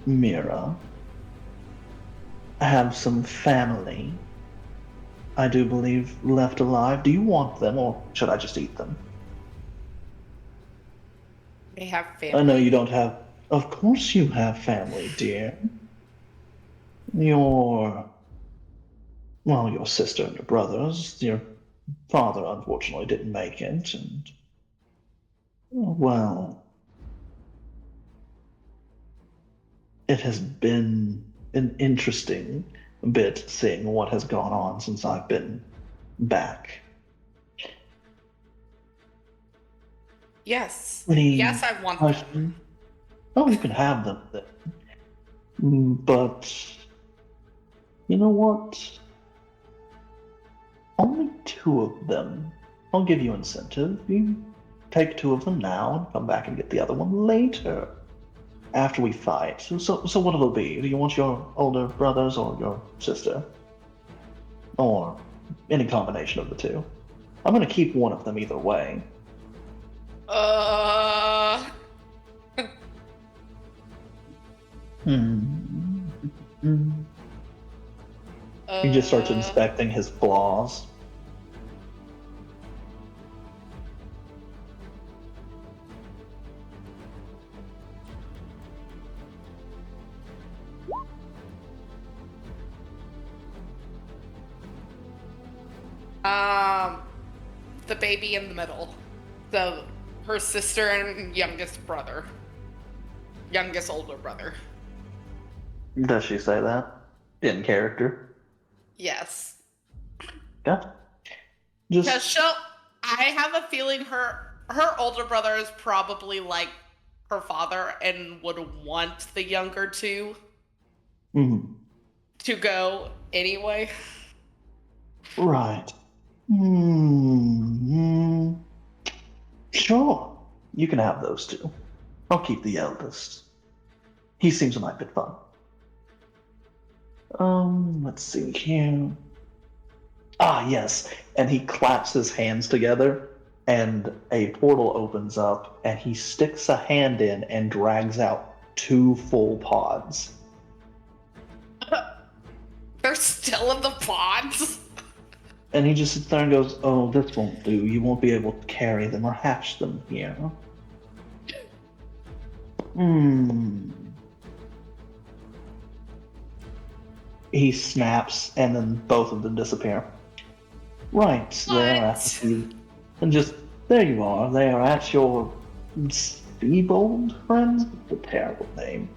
Mira, have some family, I do believe, left alive. Do you want them, or should I just eat them? They have I family. know you don't have... Of course you have family, dear. Your sister and your brothers, your father unfortunately didn't make it, and well, it has been an interesting bit seeing what has gone on since I've been back. Yes. Any Yes, I want them. questions? Oh, you can have them then. But you know what? Only 2 of them. I'll give you incentive. You take 2 of them now and come back and get the other one later. After we fight. So what will it be? Do you want your older brothers or your sister? Or any combination of the 2? I'm gonna keep one of them either way. He just starts inspecting his flaws. The baby in the middle. Her sister and youngest older brother. Does she say that? In character? Yes. Yeah. Because I have a feeling her older brother is probably like her father and would want the younger 2 to go anyway. Right. Sure. You can have those 2. I'll keep the eldest. He seems a bit fun. Let's see here. Ah, yes. And he claps his hands together, and a portal opens up, and he sticks a hand in and drags out 2 full pods. They're still in the pods? And he just sits there and goes, "Oh, this won't do. You won't be able to carry them or hatch them here." He snaps, and then both of them disappear. Right, they're at you. And just, there you are. They are at your Speebold friends? It's a terrible name.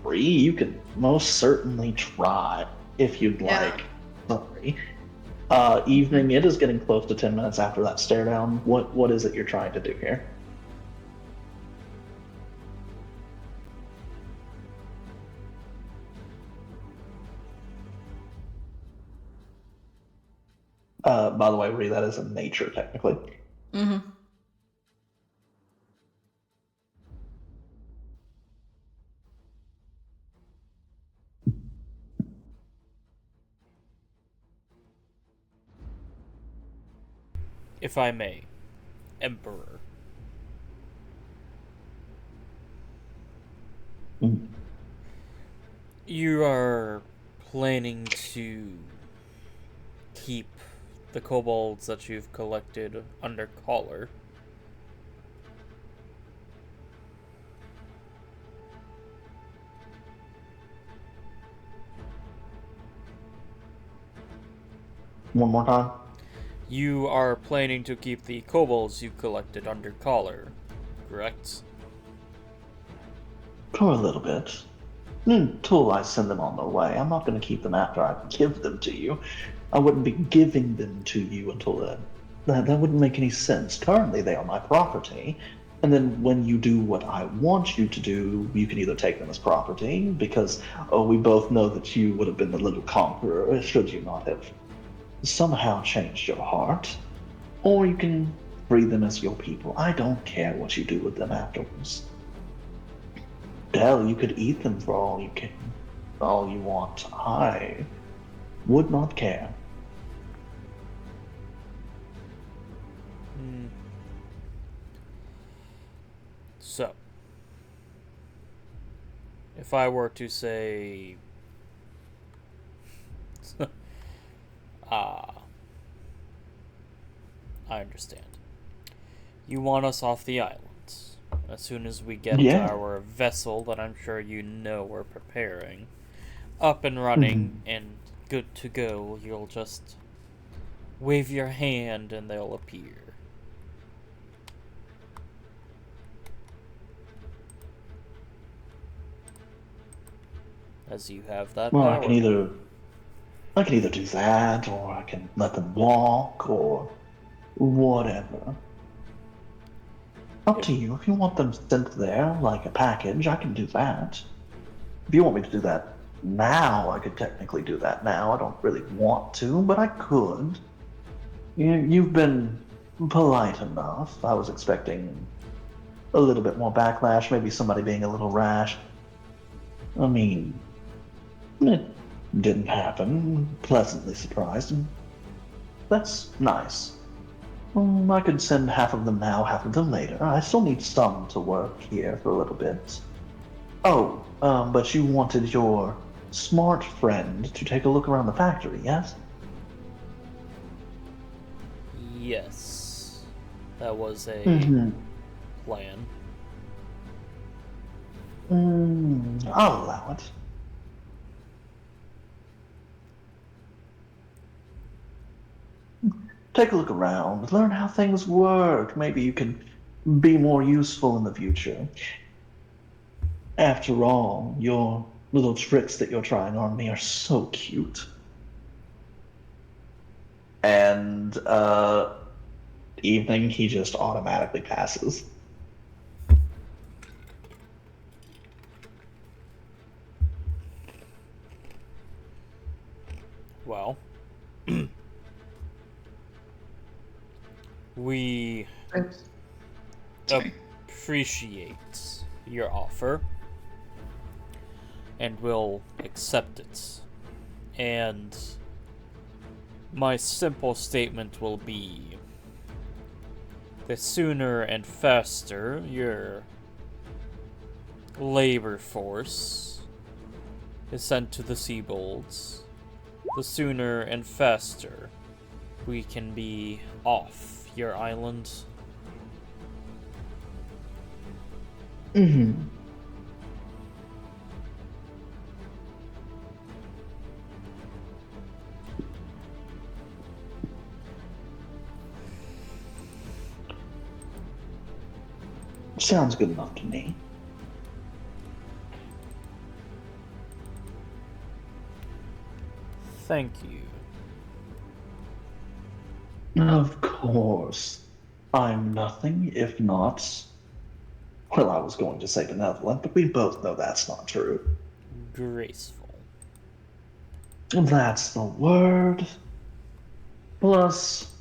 Free? You can most certainly try if you'd like. Sorry. Evening, it is getting close to 10 minutes after that stare down. What is it you're trying to do here? By the way, Ree, that is a nature technically. If I may, Emperor. You are planning to keep the kobolds that you've collected under collar. One more time. You are planning to keep the kobolds you collected under collar, correct? For a little bit. Until I send them on their way. I'm not going to keep them after I give them to you. I wouldn't be giving them to you until then. That wouldn't make any sense. Currently, they are my property. And then when you do what I want you to do, you can either take them as property, because we both know that you would have been the little conqueror should you not have somehow changed your heart. Or you can free them as your people. I don't care what you do with them afterwards. Hell, you could eat them for all you want. I would not care. So, if I were to say, I understand. You want us off the island. As soon as we get our vessel that I'm sure you know we're preparing up and running and good to go. You'll just wave your hand and they'll appear. As you have that Well, power. I can either do that, or I can let them walk, or whatever. Up to you. If you want them sent there like a package, I can do that. If you want me to do that now, I could technically do that now. I don't really want to, but I could. You've been polite enough. I was expecting a little bit more backlash, maybe somebody being a little rash. I mean, it didn't happen. Pleasantly surprised. And that's nice. I could send half of them now, half of them later. I still need some to work here for a little bit. Oh, but you wanted your smart friend to take a look around the factory, yes? Yes. That was a plan. I'll allow it. Take a look around, learn how things work. Maybe you can be more useful in the future. After all, your little tricks that you're trying on me are so cute. And, evening, he just automatically passes. Well, we Sorry. appreciate your offer and will accept it. And my simple statement will be: the sooner and faster your labor force is sent to the Seabolds, the sooner and faster we can be off your island. Sounds good enough to me. Thank you. Of course. I'm nothing if not... Well, I was going to say benevolent, but we both know that's not true. Graceful. That's the word. Plus,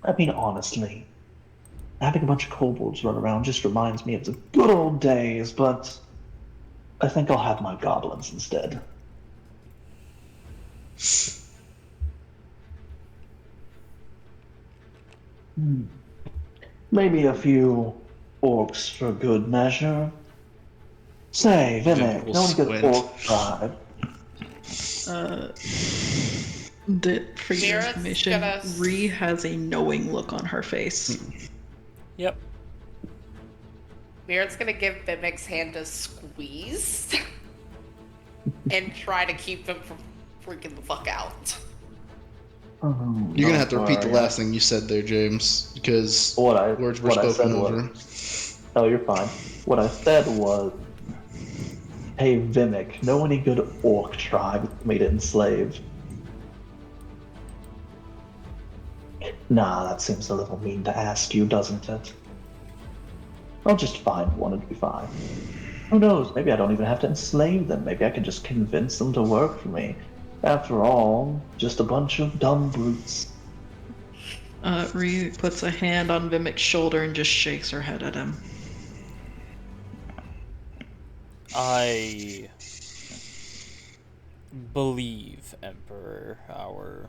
I mean, honestly, having a bunch of kobolds run around just reminds me of the good old days, but I think I'll have my goblins instead. Maybe a few orcs for good measure. Say, Vimic, no one Squint. gets orc tribe. For your Mira's information, gonna- Ree has a knowing look on her face. Yep. Mirrod's gonna give Bimic's hand a squeeze and try to keep him from freaking the fuck out. You're gonna have to repeat the last thing you said there, James, because words were spoken over. Oh, you're fine. What I said was, hey, Vimic, know any good orc tribe for me to enslave? Nah, that seems a little mean to ask you, doesn't it? I'll just find one and be fine. Who knows, maybe I don't even have to enslave them. Maybe I can just convince them to work for me. After all, just a bunch of dumb brutes. Ree puts a hand on Vimic's shoulder and just shakes her head at him. I believe, Emperor, our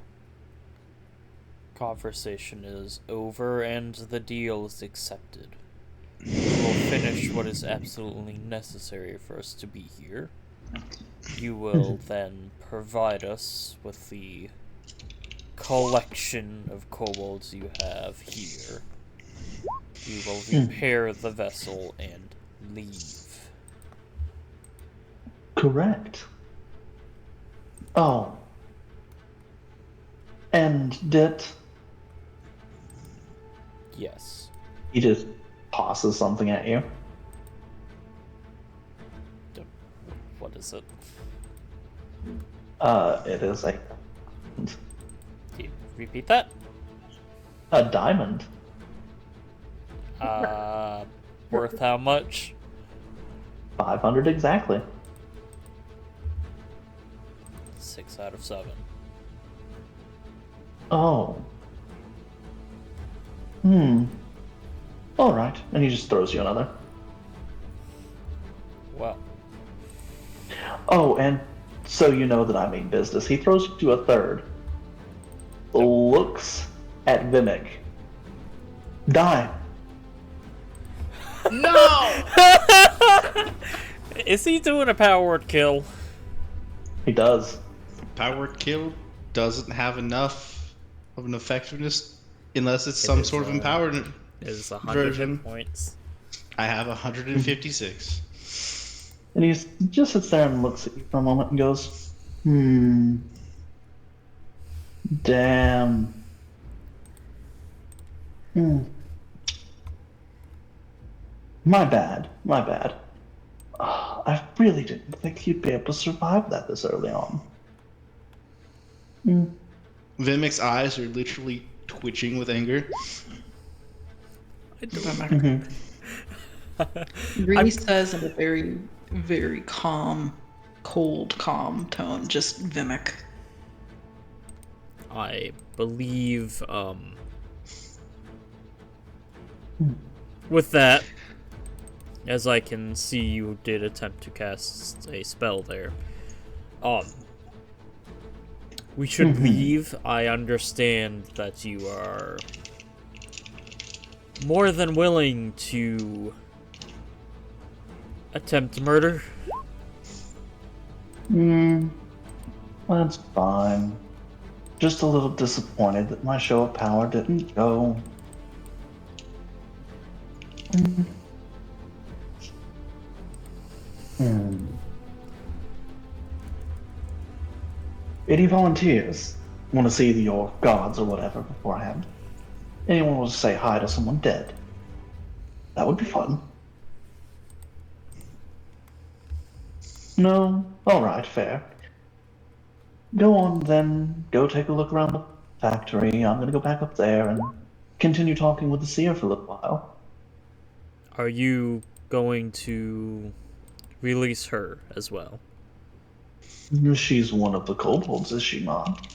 conversation is over and the deal is accepted. We will finish what is absolutely necessary for us to be here. You will then provide us with the collection of kobolds you have here. We will repair the vessel and leave. Correct. Oh, And Dit, Yes. he just tosses something at you. What is it? It is Do you repeat that? a diamond. Worth how much? 500 exactly. 6 out of 7. Oh. Alright. And he just throws you another. Well, Oh, and so you know that I mean business. He throws you a third. Looks at Vimic. Die. No! is he doing a powered kill? He does. Power kill doesn't have enough of an effectiveness unless it's some sort of empowered It is 100 version. points. I have 156. And he just sits there and looks at you for a moment and goes, Damn. My bad. I really didn't think you'd be able to survive that this early on. Vimic's eyes are literally twitching with anger. Reese says in a very, very calm, cold, calm tone, just Vimic. I believe, with that, as I can see you did attempt to cast a spell there, we should leave. I understand that you are more than willing to attempt murder. That's fine. Just a little disappointed that my show of power didn't go. Any volunteers want to see your gods or whatever beforehand? Anyone want to say hi to someone dead? That would be fun. No? Alright, fair. Go on then, go take a look around the factory. I'm gonna go back up there and continue talking with the seer for a little while. Are you going to release her as well? She's one of the kobolds, is she not?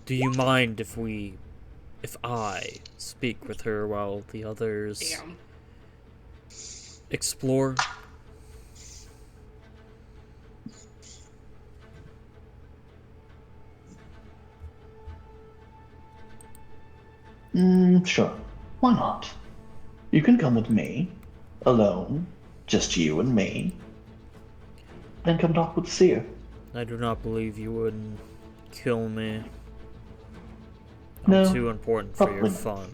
Do you mind if I speak with her while the others Damn. explore? Sure. Why not? You can come with me, alone, just you and me, and come talk with the seer. I do not believe you would kill me. I'm No, too important for your probably not. fun.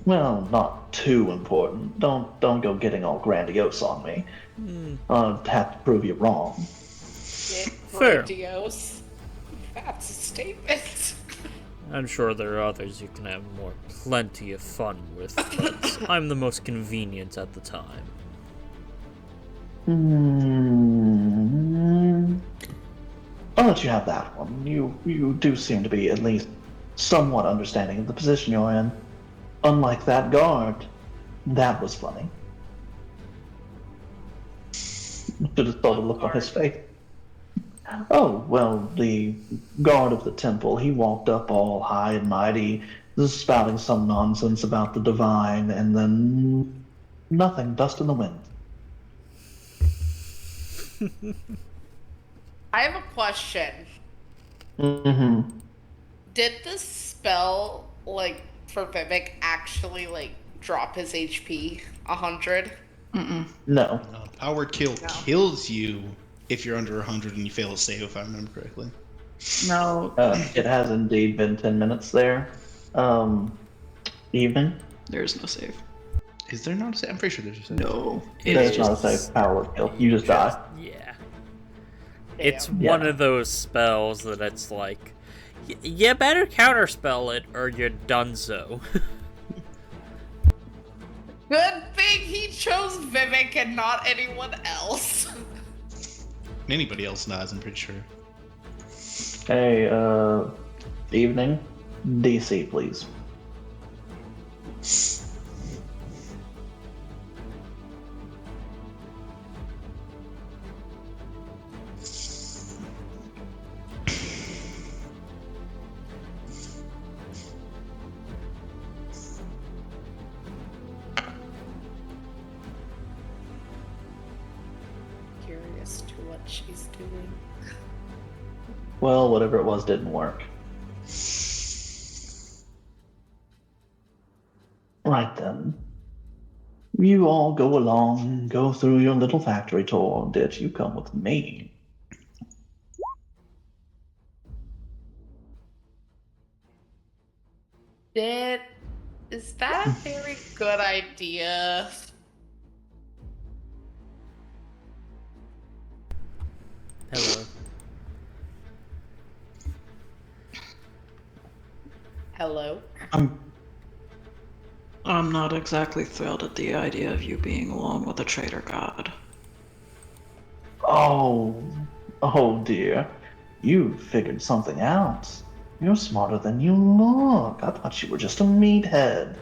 Well, not too important. Don't go getting all grandiose on me. I'll have to prove you wrong. Fair. Grandiose. That's a statement. I'm sure there are others you can have plenty of fun with, but I'm the most convenient at the time. I'll let you have that one. You do seem to be at least somewhat understanding of the position you're in. Unlike that guard. That was funny. Should have saw the look on his face. Oh, well, the guard of the temple, he walked up all high and mighty, just spouting some nonsense about the divine, and then nothing, dust in the wind. I have a question. Did this spell, like, for Vivek actually, like, drop his HP 100? No. Power kill kills you if you're under 100 and you fail a save, if I remember correctly. No, It has indeed been 10 minutes there. Evening? there's no save. Is there not a save? I'm pretty sure there's a save. No. There's not a safe power kill. You just die. Yeah. It's Damn. one Yeah. of those spells that it's like, you better counterspell it or you're donezo. Good thing he chose Vivek and not anyone else. Anybody else knows, I'm pretty sure. Hey, evening. DC, please. Curious to what she's doing. Well, whatever it was didn't work. Right then. You all go along, go through your little factory tour. Did you come with me? Is that a very good idea? Hello. Hello? I'm not exactly thrilled at the idea of you being along with a traitor god. Oh dear. You figured something out. You're smarter than you look. I thought you were just a meathead.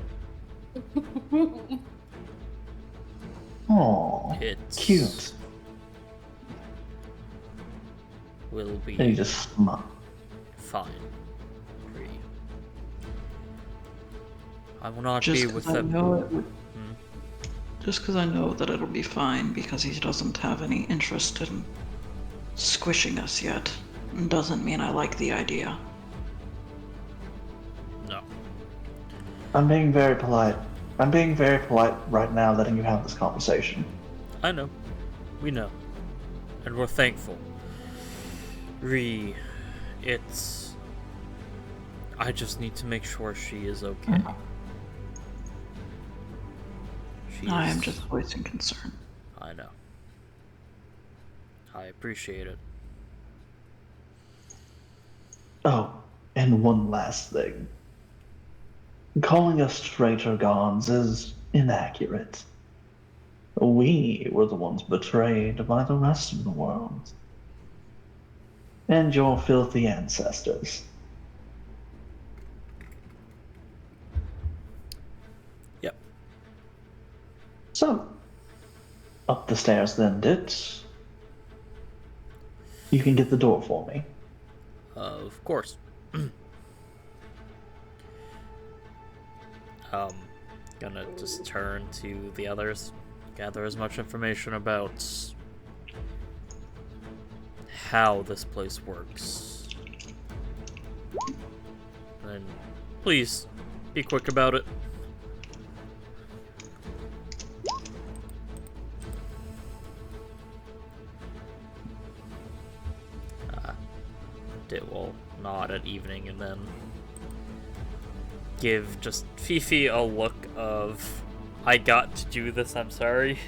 Oh, It's cute. will be And he just smiled. fine. Free. I will not Just be 'cause with I them. know it would- Just because I know that it'll be fine because he doesn't have any interest in squishing us yet, doesn't mean I like the idea. No. I'm being very polite. I'm being very polite right now, letting you have this conversation. I know. We know. And we're thankful. It's... I just need to make sure she is okay. She's... I am just voicing concern. I know. I appreciate it. Oh, and one last thing. Calling us traitor gods is inaccurate. We were the ones betrayed by the rest of the world. And your filthy ancestors. Yep. So, up the stairs then, Dit. You can get the door for me. Of course. Gonna just turn to the others, gather as much information about how this place works. And please, be quick about it. Dit will nod at evening and then give just Fifi a look of, I got to do this, I'm sorry.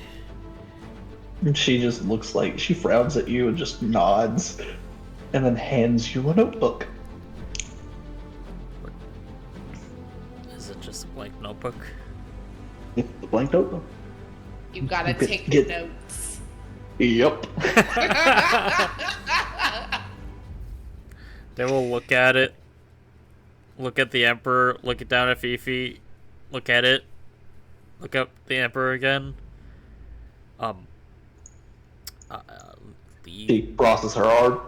And she just looks like she frowns at you and just nods, and then hands you a notebook. Is it just a blank notebook? It's the blank notebook. You gotta Get- take the get- notes. Yep. They will look at it, look at the Emperor, look it down at Fifi, look at it, look up the Emperor again. She crosses her arm.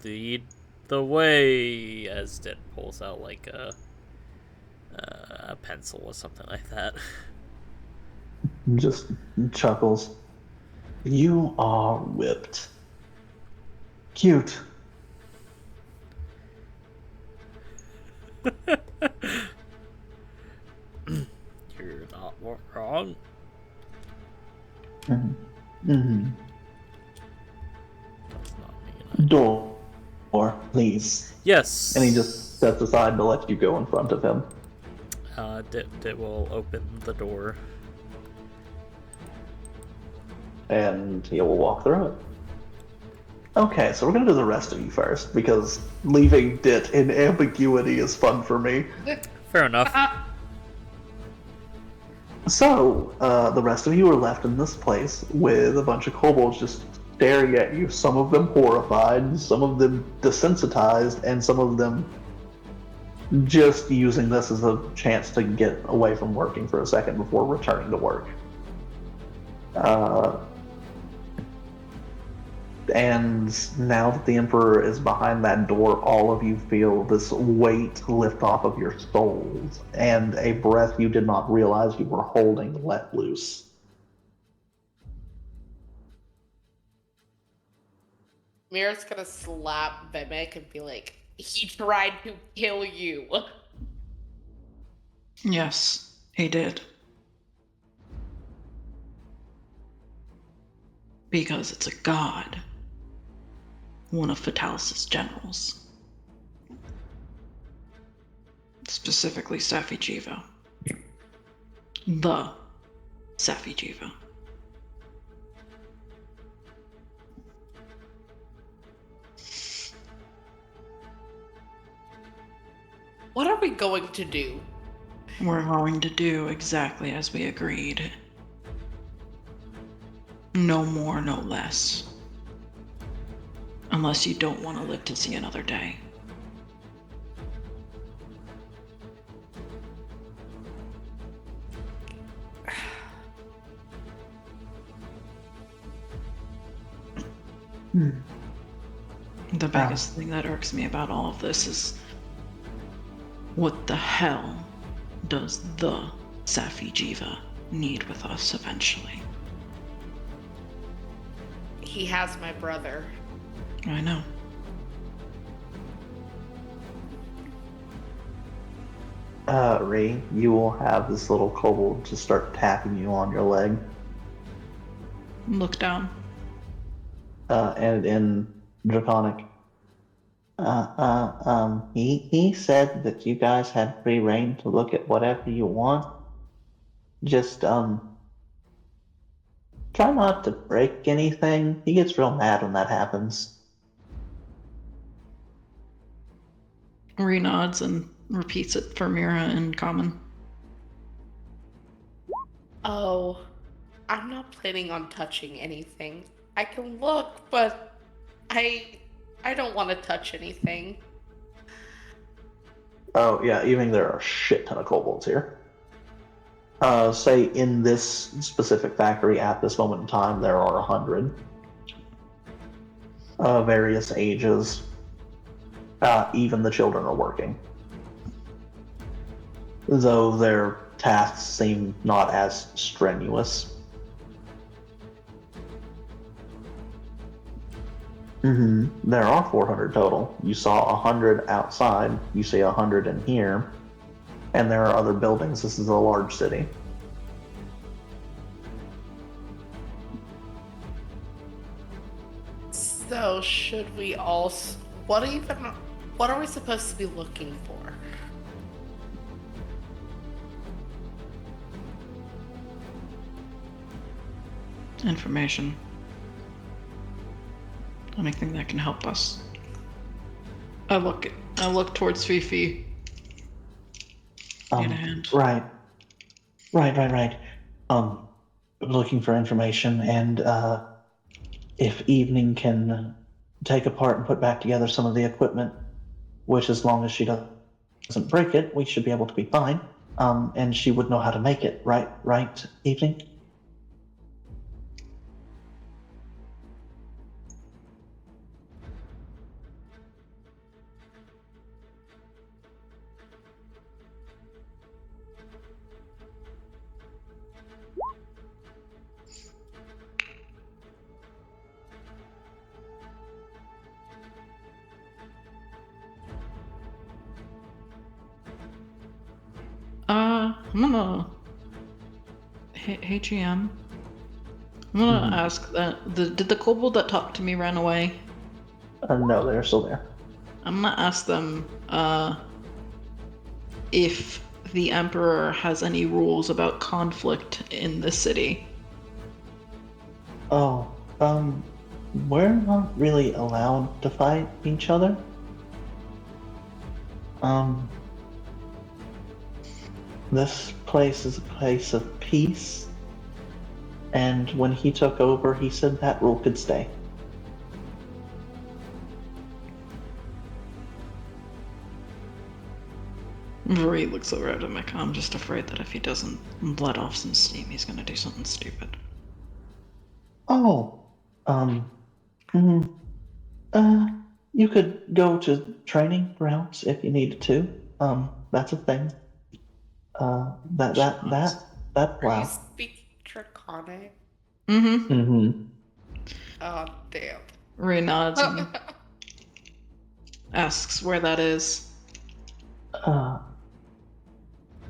Lead the way, as Dit pulls out like a pencil or something like that. Just chuckles. You are whipped. Cute. You're not wrong. Mm-hmm. That's not me. Door, please. Yes. And he just steps aside to let you go in front of him. Dit will open the door. And he will walk through it. Okay, so we're gonna do the rest of you first, because leaving Dit in ambiguity is fun for me. Fair enough. So, the rest of you are left in this place with a bunch of kobolds just staring at you, some of them horrified, some of them desensitized, and some of them just using this as a chance to get away from working for a second before returning to work. And now that the Emperor is behind that door, all of you feel this weight lift off of your souls, and a breath you did not realize you were holding let loose. Mira's gonna slap Vemic and be like, he tried to kill you. Yes, he did. Because it's a god. One of Fatalis' generals. Specifically Safi'jiiva. The Safi'jiiva. What are we going to do? We're going to do exactly as we agreed. No more, no less. Unless you don't want to live to see another day. The biggest thing that irks me about all of this is what the hell does the Safi'jiiva need with us eventually? He has my brother. I know. Ree, you will have this little kobold just start tapping you on your leg. Look down. And in Draconic. He said that you guys had free reign to look at whatever you want. Just, try not to break anything. He gets real mad when that happens. Ree nods and repeats it for Mira in common. Oh, I'm not planning on touching anything. I can look, but I don't want to touch anything. Oh, yeah, even there are a shit ton of kobolds here. Say in this specific factory at this moment in time, there are 100. Various ages. Even the children are working. Though their tasks seem not as strenuous. There are 400 total. You saw 100 outside, you see 100 in here, and there are other buildings. This is a large city. So should we all? What are we supposed to be looking for? Information. Anything that can help us. I look towards Fifi. In a hand. Right. Looking for information, and if Evening can take apart and put back together some of the equipment, which as long as she doesn't break it, we should be able to be fine. And she would know how to make it, right, Evening? I'm gonna. Hey, GM. I'm gonna ask that. Did the kobold that talked to me run away? No, they're still there. I'm gonna ask them if the Emperor has any rules about conflict in the city. Oh, we're not really allowed to fight each other. This place is a place of peace, and when he took over, he said that rule could stay. Marie looks over at him. I'm just afraid that if he doesn't let off some steam, he's gonna do something stupid. Oh, mm, you could go to training routes if you needed to. That's a thing. That Are you wow. speaking Draconic? Mm-hmm. Mm-hmm. Oh, damn. Ray nods and asks where that is.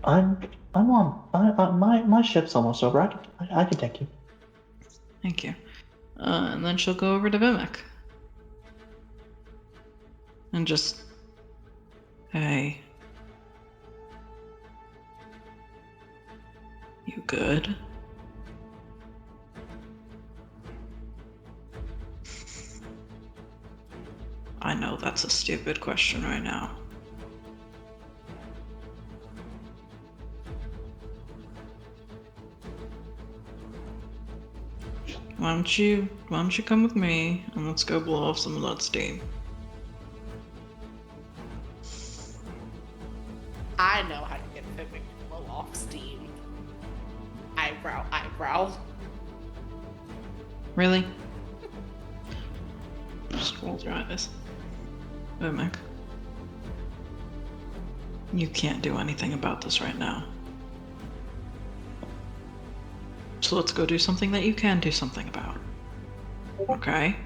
I'm my ship's almost over. I can take you. Thank you. And then she'll go over to Vimek. And just... Hey. You good? I know that's a stupid question right now. Why don't you come with me and let's go blow off some of that steam? I know how to get Vivic to blow off steam. Eyebrow. Really? Just rolls your eyes. Vimek. You can't do anything about this right now. So let's go do something that you can do something about. Okay?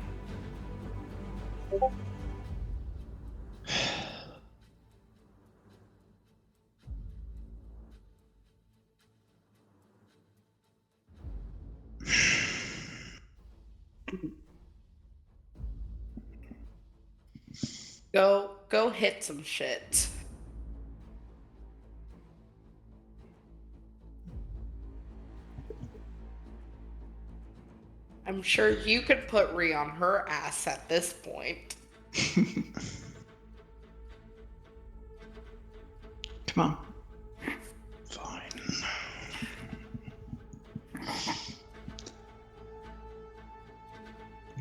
Go hit some shit. I'm sure you could put Rhea on her ass at this point. Come on. Fine.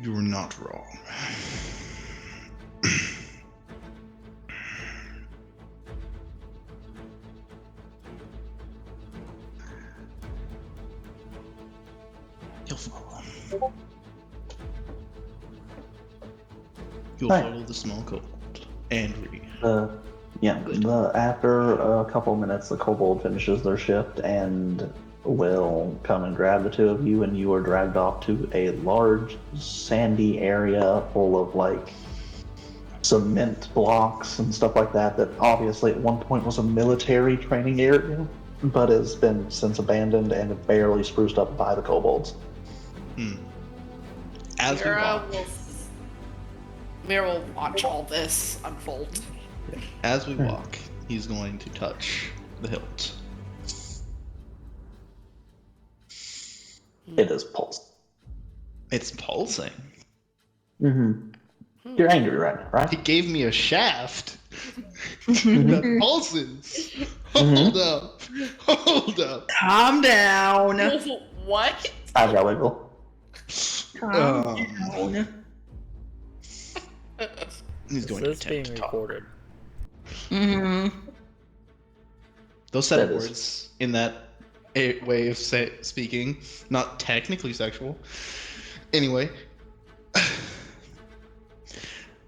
You were not wrong. You'll follow. You'll Hi. follow the small kobold and Rhea. After a couple minutes, the kobold finishes their shift and will come and grab the two of you, and you are dragged off to a large sandy area full of like cement blocks and stuff like that. That obviously at one point was a military training area, but has been since abandoned and barely spruced up by the kobolds. As we walk, Mira will watch all this unfold. as we walk, he's going to touch the hilt. It is pulsing. It's pulsing. Mm-hmm. You're angry right now, He right? gave me a shaft that pulses. Hold up. Hold up. Calm down. What? Eyebrow wiggle. He's going to This is being attempt to talk. recorded. Mm-hmm. Those set of That is- words in that way of speaking, not technically sexual. Anyway,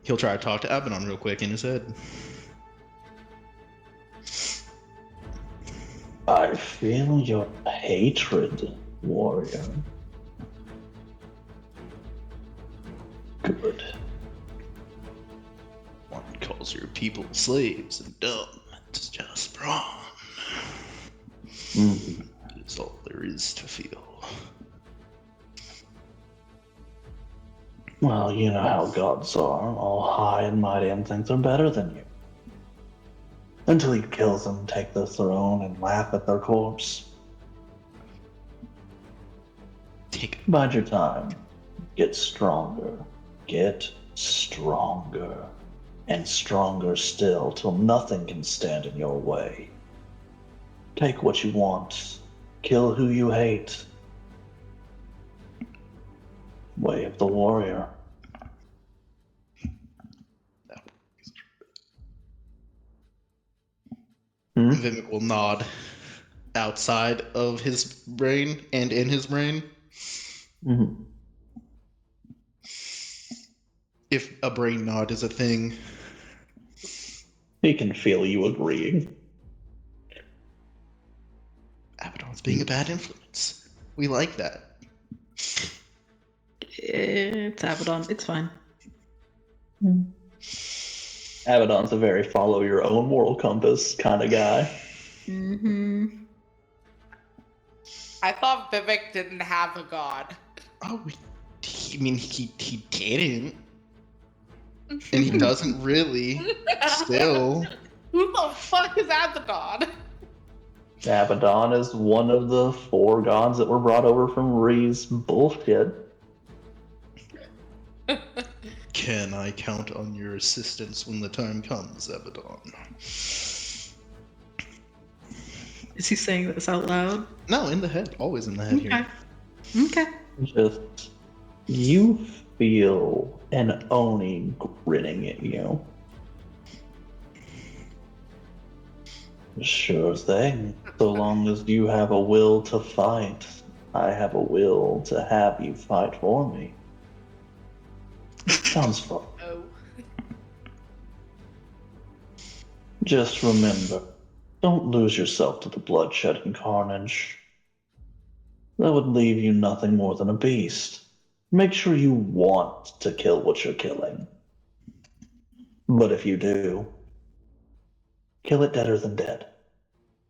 he'll try to talk to Abaddon real quick in his head. I feel your hatred, warrior. Good. One calls your people slaves and dumb. It's just wrong. Mm. It's all there is to feel. Well, you know how gods are, all high and mighty and think they're better than you. Until you kill them, take their throne, and laugh at their corpse. Take Bide your time. Get stronger. Get stronger. And stronger still till nothing can stand in your way. Take what you want. Kill who you hate. Way of the warrior. Vimic will nod outside of his brain and in his brain. Mm-hmm. If a brain nod is a thing. He can feel you agreeing. Abaddon's being a bad influence. We like that. It's Abaddon. It's fine. Abaddon's a very follow your own moral compass kind of guy. Mm-hmm. I thought Vivek didn't have a god. Oh, he didn't. And he doesn't really. Still. Who the fuck is Abaddon? Abaddon is one of the 4 gods that were brought over from Ree's bullshit. Can I count on your assistance when the time comes, Abaddon? Is he saying this out loud? No, in the head. Always in the head here. Okay. Just, you feel an Oni grinning at you. Sure thing. So long as you have a will to fight, I have a will to have you fight for me. Sounds fun. Oh. Just remember, don't lose yourself to the bloodshed and carnage. That would leave you nothing more than a beast. Make sure you want to kill what you're killing. But if you do, kill it deader than dead.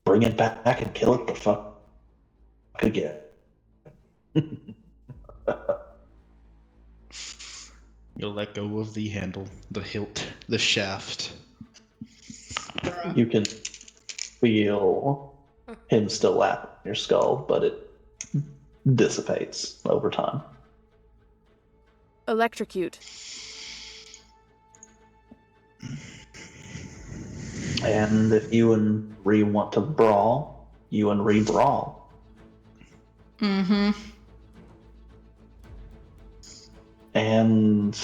Bring it back and kill it the fuck again. You'll let go of the handle, the hilt, the shaft. You can feel him still laughing in your skull, but it dissipates over time. Electrocute. And if you and Ree want to brawl, you and Ree brawl. Mm-hmm. And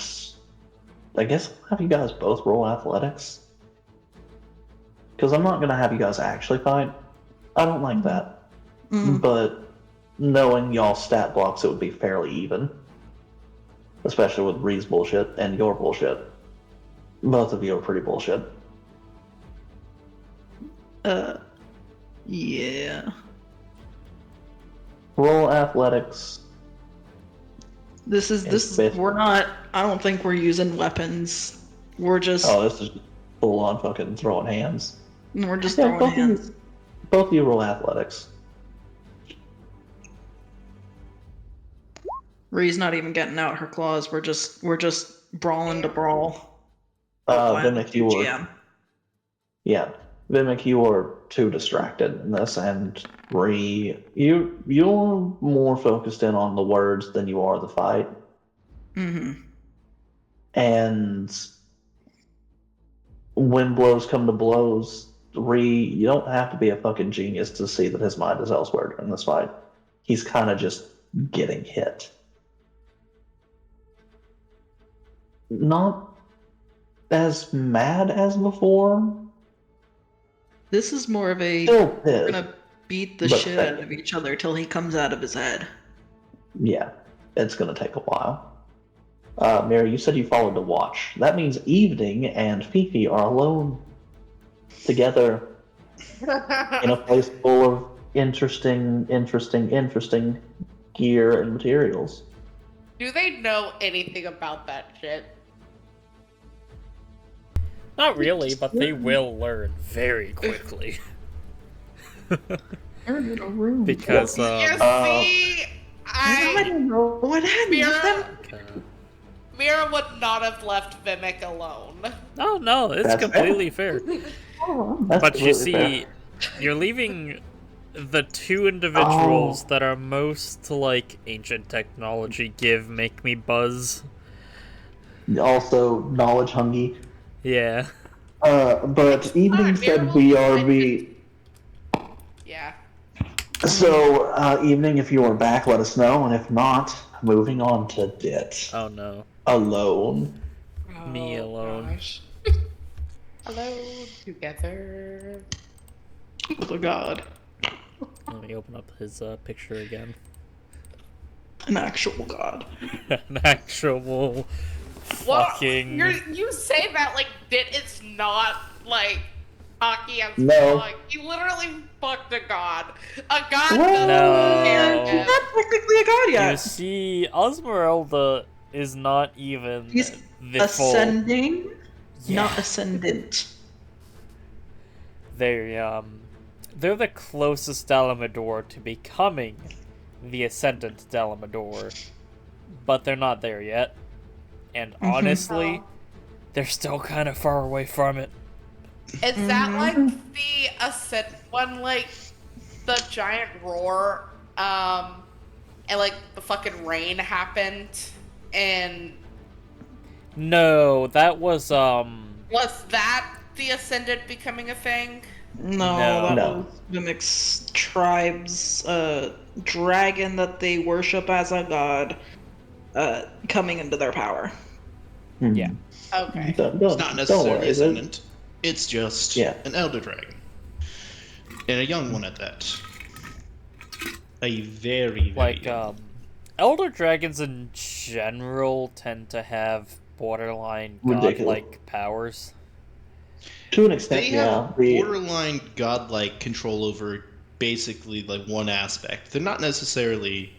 I guess I'll have you guys both roll athletics. Because I'm not going to have you guys actually fight. I don't like that. Mm. But knowing y'all stat blocks, it would be fairly even. Especially with Ree's bullshit and your bullshit. Both of you are pretty bullshit. Yeah. Roll athletics. This is we're not, I don't think we're using weapons. We're just Oh, this is full on fucking throwing hands. we're just Yeah, throwing hands. Both of you roll athletics. Ree's not even getting out her claws. We're just brawling to brawl. Vimic, you were GM. Yeah, Vimic, you are too distracted in this, and Ree, you're more focused in on the words than you are the fight. Mm-hmm. And when blows come to blows, Ree, you don't have to be a fucking genius to see that his mind is elsewhere during this fight. He's kind of just getting hit. Not as mad as before. This is more of a Still we're pissed. gonna beat the But shit out of each other till he comes out of his head. Yeah, it's going to take a while. Mary, you said you followed to watch. That means Evening and Fifi are alone together in a place full of interesting gear and materials. Do they know anything about that shit? Not really, but they will learn very quickly. They're in a room. Because, You see, I don't know what happened with them. Mira would not have left Vimic alone. No, it's That's completely fair. That's But you completely see, you're leaving the two individuals that are most like ancient technology make me buzz. Also, knowledge hungry. Yeah. But Evening said BRB. Yeah. So, Evening, if you are back, let us know, and if not, moving on to Dit. Oh no. Alone. Me alone. Gosh. Hello, together. Oh god. Let me open up his picture again. An actual god. An actual fucking. You say that like Dit is not like cocky as No. fuck. He literally fucked a god. A god What? doesn't No. care He's him. not technically a god You yet. see, Osmeralda is not even He's the full. ascending, Yeah. not ascendant. They're the closest Dalamador to becoming the Ascendant Dalamador, but they're not there yet. And honestly, they're still kind of far away from it. Is that like the ascent one, like the giant roar, and like the fucking rain happened, and No, that was was that the ascendant becoming a thing? No, No. that No. was Mimic's tribe's dragon that they worship as a god coming into their power. Yeah. Okay. Don't It's not worry, necessarily ascendant. It's just Yeah. an elder dragon. And a young one at that. A very, very like young. Elder dragons in general tend to have borderline Ridiculous. godlike powers. To an extent, They yeah. have borderline godlike control over basically like one aspect. They're not necessarily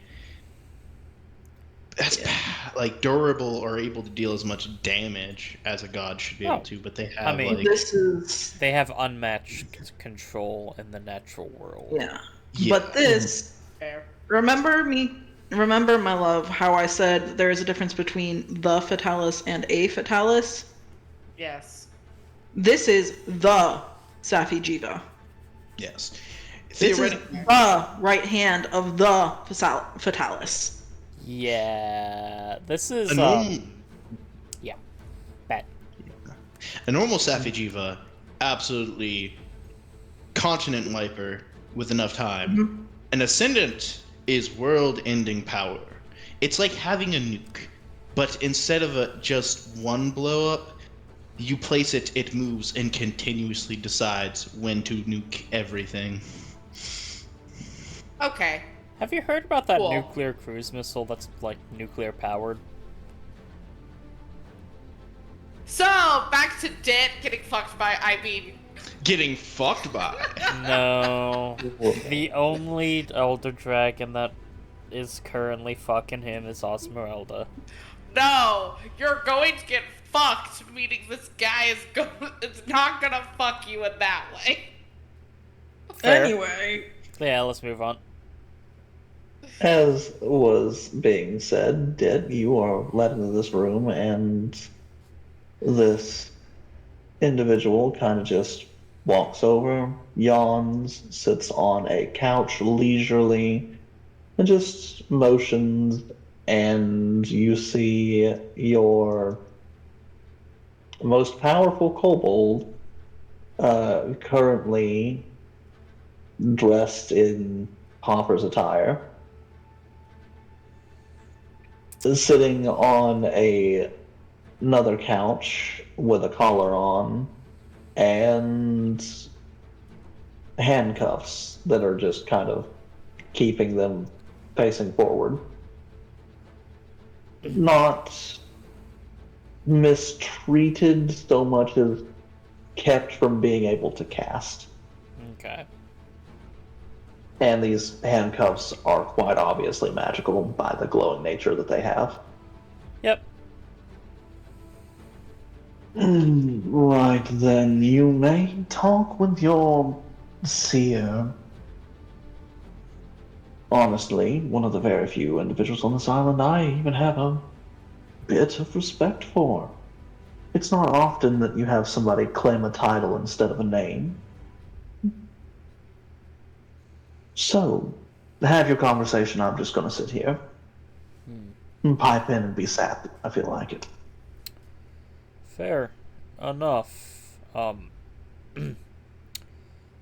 as like durable or able to deal as much damage as a god should be able to, but they have mean, like This is They have unmatched control in the natural world. yeah. Yeah. But this Fair. remember my love, how I said there is a difference between the Fatalis and a Fatalis? Yes. This is the Safi Jiva. yes. This The is, right hand of the Fatalis. Yeah, this is a normal, yeah, bad. a normal Safijiva, absolutely continent wiper with enough time. An ascendant is world-ending power. It's like having a nuke, but instead of just one blow up, you place it, it moves and continuously decides when to nuke everything. Okay. Have you heard about that Cool. nuclear cruise missile that's like nuclear powered? So back to Dit getting fucked by Getting fucked by. No, the only elder dragon that is currently fucking him is Osmeralda. No, you're going to get fucked. Meaning this guy is not gonna fuck you in that way. Fair. Anyway, Yeah, let's move on. As was being said, Dit, you are led into this room, and this individual kind of just walks over, yawns, sits on a couch leisurely, and just motions, and you see your most powerful kobold currently dressed in Hopper's attire, sitting on another couch with a collar on and handcuffs that are just kind of keeping them facing forward. Not mistreated so much as kept from being able to cast. Okay. And these handcuffs are quite obviously magical by the glowing nature that they have. Yep. Right then, you may talk with your seer. Honestly, one of the very few individuals on this island I even have a bit of respect for. It's not often that you have somebody claim a title instead of a name. So, to have your conversation, I'm just gonna sit here and pipe in and be sad. I feel like it. Fair enough.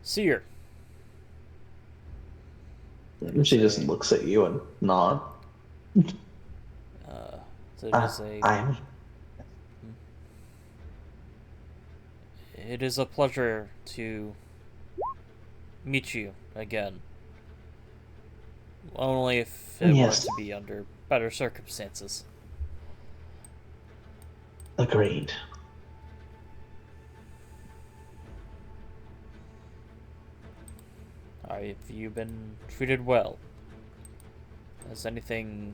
Seer. She just looks at you and nods. So it is I'm. it is a pleasure to meet you again. Only if it Yes. were to be under better circumstances. Agreed. Have you been treated well? Has anything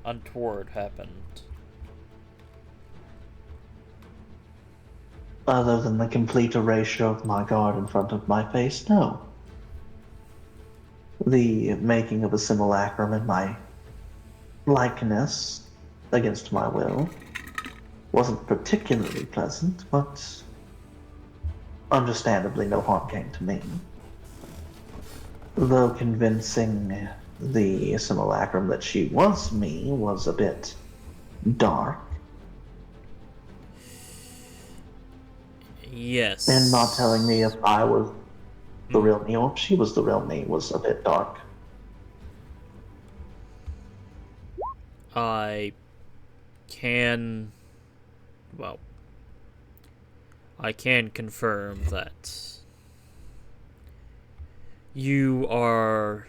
untoward happened? Other than the complete erasure of my guard in front of my face, no. The making of a simulacrum in my likeness, against my will, wasn't particularly pleasant, but understandably no harm came to me. Though convincing the simulacrum that she was me was a bit dark. Yes. And not telling me if I was the real me or if she was the real me was a bit dark. I can... Well... I can confirm that... You are...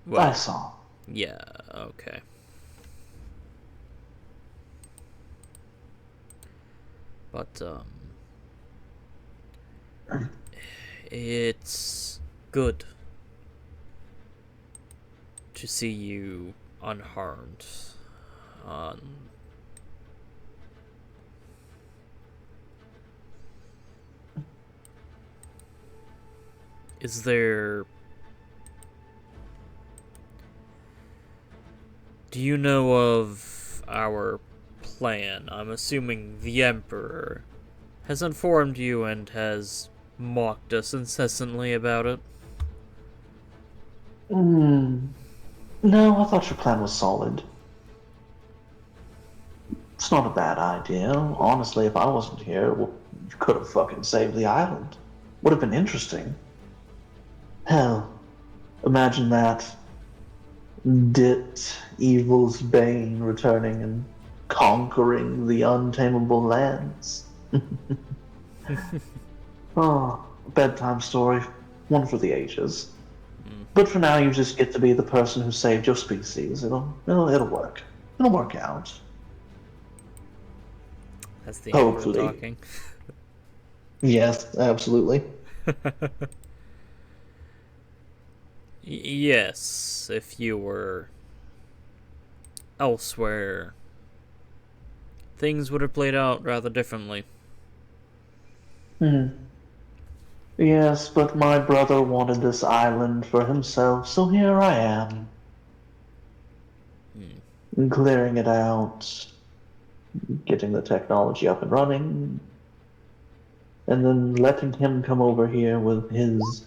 Well, I saw. yeah, okay. But, it's good to see you unharmed. Is there... Do you know of our plan? I'm assuming the Emperor has informed you and has mocked us incessantly about it. No, I thought your plan was solid. It's not a bad idea. Honestly, if I wasn't here, well, you could have fucking saved the island. Would have been interesting. Hell, imagine that. Dit, evil's bane, returning and conquering the untamable lands. Oh, bedtime story. One for the ages. But for now, you just get to be the person who saved your species. It'll work. It'll work out. That's the Emperor Hopefully. talking. Yes, absolutely. Yes, if you were elsewhere, things would have played out rather differently. Yes, but my brother wanted this island for himself, so here I am. Clearing it out, getting the technology up and running, and then letting him come over here with his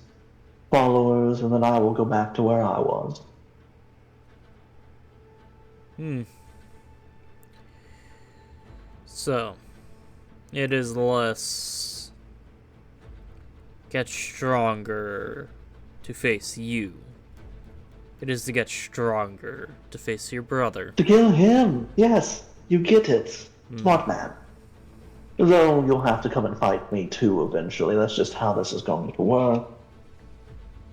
followers, and then I will go back to where I was. So, it is less get stronger to face you. It is to get stronger to face your brother. To kill him! Yes, you get it. Smart man. Though you'll have to come and fight me too eventually. That's just how this is going to work.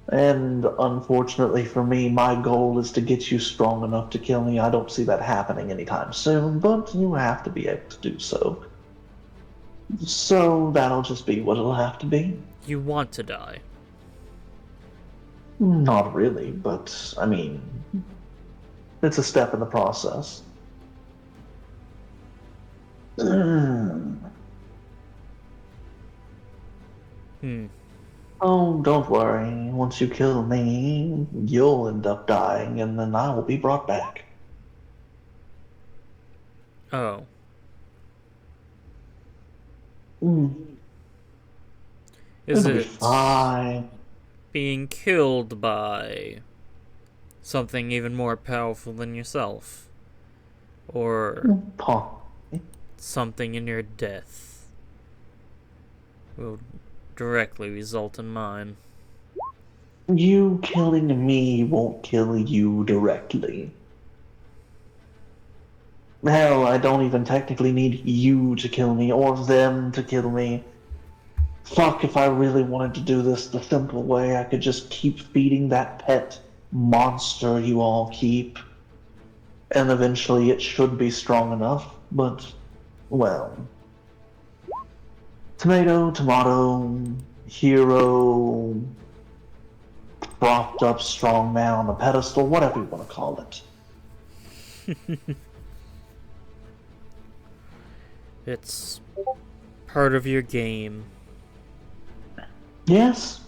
And unfortunately for me, my goal is to get you strong enough to kill me. I don't see that happening anytime soon, but you have to be able to do so. So that'll just be what it'll have to be. You want to die. Not really, but I mean, it's a step in the process. Oh, don't worry. Once you kill me, you'll end up dying, and then I will be brought back. Oh. Is It'll be it fine. being killed by something even more powerful than yourself. Or something in your death will directly result in mine. You killing me won't kill you directly. Hell, I don't even technically need you to kill me or them to kill me. Fuck, if I really wanted to do this the simple way, I could just keep feeding that pet monster you all keep. And eventually it should be strong enough, but, well. Tomato, tomato, hero, propped up strong man on a pedestal, whatever you want to call it. It's part of your game. Yes,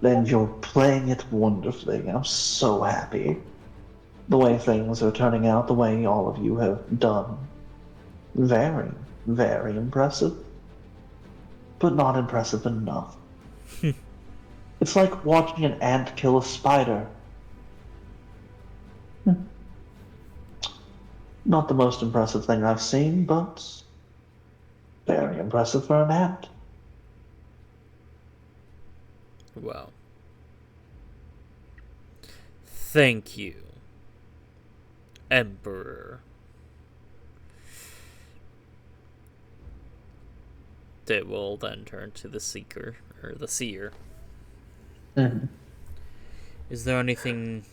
and you're playing it wonderfully. I'm so happy. The way things are turning out, the way all of you have done. Very, very impressive. But not impressive enough. It's like watching an ant kill a spider. Not the most impressive thing I've seen, but very impressive for an ant. Well, thank you, Emperor. It will then turn to the Seeker, or the Seer. Mm-hmm. Is there anything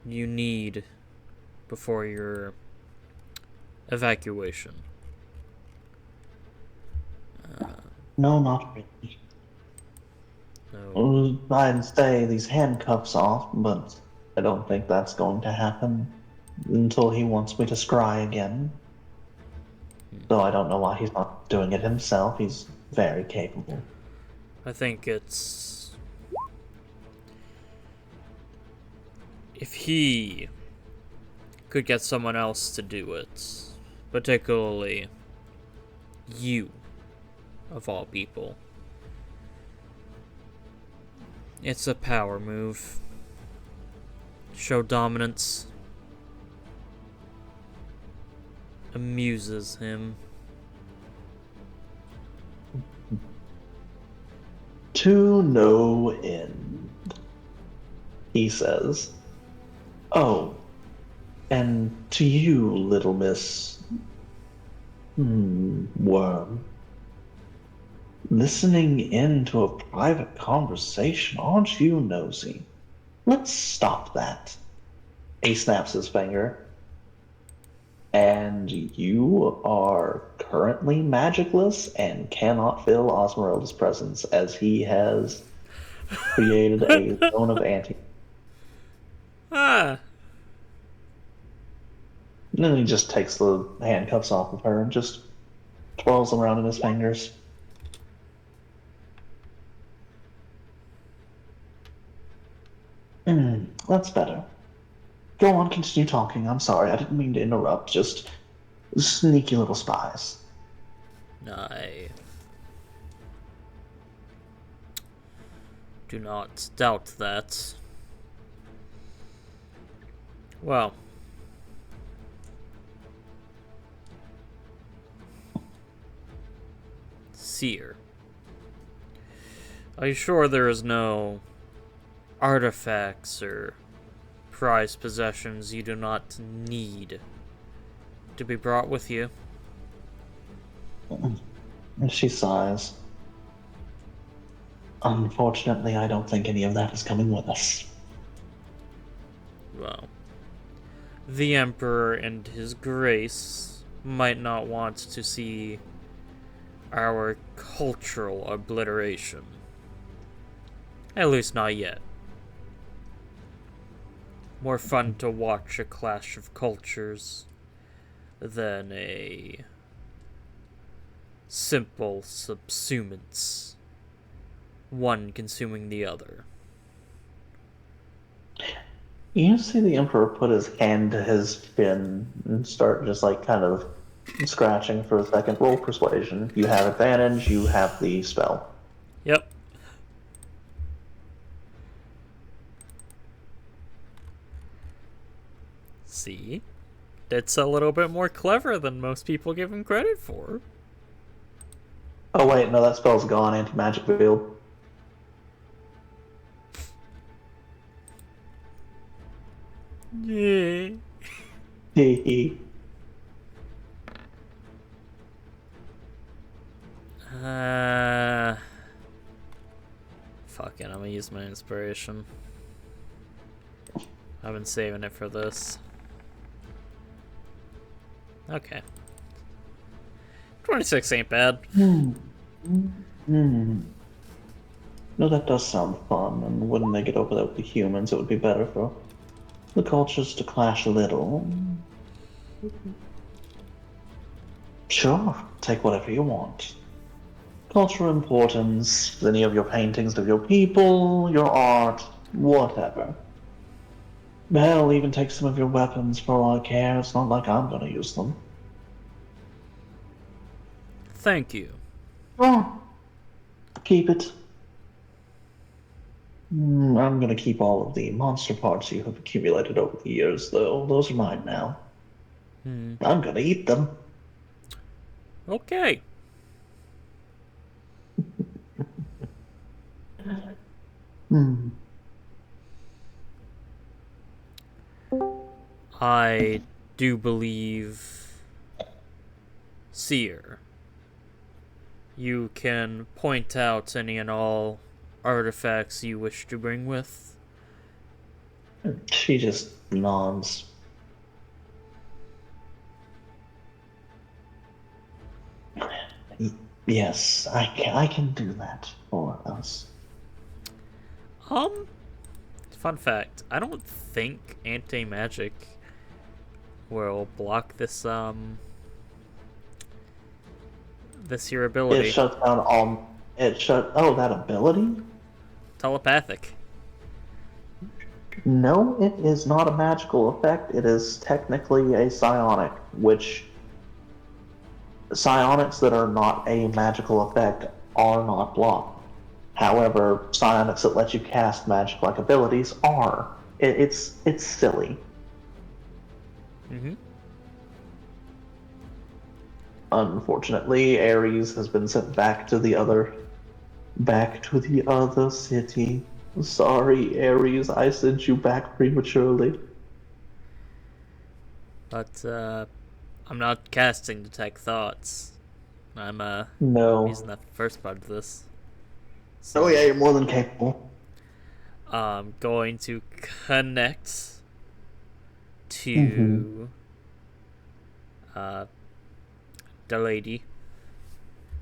you need before your evacuation? No, not really. No. I'd say these handcuffs off, but I don't think that's going to happen until he wants me to scry again. Though I don't know why he's not doing it himself. He's very capable. I think it's... if he could get someone else to do it, particularly you, of all people. It's a power move. Show dominance. Amuses him. To no end, he says. Oh, and to you, little miss... worm. Listening into a private conversation, aren't you nosy? Let's stop that. He snaps his finger. And you are currently magicless and cannot feel Osmeralda's presence, as he has created a zone of anti. Ah! And then he just takes the handcuffs off of her and just twirls them around in his fingers. That's better. Go on, continue talking. I'm sorry, I didn't mean to interrupt. Just sneaky little spies. I do not doubt that. Well, Seer, are you sure there is no artifacts or prized possessions you do not need to be brought with you? And she sighs. Unfortunately, I don't think any of that is coming with us. Well, the Emperor and His Grace might not want to see our cultural obliteration. At least not yet. More fun to watch a clash of cultures than a simple subsumance, one consuming the other. You see the Emperor put his hand to his fin and start just like kind of scratching for a second. Roll persuasion. You have advantage, you have the spell. Yep. it's a little bit more clever than most people give him credit for. Oh wait, no, that spell's gone. Anti-magic field. Yeah. Hee. Fuck it, I'm gonna use my inspiration. I've been saving it for this. Okay. 26 ain't bad. No, that does sound fun, and when they get over that with the humans, it would be better for the cultures to clash a little. Sure, take whatever you want. Cultural importance, any of your paintings of your people, your art, whatever. Hell, even take some of your weapons for all I care. It's not like I'm gonna use them. Thank you. Oh, keep it. I'm gonna keep all of the monster parts you have accumulated over the years, though. Those are mine now. I'm gonna eat them. Okay. I do believe, Seer, you can point out any and all artifacts you wish to bring with. She just nods. Yes, I can do that for us. Fun fact, I don't think anti-magic will block this, this here ability. It shuts down all... Oh, that ability? Telepathic. No, it is not a magical effect. It is technically a psionic, which... Psionics that are not a magical effect are not blocked. However, psionics that let you cast magic-like abilities are. It's silly. Unfortunately, Ares has been sent back to the other city. Sorry, Ares, I sent you back prematurely. But, I'm not casting Detect Thoughts. I'm, No. using that first part of this. Oh yeah, you're more than capable. I'm going to connect to the lady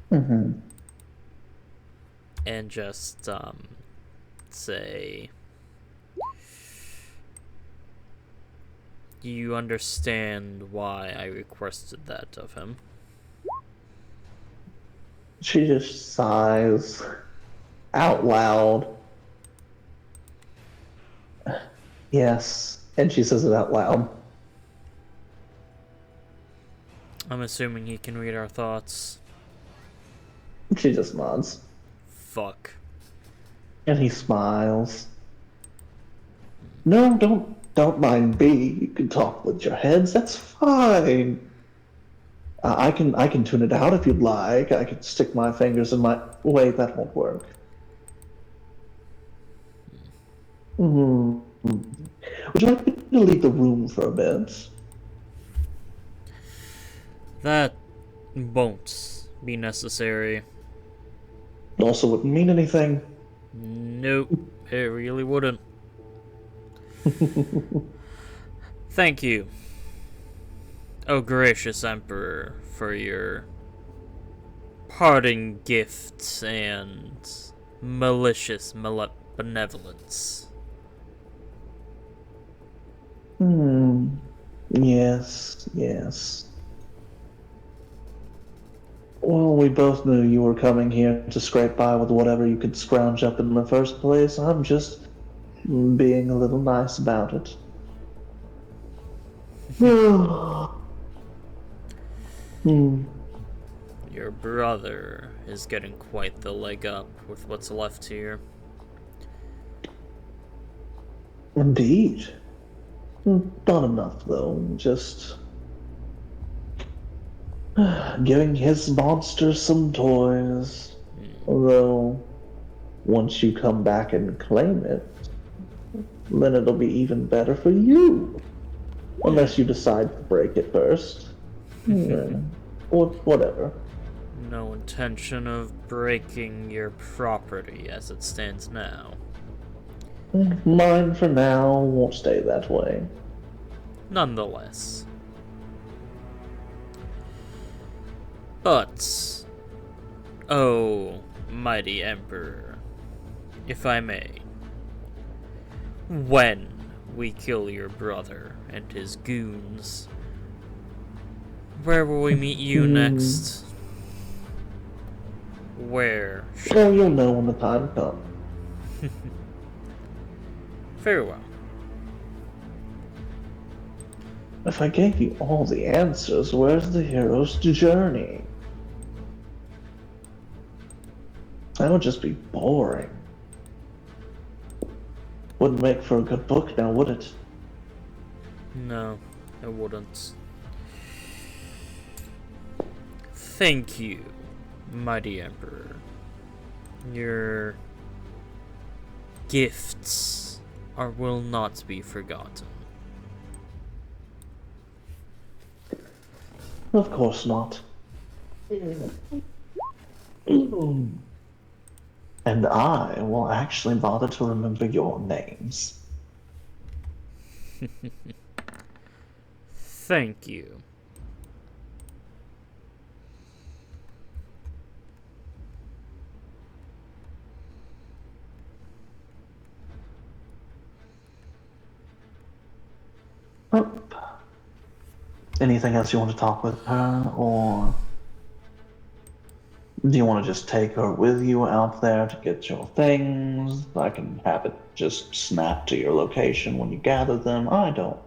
and just say, you understand why I requested that of him? She just sighs out loud. Yes, and she says it out loud. I'm assuming he can read our thoughts. She just nods. Fuck. And he smiles. No, don't mind me. You can talk with your heads. That's fine. I can tune it out if you'd like. I can stick my fingers in my... Wait, that won't work. Would you like me to leave the room for a bit? That won't be necessary. It also wouldn't mean anything. Nope, it really wouldn't. Thank you, oh gracious Emperor, for your parting gifts and malicious benevolence. Yes. Well, we both knew you were coming here to scrape by with whatever you could scrounge up in the first place. I'm just being a little nice about it. Your brother is getting quite the leg up with what's left here. Indeed. Not enough, though. Just Giving his monsters some toys. Although, once you come back and claim it, then it'll be even better for you. Unless you decide to break it first. Or whatever. No intention of breaking your property as it stands now. Mine for now won't stay that way. Nonetheless. But, oh, mighty Emperor, if I may, when we kill your brother and his goons, where will we meet you next? Where? Oh, you'll know when the time comes. Very well. If I gave you all the answers, where's the hero's journey? That would just be boring. Wouldn't make for a good book now, would it? No, it wouldn't. Thank you, mighty Emperor. Your gifts will not be forgotten. Of course not. And I will actually bother to remember your names. Thank you. Anything else you want to talk with her, or do you want to just take her with you out there to get your things? I can have it just snap to your location when you gather them. I don't.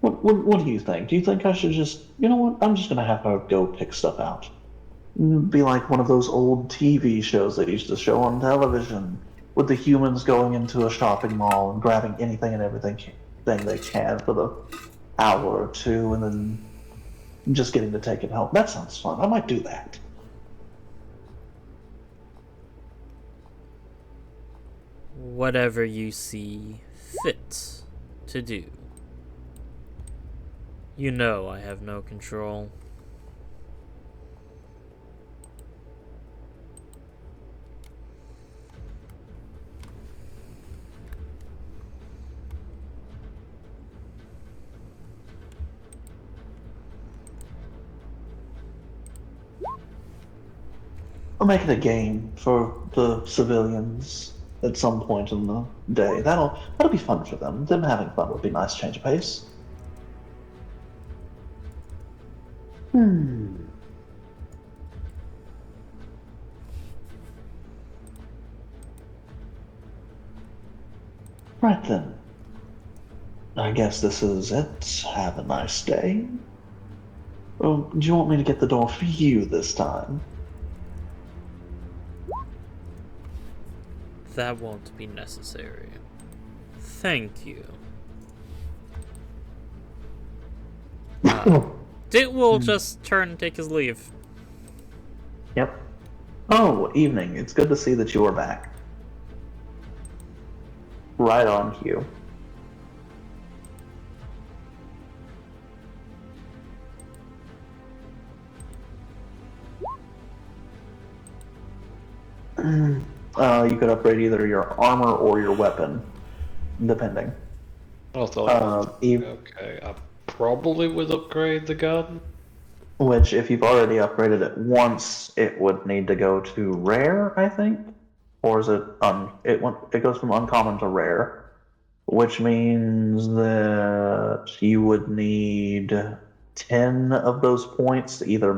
What do you think? Do you think I should just, you know what? I'm just gonna have her go pick stuff out. Be like one of those old TV shows they used to show on television, with the humans going into a shopping mall and grabbing anything and everything they can for the hour or two, and then just getting to take it home. That sounds fun. I might do that. Whatever you see fit to do. You know I have no control. I'll make it a game for the civilians at some point in the day. That'll be fun for them. Them having fun would be a nice change of pace. Right then. I guess this is it. Have a nice day. Or do you want me to get the door for you this time? That won't be necessary. Thank you. Dick will just turn and take his leave. Yep. Oh, evening. It's good to see that you are back. Right on cue. You could upgrade either your armor or your weapon, depending. I thought, Eve, okay, I probably would upgrade the gun. which, if you've already upgraded it once, it would need to go to rare, I think, or is it it goes from uncommon to rare, which means that you would need 10 of those points to either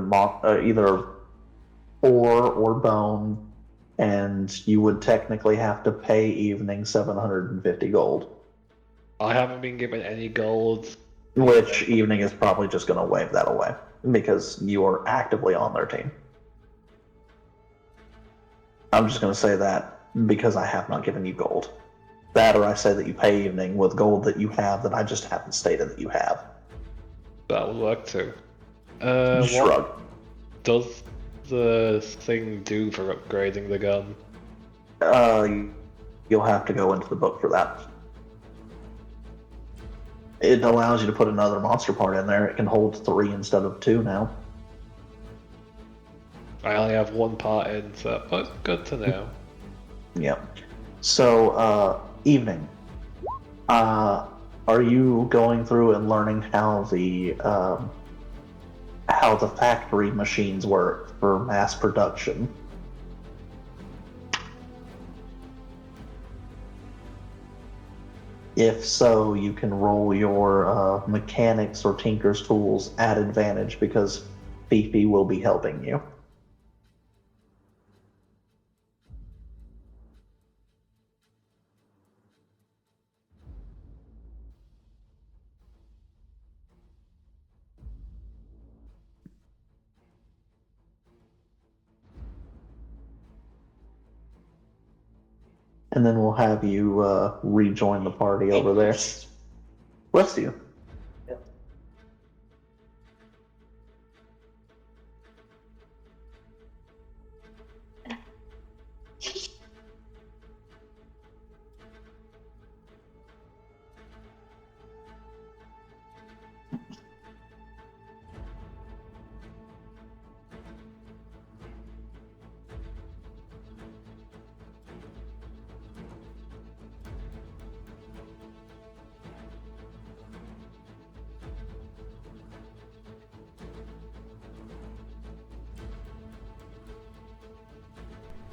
ore or bone. And you would technically have to pay Evening 750 gold. I haven't been given any gold. Which Evening is probably just going to wave that away, because you are actively on their team. I'm just going to say that because I have not given you gold. That, or I say that you pay Evening with gold that you have that I just haven't stated that you have. That would work too. Shrug. does the thing do for upgrading the gun? You'll have to go into the book for that. It allows you to put another monster part in there. It can hold 3 instead of 2 now. I only have one part in, so but good to know. Yep. So, evening. Are you going through and learning how the factory machines work for mass production? If so, you can roll your mechanics or tinker's tools at advantage because Fifi will be helping you. And then we'll have you rejoin the party over there. Bless you.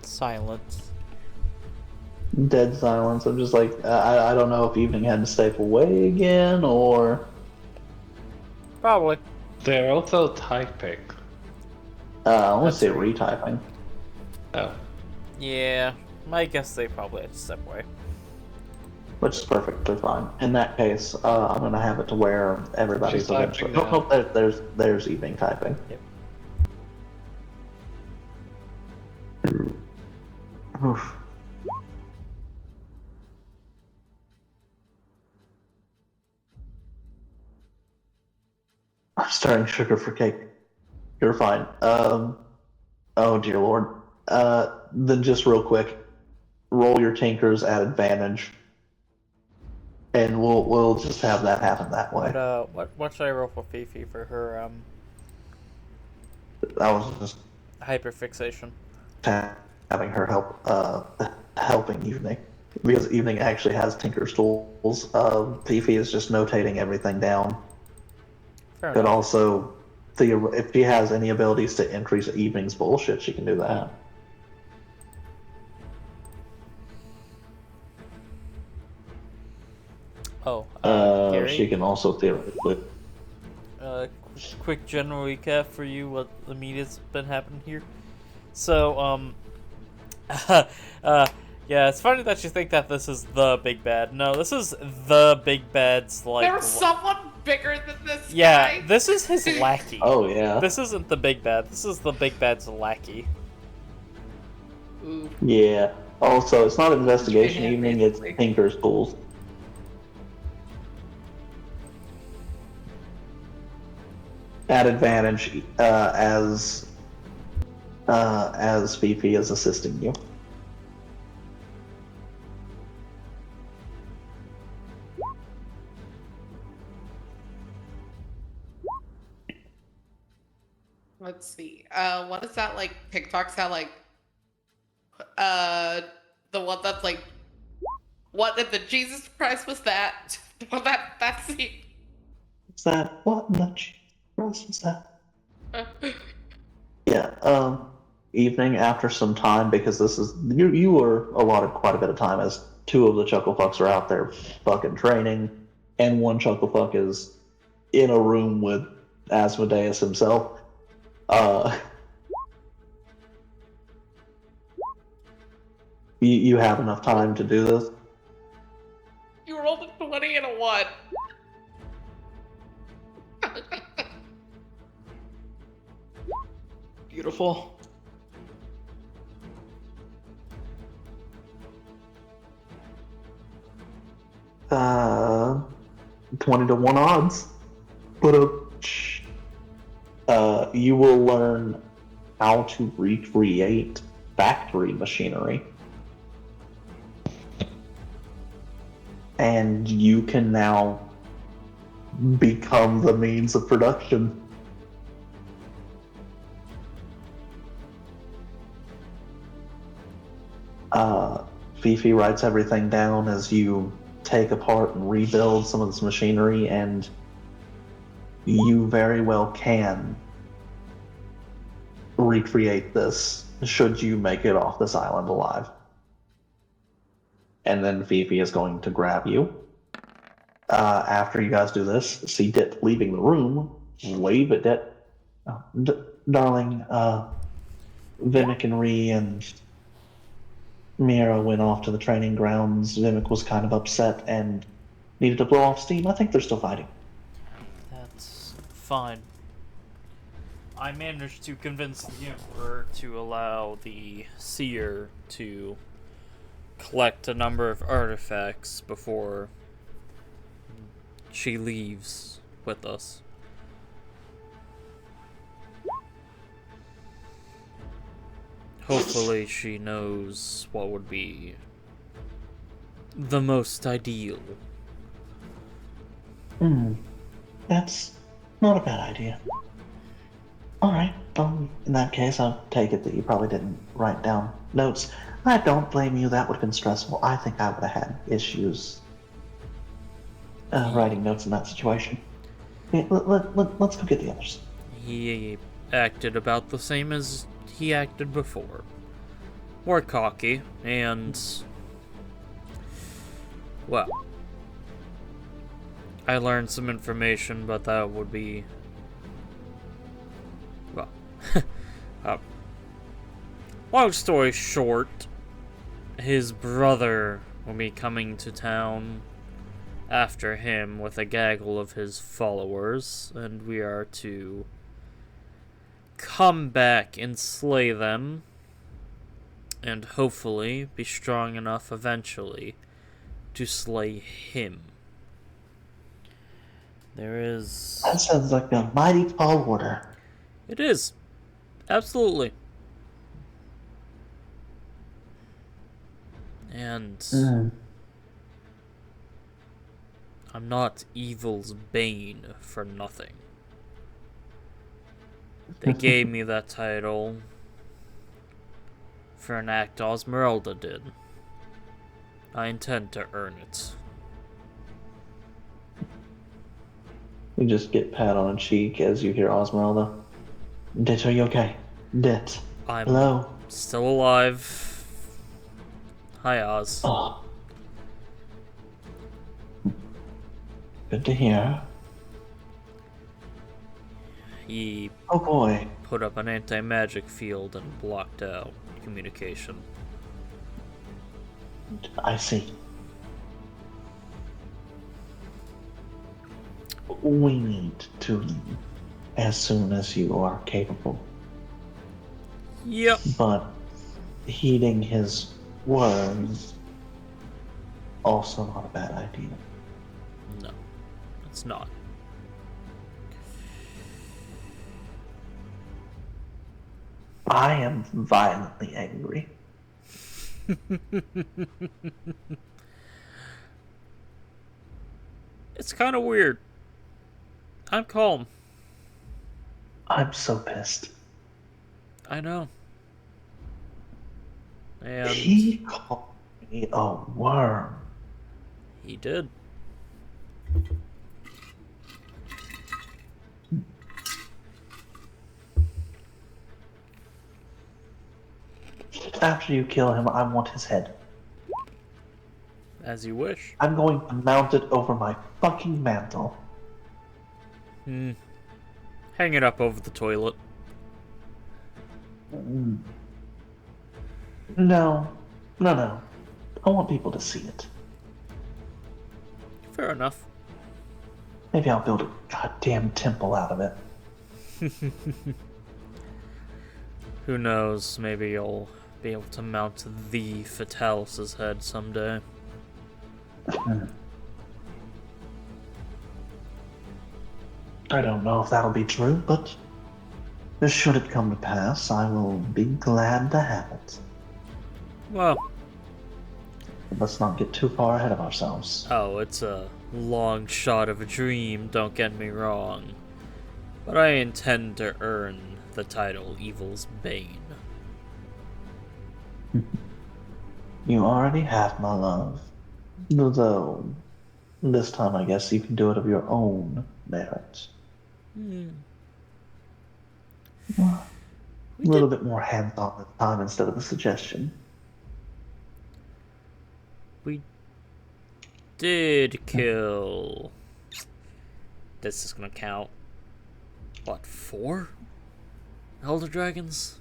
Silence. Dead silence. I'm just like, I don't know if Evening had to step away again or. Probably. They're also typing. I want to say retyping. Oh. Yeah, I guess they probably had to step away. Which is perfectly fine. In that case, I'm going to have it to where everybody's She's typing eventually. now. Oh, there's Evening typing. Yep. Oof. I'm starting sugar for cake. You're fine. Oh dear lord. Then just real quick, roll your tinkers at advantage, and we'll just have that happen that way. What should I roll for Fifi for her I was just hyperfixation? having her helping Evening, because Evening actually has Tinker's tools. Fifi is just notating everything down. Fair But enough. also, if she has any abilities to increase Evening's bullshit, she can do that. Oh, Gary? She can also theoretically. Quick general recap for you what the media's been happening here. So, yeah, it's funny that you think that this is the big bad. No, this is the big bad's like. There's someone bigger than this Yeah, guy. this is his lackey. Oh yeah. This isn't the big bad. This is the big bad's lackey. Ooh. Yeah. Also, it's not investigation Yeah, evening; it's basically. Tinker's tools. At advantage, as Fifi is assisting you. Let's see. What is that like? TikTok's that like, the one that's like, what in the Jesus Christ was that? Well, that's the. What's that? What in the Christ was that? Yeah. Evening after some time, because this is you were allotted quite a bit of time as 2 of the Chucklefucks are out there fucking training, and 1 Chucklefuck is in a room with Asmodeus himself. You have enough time to do this. You rolled a 20 and a 1. Beautiful. Uh, 20 to 1 odds. But you will learn how to recreate factory machinery. And you can now become the means of production. Fifi writes everything down as you take apart and rebuild some of this machinery, and you very well can recreate this should you make it off this island alive. And then Fifi is going to grab you. After you guys do this, see Dit leaving the room, wave at Dit. Darling, Vimic and Ree and Mira went off to the training grounds. Vimic was kind of upset and needed to blow off steam. I think they're still fighting. That's fine. I managed to convince the Emperor to allow the Seer to collect a number of artifacts before she leaves with us. Hopefully she knows what would be the most ideal. That's not a bad idea. Alright, in that case, I'll take it that you probably didn't write down notes. I don't blame you, that would have been stressful. I think I would have had issues writing notes in that situation. Yeah, let's go get the others. He acted about the same as he acted before. More cocky, and well, I learned some information, but that would be, well, long story short, his brother will be coming to town after him with a gaggle of his followers, and we are to come back and slay them, and hopefully be strong enough eventually to slay him. There is... That sounds like a mighty tall order. It is. Absolutely. And... I'm not evil's bane for nothing. They gave me that title for an act Osmeralda did. I intend to earn it. You just get pat on the cheek as you hear Osmeralda. Dit, are you okay? Dit. I'm Hello? still alive. Hi, Oz. Oh. Good to hear. He Oh boy. put up an anti-magic field and blocked out communication. I see. We need to leave as soon as you are capable. Yep. But heeding his words, also not a bad idea. No, it's not. I am violently angry. It's kind of weird. I'm calm. I'm so pissed. I know. And He called me a worm. he did. After you kill him, I want his head. As you wish. I'm going to mount it over my fucking mantle. Hang it up over the toilet. No. I want people to see it. Fair enough. Maybe I'll build a goddamn temple out of it. Who knows, maybe you'll be able to mount the Fatalis' head someday. I don't know if that'll be true, but should it come to pass, I will be glad to have it. Well, Let's not get too far ahead of ourselves. oh, it's a long shot of a dream, don't get me wrong. But I intend to earn the title Evil's Bane. You already have my love. Though, this time I guess you can do it of your own merit. A little bit more hands-on this time instead of a suggestion. We did kill... This is gonna count. What, 4? Elder Dragons?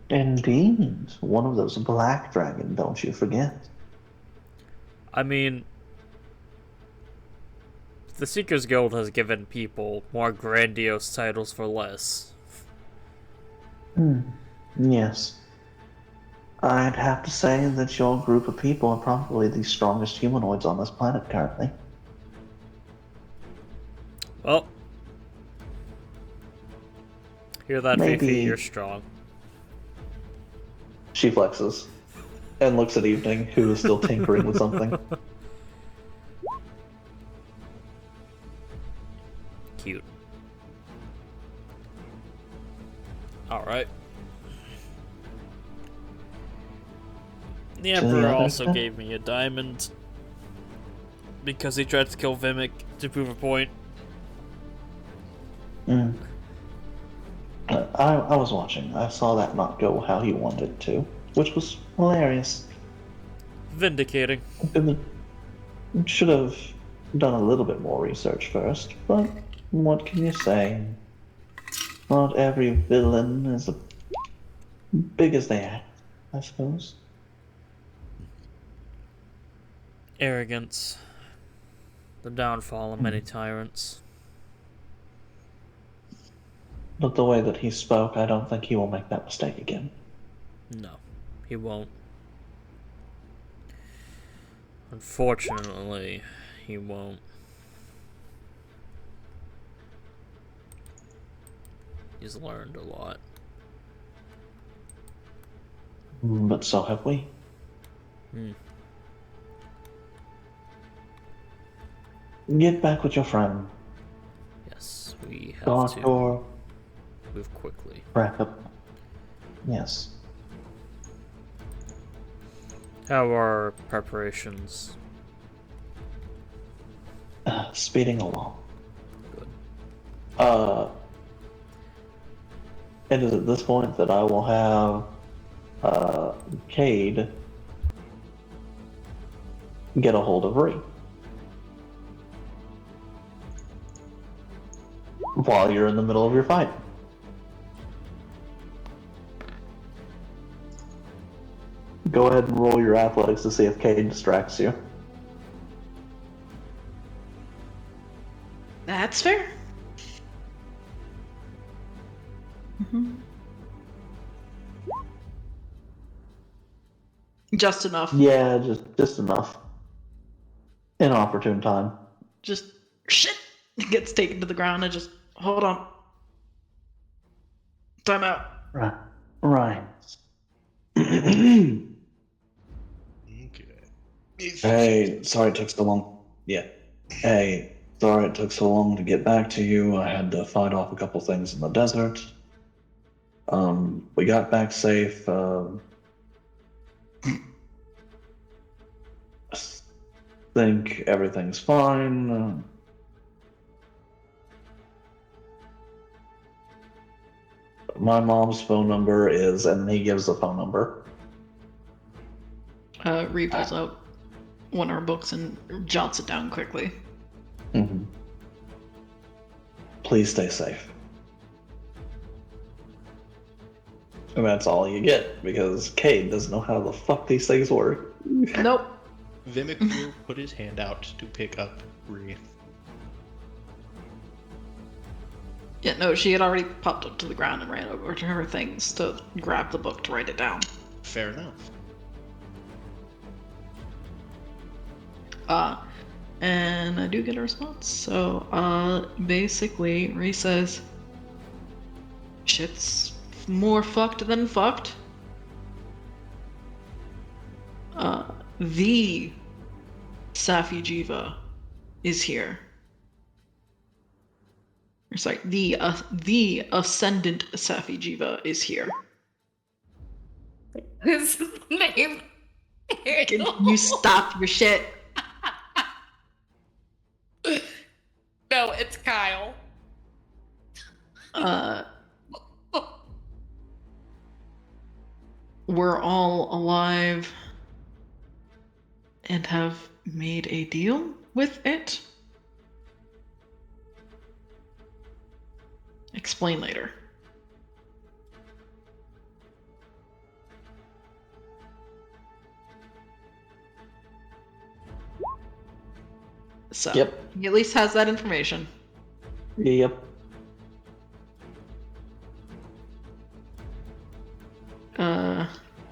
Indeed. One of those black dragon, don't you forget. I mean... The Seekers Guild has given people more grandiose titles for less. Yes. I'd have to say that your group of people are probably the strongest humanoids on this planet currently. Well... Hear that, Maybe. Fifi? You're strong. She flexes and looks at Evening, who is still tinkering with something. Cute. Alright. The Emperor also gave me a diamond because he tried to kill Vimic to prove a point. I was watching. I saw that not go how he wanted it to, which was hilarious. Vindicating. Should have done a little bit more research first, but what can you say? Not every villain is as big as they act, I suppose. Arrogance. The downfall of many tyrants. But the way that he spoke, I don't think he will make that mistake again. No, he won't. Unfortunately, he won't. He's learned a lot. But so have we. Get back with your friend. Yes, we have Go to or move quickly. wrap up. Yes. How are preparations? Speeding along. Good. It is at this point that I will have Cade get a hold of Ree. While you're in the middle of your fight. Go ahead and roll your athletics to see if Cade distracts you. That's fair. Just enough. Yeah, just enough. Inopportune time. Just shit gets taken to the ground and just hold on. Time out. Right. Okay. Hey, sorry it took so long. Yeah. Hey, sorry it took so long to get back to you. I had to fight off a couple things in the desert. We got back safe. I think everything's fine. My mom's phone number is, and he gives the phone number. Ree pulls out one of her books and jots it down quickly. Please stay safe. And that's all you get, because Cade doesn't know how the fuck these things work. Nope. Vimic will put his hand out to pick up Ree. Yeah, no, she had already popped up to the ground and ran over to her things to grab the book to write it down. Fair enough. And I do get a response. So, basically, Ree says, shit's more fucked than fucked. The Safi Jiva is here. Or sorry, the Ascendant Safi Jiva is here. His name. Can you stop your shit? No, it's Kyle. We're all alive and have made a deal with it. Explain later. So, Yep. he at least has that information. Yep.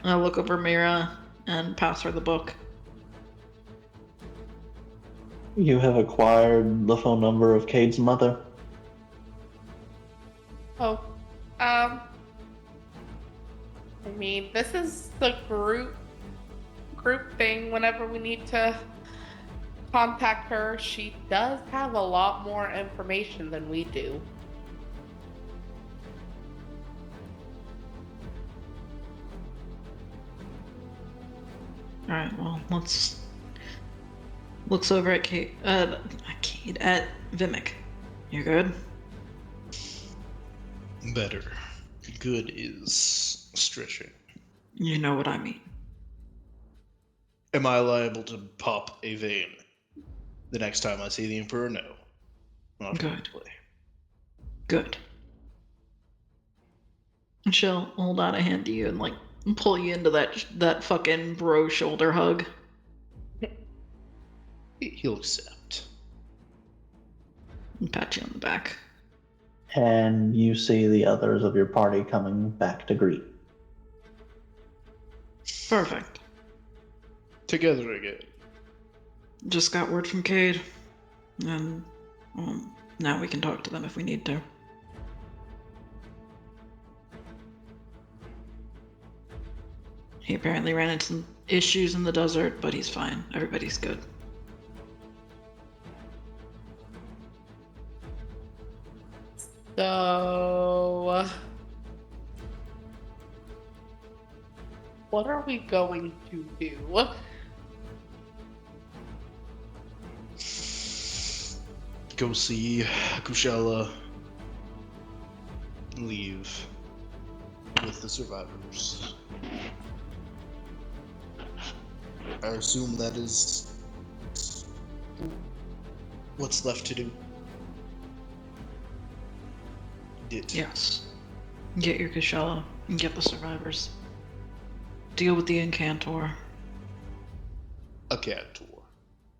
I'll look over Mira and pass her the book. You have acquired the phone number of Cade's mother. Oh, I mean, this is the group thing. Whenever we need to contact her, she does have a lot more information than we do. All right. Well, looks over at Kate. Kate at Vimic. You good? Better. Good is stretching. You know what I mean. Am I liable to pop a vein the next time I see the Emperor? No. Not Good. probably. Good. And she'll hold out a hand to you and like pull you into that fucking bro shoulder hug. He'll accept. And pat you on the back. And you see the others of your party coming back to greet. Perfect. Together again. Just got word from Cade. And now we can talk to them if we need to. He apparently ran into some issues in the desert, but he's fine. Everybody's good. So, what are we going to do? Go see Kushella. Leave with the survivors. I assume that is what's left to do. Yes. Get your Kushala and get the survivors. Deal with the Incantor. A cat tour.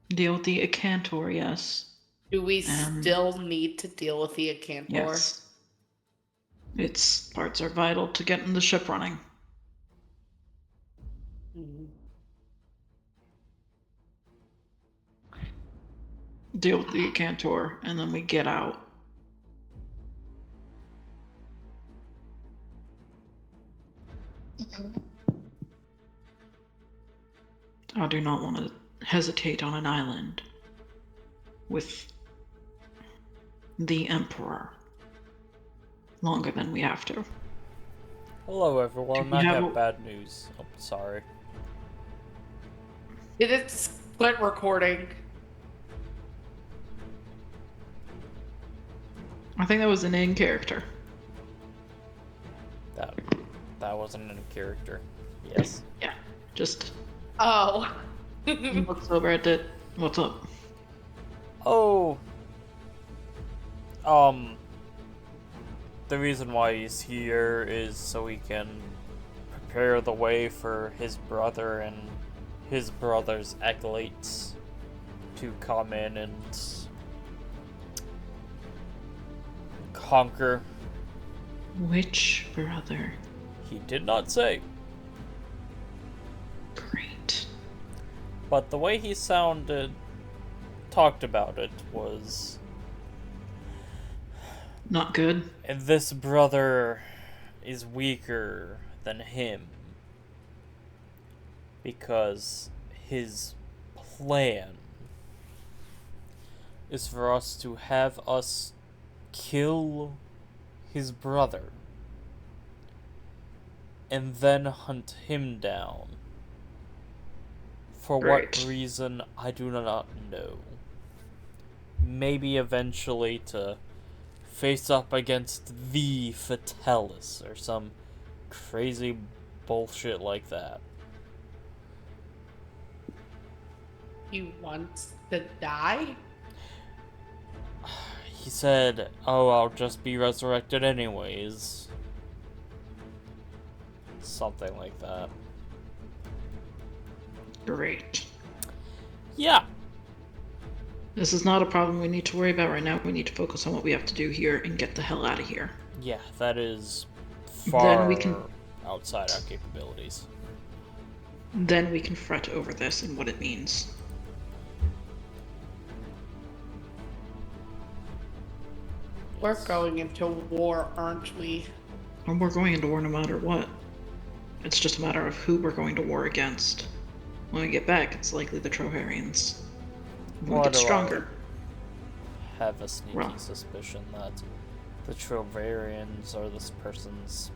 Deal with the Incantor, yes. Do we still need to deal with the Acantor? Yes. Its parts are vital to getting the ship running. Mhm. Deal with the Incantor, and then we get out. I do not want to hesitate on an island with the Emperor longer than we have to. Hello, everyone. Do I we have have bad news. Oh, sorry. Did it split recording? I think that was an in character. That wasn't in character. Yes. Yeah, just Oh. looks over at it. What's up? Oh. The reason why he's here is so he can prepare the way for his brother and his brother's acolytes to come in and conquer. Which brother? He did not say, Great. but the way he talked about it was, Not good. and this brother is weaker than him. Because his plan is for us to have us kill his brother and then hunt him down. For what reason, I do not know. Maybe eventually to face up against the Fatalis or some crazy bullshit like that. He wants to die? He said, "Oh, I'll just be resurrected anyways." Something like that. Great. Yeah. This is not a problem we need to worry about right now. We need to focus on what we have to do here and get the hell out of here. Yeah, that is far Then we can- outside our capabilities. Then we can fret over this and what it means. We're going into war, aren't we? And we're going into war no matter what. It's just a matter of who we're going to war against. When we get back, it's likely the Troharians. When we get stronger. I have a sneaky Well. suspicion that the Trovarians are this person's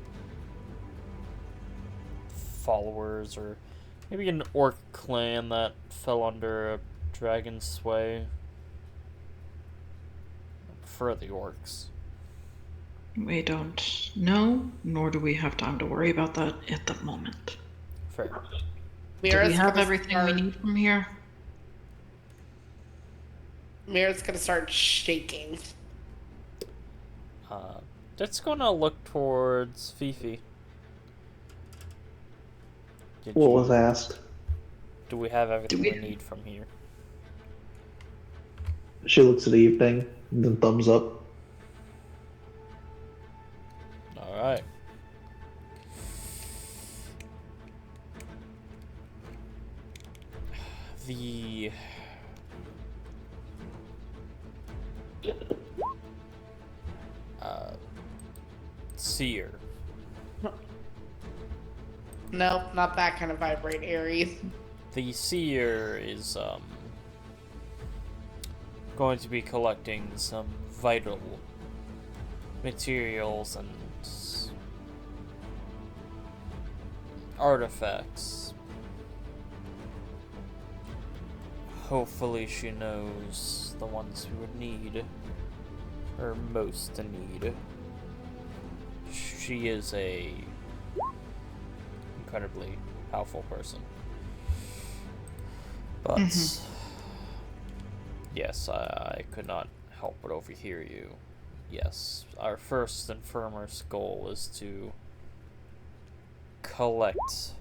followers, or maybe an orc clan that fell under a dragon's sway. I prefer the orcs. We don't know, nor do we have time to worry about that at the moment. Fair. Do we Mira's have gonna everything we start- need from here? Mira's gonna start shaking. That's gonna look towards Fifi. What was asked? Do we have everything we- we need from here? She looks at Evening, and then thumbs up. Alright. The seer. No, not that kind of vibrate, Aries. The seer is going to be collecting some vital materials and artifacts. Hopefully she knows the ones we would need, or most need. She is a incredibly powerful person. But yes, I could not help but overhear you. Yes, our first and foremost goal is to collect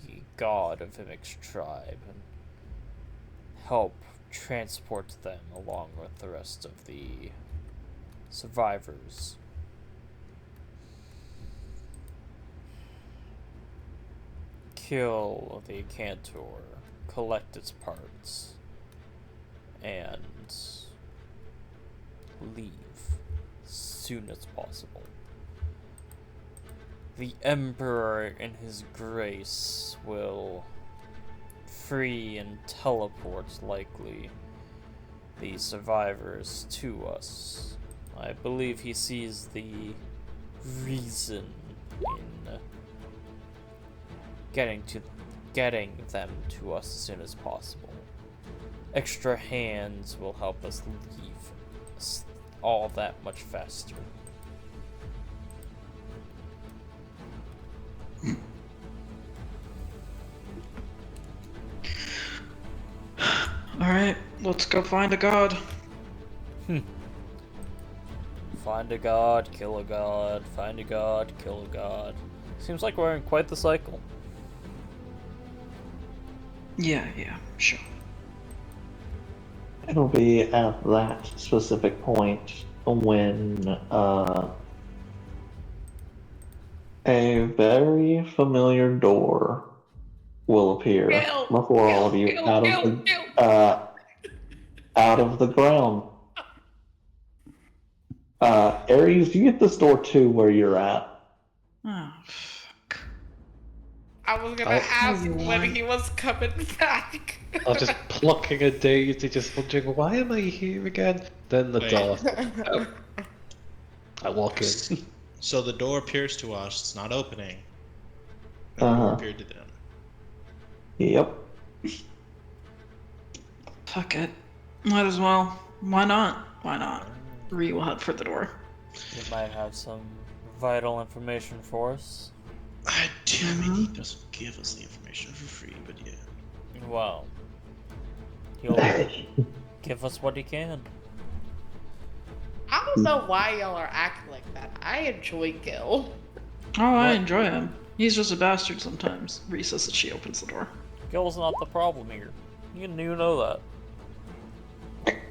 the god of Imic's tribe and help transport them along with the rest of the survivors. Kill the Cantor, collect its parts, and leave as soon as possible. The Emperor, in his grace, will free and teleport, likely, the survivors to us. I believe he sees the reason in getting them to us as soon as possible. Extra hands will help us leave all that much faster. Alright, let's go find a god. Find a god, kill a god, find a god, kill a god. Seems like we're in quite the cycle. Yeah, sure. It'll be at that specific point when a very familiar door will appear Ew, before all of you out of the ground. Ares, you get this door too where you're at. Oh, fuck. I was gonna Oh. ask You when want- he was coming back. I'm just plucking a daisy, just wondering, why am I here again? Then the Wait. door. I walk in. So the door appears to us, it's not opening. And the door Uh-huh. appeared to them. Yep. Fuck it. Might as well. Why not? Why not? Ree will head for the door. You might have some vital information for us. I mean, he doesn't give us the information for free, but yeah. Well, he'll give us what he can. I don't know why y'all are acting like that. I enjoy Gil. Oh, I enjoy him. He's just a bastard sometimes. Ree says that she opens the door. Gil's not the problem here. You know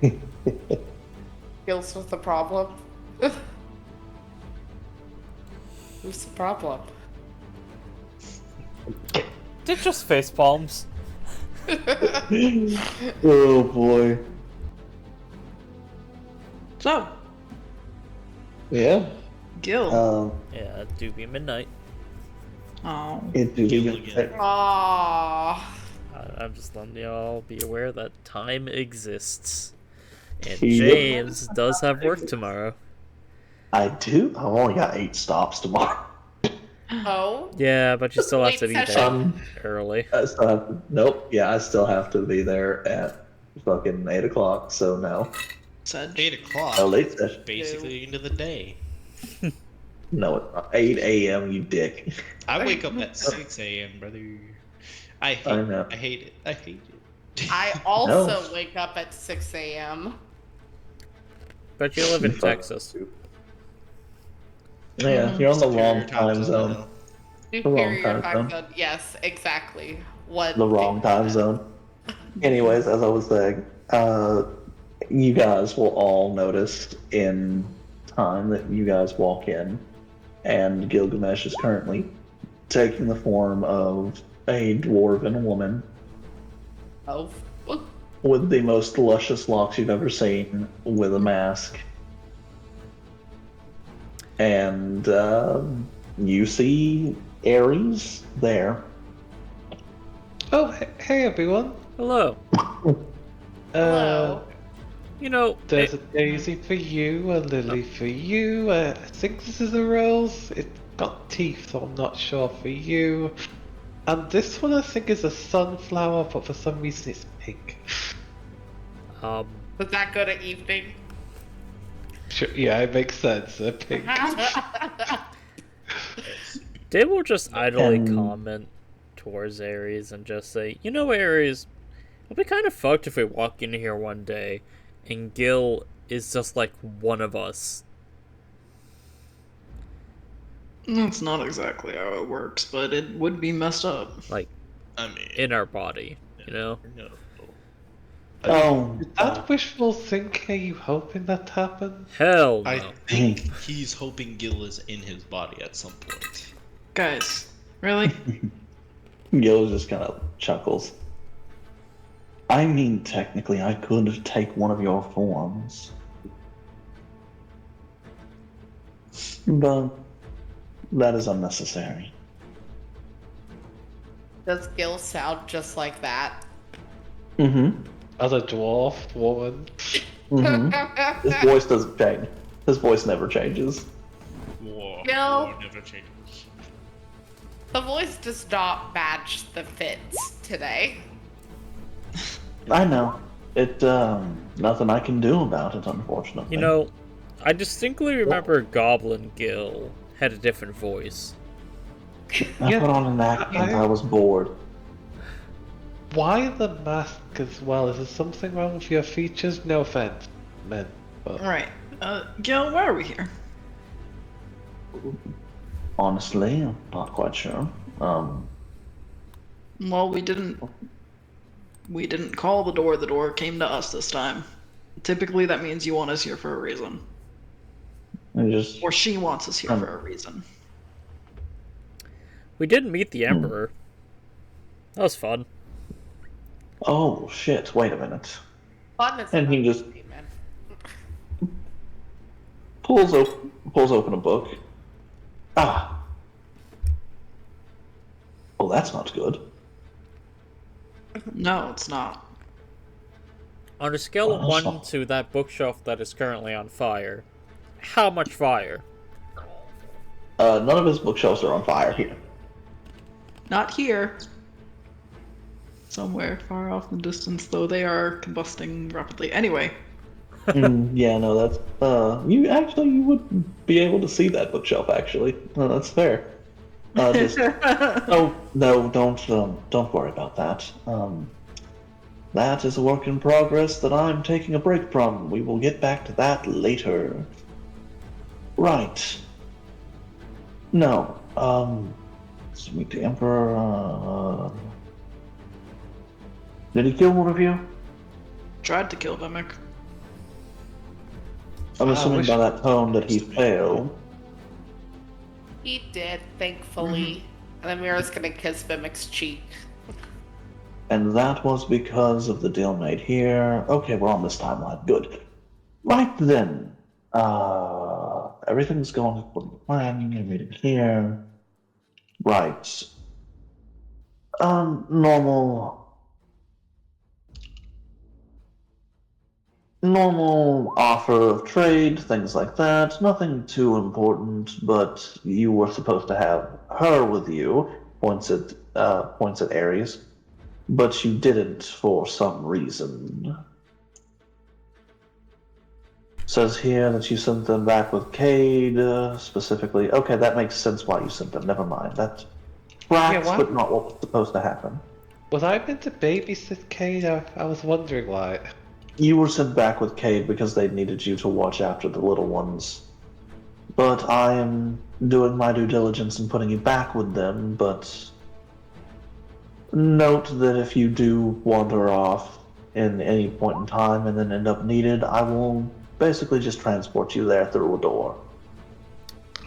that. Gil's with the problem. Who's the problem? Did just face palms. Oh boy. So, Yeah. Gil. Yeah, it do be midnight. Oh. It do Gil be again. Aww. I'm just letting y'all be aware that time exists. And Yep. James does have work tomorrow. I do. I've only got 8 stops tomorrow. Oh. Yeah, but you still have to be Late there session. early. I still have to, nope. Yeah, I still have to be there at fucking 8 o'clock. So no. Said. 8 o'clock. A late session. Basically into the day. No, it's not. 8 a.m. You dick. I wake up at 6 a.m., brother. I know. hate it. I hate it. I also No. wake up at 6 a.m. But you live in Fuck. Texas. Yeah, you're on the wrong Superior time zone. The wrong Superior time time zone. zone. Yes, exactly. What? The wrong time zone. Anyways, as I was saying, you guys will all notice in time that you guys walk in, and Gilgamesh is currently taking the form of a dwarven woman Oh. with the most luscious locks you've ever seen, with a mask. And you see Ares there. Oh, hey everyone. Hello. Hello. You know, There's a daisy for you, a lily for you. I think this is a rose. It's got teeth, so I'm not sure for you. And this one I think is a sunflower, but for some reason it's pink. um, Does that go to evening? Sure, yeah, it makes sense. Pink. they will just idly And- comment towards Ares and just say, you know, Ares, it'll be kind of fucked if we walk in here one day and Gil is just like one of us. That's not exactly how it works, but it would be messed up. Like, I mean, in our body, you know? no. Oh, Is that wishful thinking? Are you hoping that happens? Hell no. I think he's hoping Gil is in his body at some point. Guys, really? Gil just kind of chuckles. I mean, technically, I could take one of your forms. But that is unnecessary. Does Gil sound just like that? Mm-hmm. As a dwarf woman. Mm-hmm. His voice doesn't change. His voice never changes. War, Gil. war never changes. The voice does not match the fits today. I know. It, nothing I can do about it, unfortunately. You know, I distinctly remember Goblin Gil had a different voice. I Yeah, put on an act because I was bored. Why the mask as well? Is there something wrong with your features? No offense, men. But Alright. Gil, why are we here? Honestly, I'm not quite sure. Well, we didn't call the door. The door came to us this time. Typically, that means you want us here for a reason. I just Or she wants us here for a reason. We didn't meet the Emperor. That was fun. oh shit! Wait a minute. Fun is And he an just- understatement. Pulls open a book. Ah, Well, that's not good. No, it's not. On a scale of Well, 1 to that bookshelf that is currently on fire, how much fire? None of his bookshelves are on fire here. Not here. Somewhere far off in the distance, though they are combusting rapidly. Anyway. Yeah, no, that's you would be able to see that bookshelf actually. That's fair. Oh no, don't worry about that. That is a work in progress that I'm taking a break from. We will get back to that later. Right. No, Sweet Emperor, did he kill one of you? Tried to kill Vimic. I'm assuming by that tone that he failed. He did, thankfully. And then Mira's gonna kiss Vimic's cheek. And that was because of the deal made here. Okay, we're on this timeline. Good. Right then. Everything's going according to plan. You're reading here. Right. Normal offer of trade, things like that. Nothing too important, but you were supposed to have her with you. Points at Ares. But you didn't for some reason. Says here that you sent them back with Cade, specifically. Okay, that makes sense why you sent them. Never mind. That tracks, but not what was supposed to happen. Was I meant to babysit Cade? I was wondering why. You were sent back with Cade because they needed you to watch after the little ones. But I am doing my due diligence in putting you back with them, but note that if you do wander off in any point in time and then end up needed, I will basically just transport you there through a door.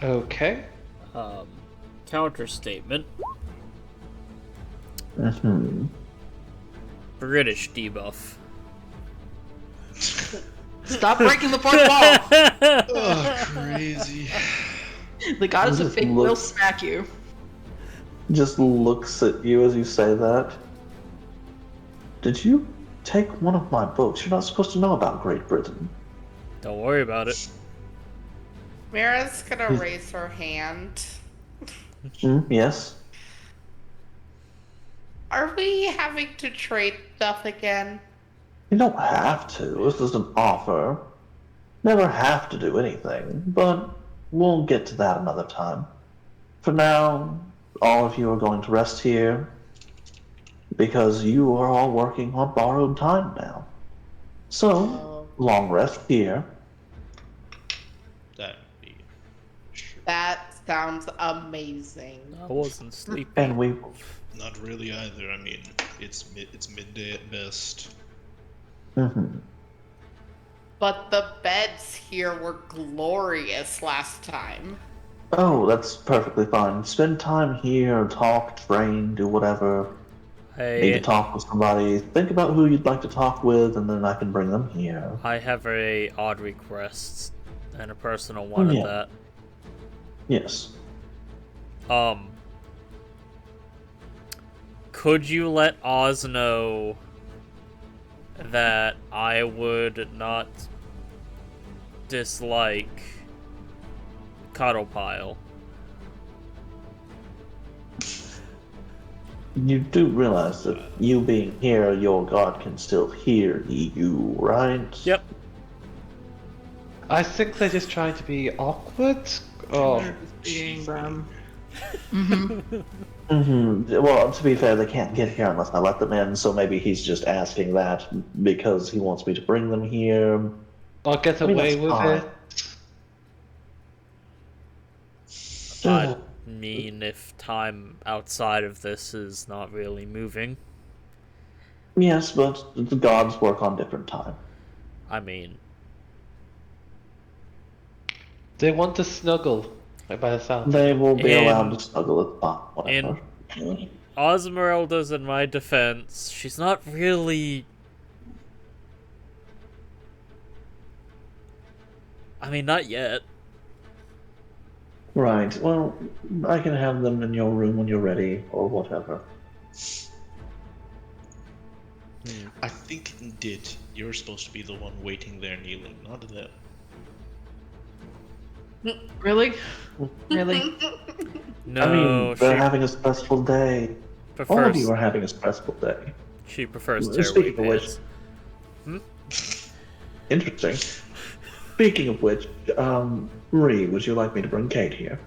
Okay. Counter statement. British debuff. Stop breaking the fourth wall! Oh, crazy. The goddess of Just fate look- will smack you. Just looks at you as you say that. Did you take one of my books? You're not supposed to know about Great Britain. Don't worry about it. Mira's gonna raise her hand. Yes? Are we having to trade stuff again? You don't have to. This is an offer. Never have to do anything, but we'll get to that another time. For now, all of you are going to rest here because you are all working on borrowed time now. So, long rest here. That'd be sure. That sounds amazing. I wasn't sleeping. And we Not really either. I mean, it's midday at best. But the beds here were glorious last time. Oh, that's perfectly fine. Spend time here, talk, train, do whatever. Need to talk with somebody. Think about who you'd like to talk with, and then I can bring them here. I have a odd request and a personal one at yeah. that. Yes. Could you let Oz know that I would not dislike Cuddlepile? You do realize that you being here, your god can still hear you, right? Yep. I think they're just trying to be awkward. Oh, Being them. Well, to be fair, they can't get here unless I let them in, so maybe he's just asking that because he wants me to bring them here. I'll get I mean, away that's with fine. it. I mean, if time outside of this is not really moving. Yes, but the gods work on different time. I mean, They want to snuggle, like by the sound. They will be In- allowed to snuggle at the top, whatever. Osmeralda's in my defense. She's not really... I mean, not yet. Right. Well, I can have them in your room when you're ready, or whatever. I think Dit, you're supposed to be the one waiting there kneeling, not them. Really? Really? No, I mean, they're she having a stressful day. All of you prefers are having a stressful day. she prefers Speaking tearaway of which, pants. interesting. Speaking of which, Marie, would you like me to bring Kate here?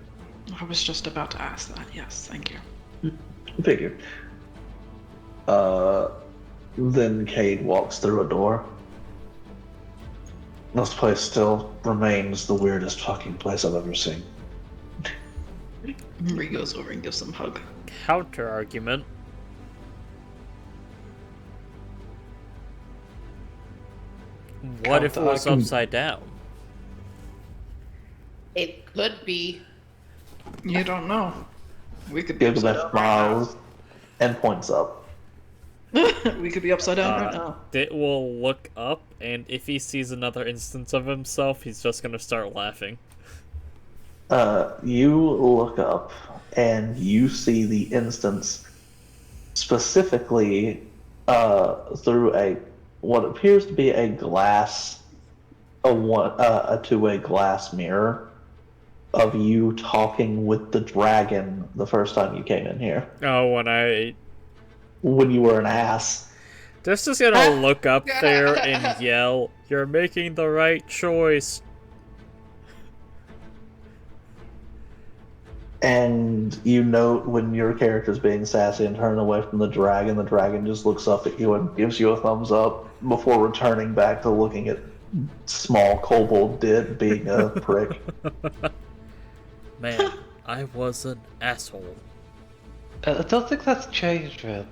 I was just about to ask that. Yes, thank you. Figured. Then Kate walks through a door. This place still remains the weirdest fucking place I've ever seen. Marie goes over and gives him a hug. Counter argument. What if it was Counter-argument. upside down? It could be. You don't know. We could be upside Gilgamesh down right smiles and points up. now. We could be upside down right now. Dit will look up, and if he sees another instance of himself, he's just gonna start laughing. You look up and you see the instance specifically through what appears to be a glass, a two-way glass mirror of you talking with the dragon the first time you came in here Oh, when you were an ass. This is gonna look up there and yell, "You're making the right choice." And you note when your character's being sassy and turning away from the dragon just looks up at you and gives you a thumbs up before returning back to looking at small kobold Dit being a prick. Man, I was an asshole. I don't think that's changed, man.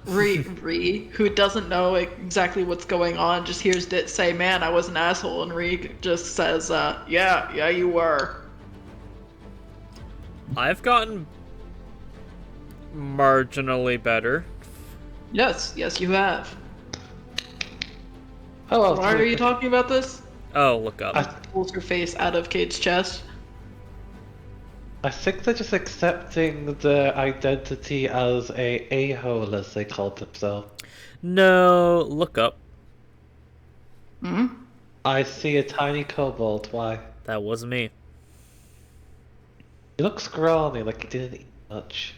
Ree, who doesn't know exactly what's going on, just hears Dit say, "Man, I was an asshole," and Ree just says, yeah, you were. I've gotten marginally better. Yes, you have. Oh, well, Why are you talking about this? Oh, look up. I, Pulls her face out of Kate's chest. I think they're just accepting the identity as a hole, as they called themselves. No, look up. Hmm? I see a tiny kobold. Why? That was me. He looks scrawny, like he didn't eat much.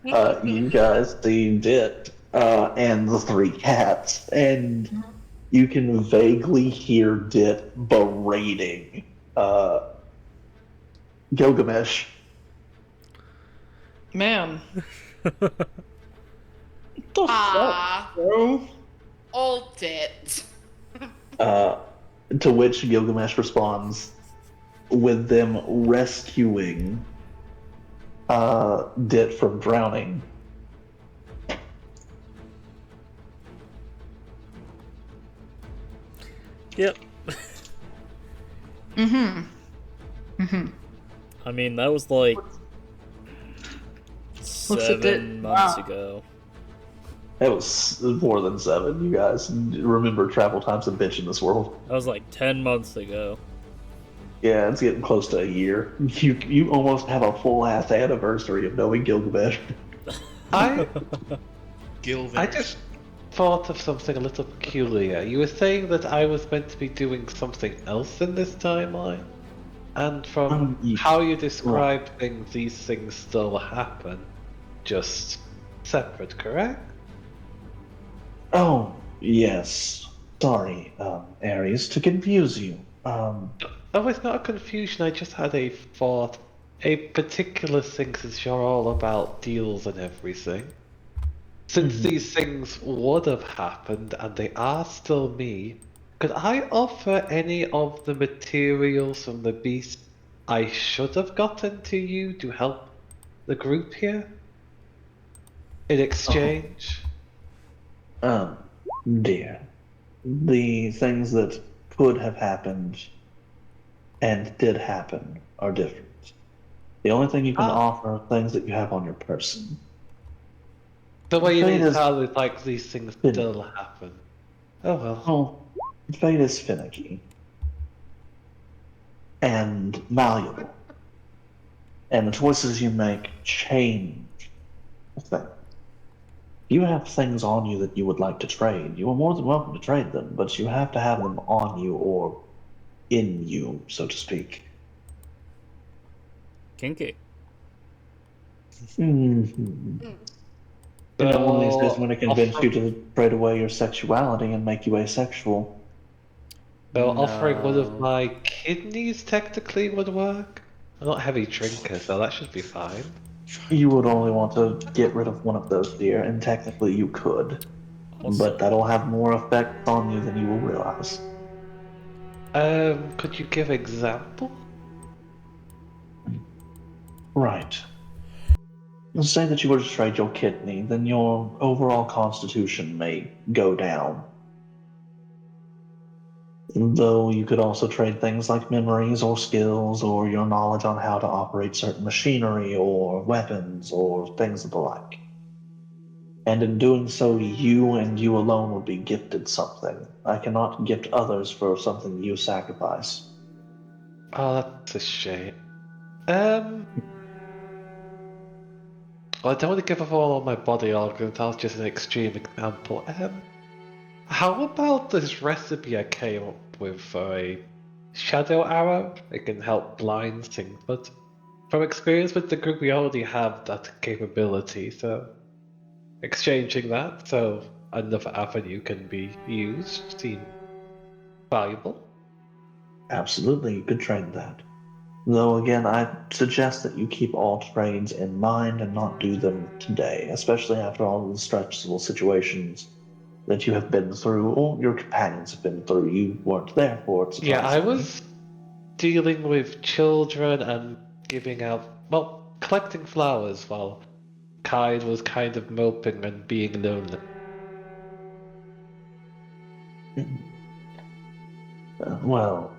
You guys see Dit and the three cats, and you can vaguely hear Dit berating Gilgamesh. Man. What the Ah, fuck, bro? old Dit. To which Gilgamesh responds with them rescuing Dit from drowning. Yep. Mm-hmm. I mean, that was like at 7 Dit. months Wow. ago. It was more than 7. You guys remember travel time's a bitch in this world. That was like 10 months ago. Yeah, it's getting close to a year. You almost have a full ass anniversary of knowing Gilgamesh. I Gilvin. just thought of something a little peculiar. You were saying that I was meant to be doing something else in this timeline, and from Yeah. how you describe things, these things still happen, just separate, correct? Oh, yes. Sorry, Ares, to confuse you. Oh, it's not a confusion, I just had a thought. A particular thing, since you're all about deals and everything. Since these things would have happened, and they are still me, could I offer any of the materials from the beast I should have gotten to you to help the group here? In exchange? Dear. The things that could have happened and did happen are different. The only thing you can offer are things that you have on your person. The way you Fate mean is- tell is like these things still happen. Oh well. Oh, fate is finicky. and malleable. And the choices you make change the thing. You have things on you that you would like to trade. You are more than welcome to trade them, but you have to have them on you or in you, so to speak. Kinky. Mm-hmm. You know, one of these days I'm going to convince you to trade away your sexuality and make you asexual. So offering one of No. my kidneys technically would work. I'm not a heavy drinker, so that should be fine. You would only want to get rid of one of those, dear, and technically you could. Also, But that'll have more effect on you than you will realize. Could you give example? Right. Say that you were to trade your kidney, then your overall constitution may go down. Though you could also trade things like memories or skills or your knowledge on how to operate certain machinery or weapons or things of the like. And in doing so, you and you alone would be gifted something. I cannot gift others for something you sacrifice. Oh, that's a shame. Well, I don't want to give up all of my body organs, that's just an extreme example. How about this recipe I came up with for a shadow arrow? It can help blind things, but from experience with the group, we already have that capability, so exchanging that so another avenue can be used seems valuable. Absolutely, you could trade that. Though again, I suggest that you keep all trades in mind and not do them today, especially after all of the stressful situations that you have been through, or your companions have been through. You weren't there for it, Yeah, I surprisingly. was dealing with children and giving out, well, collecting flowers while Kyle was kind of moping and being lonely. Well,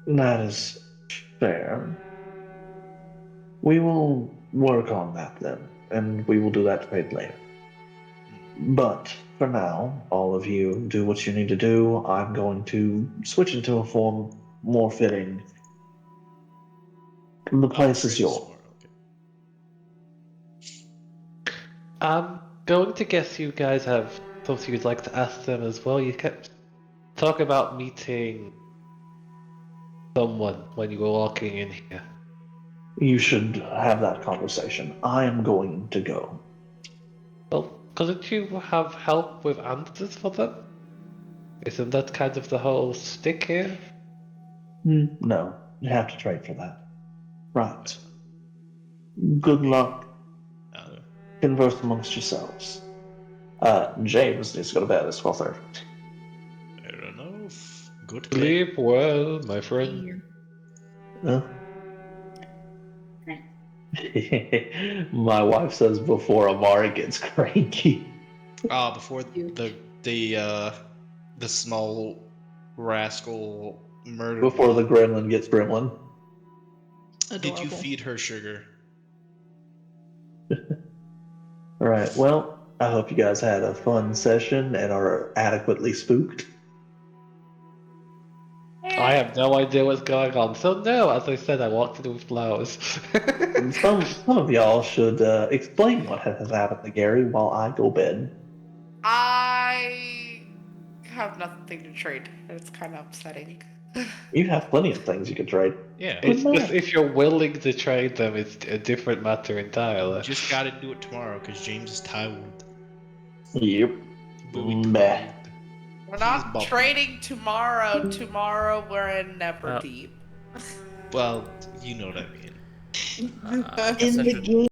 that is fair. We will work on that then, and we will do that trade later. But for now, all of you do what you need to do. I'm going to switch into a form more fitting. The place is yours. I'm going to guess you guys have something you'd like to ask them as well. You kept talking about meeting someone when you were walking in here. You should have that conversation. I am going to go. Well, couldn't you have help with answers for them? Isn't that kind of the whole stick here? No, you have to trade for that. Right. Good luck. Converse amongst yourselves. James needs to go to bed. It's 12:30. I don't know. Good. Sleep well, my friend. Huh? My wife says before Amari gets cranky. Before the small rascal murdered. Before the gremlin gets gremlin. Did you feed her sugar? Alright, well, I hope you guys had a fun session and are adequately spooked. I have no idea what's going on. So no, as I said, I walked in with flowers. Some of y'all should explain what has happened to Gary while I go bed. I have nothing to trade. It's kind of upsetting. You have plenty of things you could trade. Yeah. It's just if you're willing to trade them, it's a different matter entirely. Just gotta do it tomorrow because James is tired. Yep. Meh. We're not trading tomorrow. Tomorrow we're in Neverdeep. Well, you know what I mean. In the game.